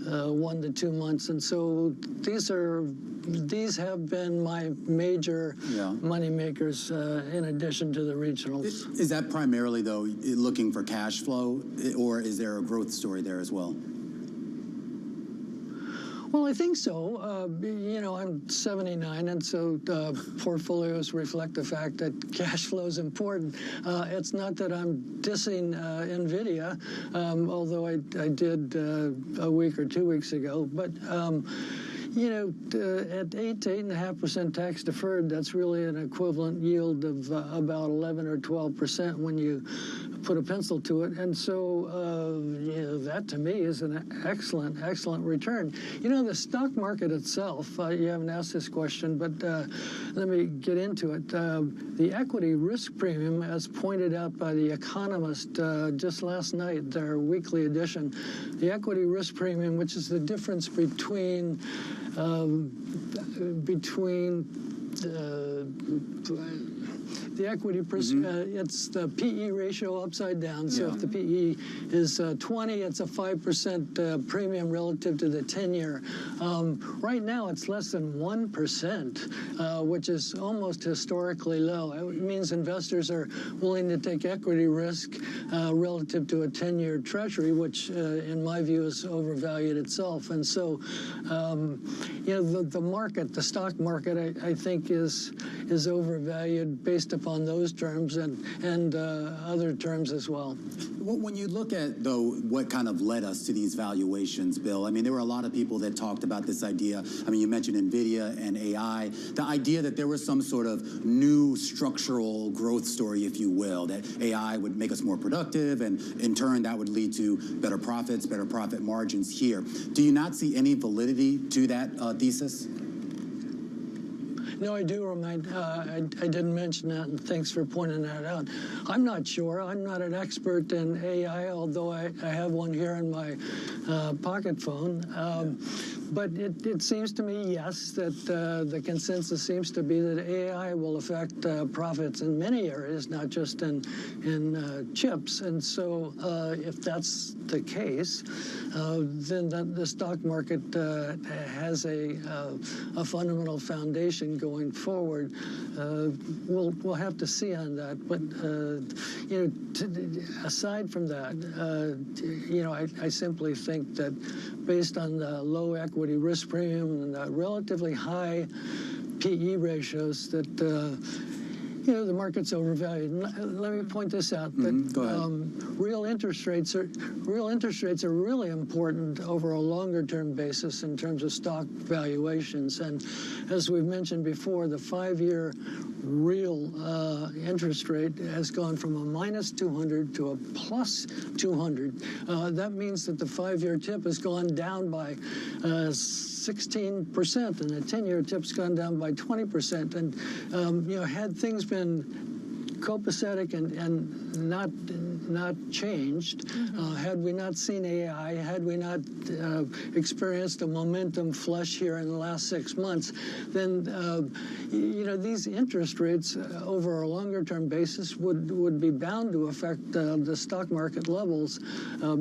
1 to 2 months. And so these have been my major money makers in addition to the regionals. Is that primarily, though, looking for cash flow, or is there a growth story there as well? Well, I think so. I'm 79, and so portfolios reflect the fact that cash flow is important. It's not that I'm dissing NVIDIA, although I did a week or 2 weeks ago. But at 8 to 8.5% tax deferred, that's really an equivalent yield of about 11 or 12% when you put a pencil to it. And so that to me is an excellent return. The stock market itself, you haven't asked this question, but let me get into it. The equity risk premium, as pointed out by The Economist just last night, their weekly edition, the equity risk premium, which is the difference between the equity, it's the PE ratio upside down. So if the PE is 20, it's a 5% premium relative to the 10-year. Right now, it's less than 1%, which is almost historically low. It means investors are willing to take equity risk relative to a 10-year treasury, which in my view is overvalued itself. And so, the market, the stock market, I think is overvalued based upon those terms and other terms as well. When you look at, though, what kind of led us to these valuations, Bill, I mean, there were a lot of people that talked about this idea. I mean, you mentioned NVIDIA and AI, the idea that there was some sort of new structural growth story, if you will, that AI would make us more productive, and in turn, that would lead to better profits, better profit margins here. Do you not see any validity to that thesis? No, I do remind, I didn't mention that, and thanks for pointing that out. I'm not sure. I'm not an expert in AI, although I have one here in my pocket phone. But it seems to me, yes, that the consensus seems to be that AI will affect profits in many areas, not just in chips. And so if that's the case, then the stock market has a fundamental foundation going forward. We'll have to see on that. But aside from that, I simply think that based on the low equity risk premium and the relatively high PE ratios, that the market's overvalued. Let me point this out. That, Go ahead. Real interest rates are really important over a longer-term basis in terms of stock valuations. And as we've mentioned before, the 5-year real interest rate has gone from a minus 200 to a plus 200. That means that the 5-year tip has gone down by 16%, and the 10-year tip's gone down by 20%. And had things been copacetic and not changed, had we not seen AI, had we not experienced a momentum flush here in the last 6 months, then these interest rates over a longer-term basis would be bound to affect the stock market levels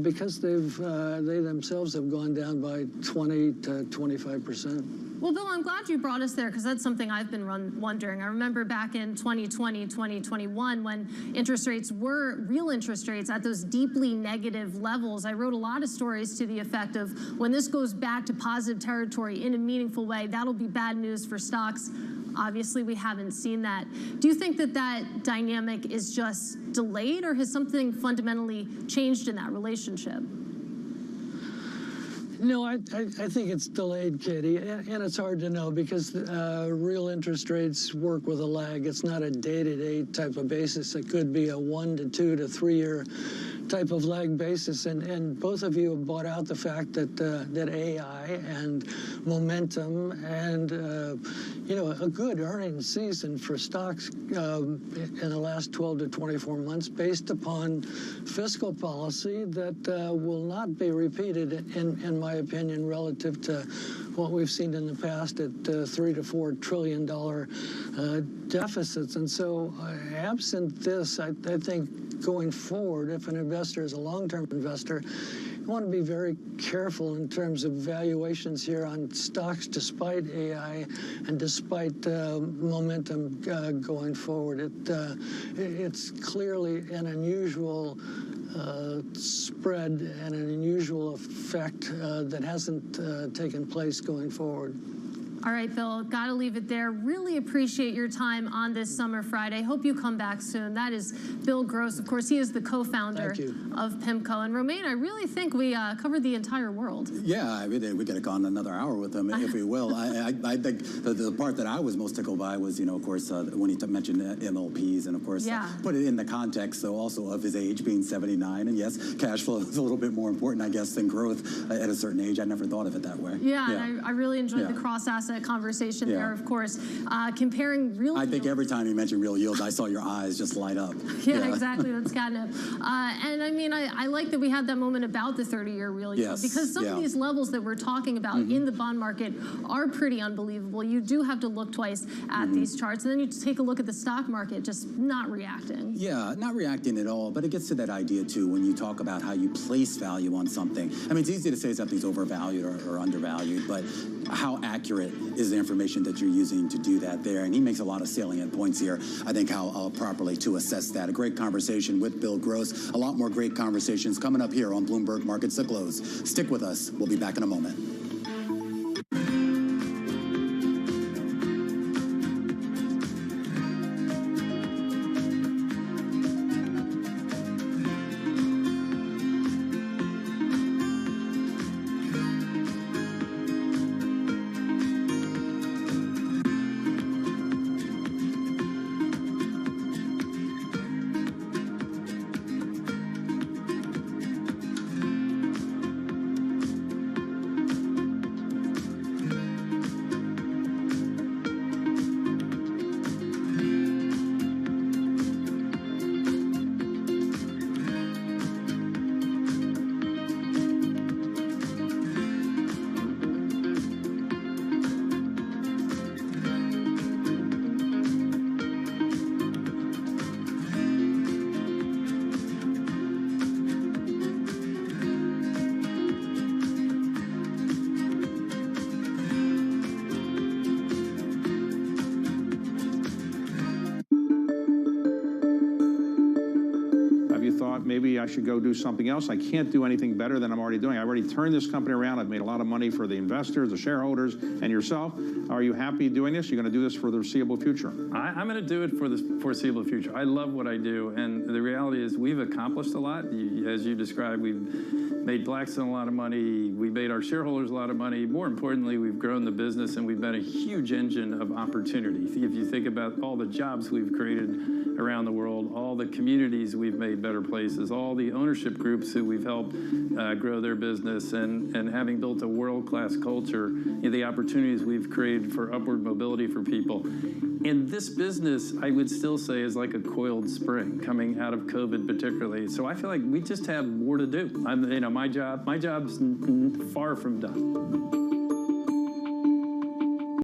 because they themselves have gone down by 20 to 25%. Well, Bill, I'm glad you brought us there because that's something I've been wondering. I remember back in 2020, 2021, when interest rates were real interest rates at those deeply negative levels. I wrote a lot of stories to the effect of when this goes back to positive territory in a meaningful way, that'll be bad news for stocks. Obviously, we haven't seen that. Do you think that that dynamic is just delayed, or has something fundamentally changed in that relationship? No, I think it's delayed, Katie, and it's hard to know because real interest rates work with a lag. It's not a day-to-day type of basis. It could be a 1 to 2 to 3 year type of lag basis, and both of you have brought out the fact that AI and momentum and a good earnings season for stocks in the last 12 to 24 months based upon fiscal policy that will not be repeated in my opinion relative to what we've seen in the past at $3 to $4 trillion deficits. And so absent this, I think going forward, if an investor is a long-term investor, you want to be very careful in terms of valuations here on stocks despite AI and despite momentum going forward. It's clearly an unusual spread and an unusual effect that hasn't taken place going forward. All right, Bill, got to leave it there. Really appreciate your time on this Summer Friday. Hope you come back soon. That is Bill Gross. Of course, he is the co-founder of PIMCO. And Romaine, I really think we covered the entire world. Yeah, we could have gone another hour with him if we will. I think the part that I was most tickled by was, of course, when he mentioned MLPs and, of course, put it in the context, though, also of his age being 79. And yes, cash flow is a little bit more important, I guess, than growth at a certain age. I never thought of it that way. Yeah. And I really enjoyed the cross-asset asset conversation Yeah. there, of course, comparing real I think every time you mention real yields, I saw your eyes just light up. Yeah, exactly. That's catnip. And I mean, I like that we had that moment about the 30-year real yield, Yes, because some yeah. of these levels that we're talking about in the bond market are pretty unbelievable. You do have to look twice at these charts, and then you take a look at the stock market, just not reacting. Yeah, not reacting at all, but it gets to that idea too when you talk about how you place value on something. I mean, it's easy to say something's overvalued or undervalued, but how accurate is the information that you're using to do that there? And he makes a lot of salient points here, I think, how properly to assess that. A great conversation with Bill Gross. A lot more great conversations coming up here on Bloomberg Markets at Close. Stick with us. We'll be back in a moment. Maybe I should go do something else. I can't do anything better than I'm already doing. I already turned this company around. I've made a lot of money for the investors, the shareholders, and yourself. Are you happy doing this? You're going to do this for the foreseeable future? I'm going to do it for the foreseeable future. I love what I do, and the reality is we've accomplished a lot. As you described, we've made Blackstone a lot of money. We made our shareholders a lot of money. More importantly, we've grown the business, and we've been a huge engine of opportunity. If you think about all the jobs we've created around the world, all the communities we've made better places, all the ownership groups who we've helped grow their business, and having built a world-class culture, the opportunities we've created for upward mobility for people. And this business, I would still say, is like a coiled spring coming out of COVID particularly. So I feel like we just have more to do. My job's far from done.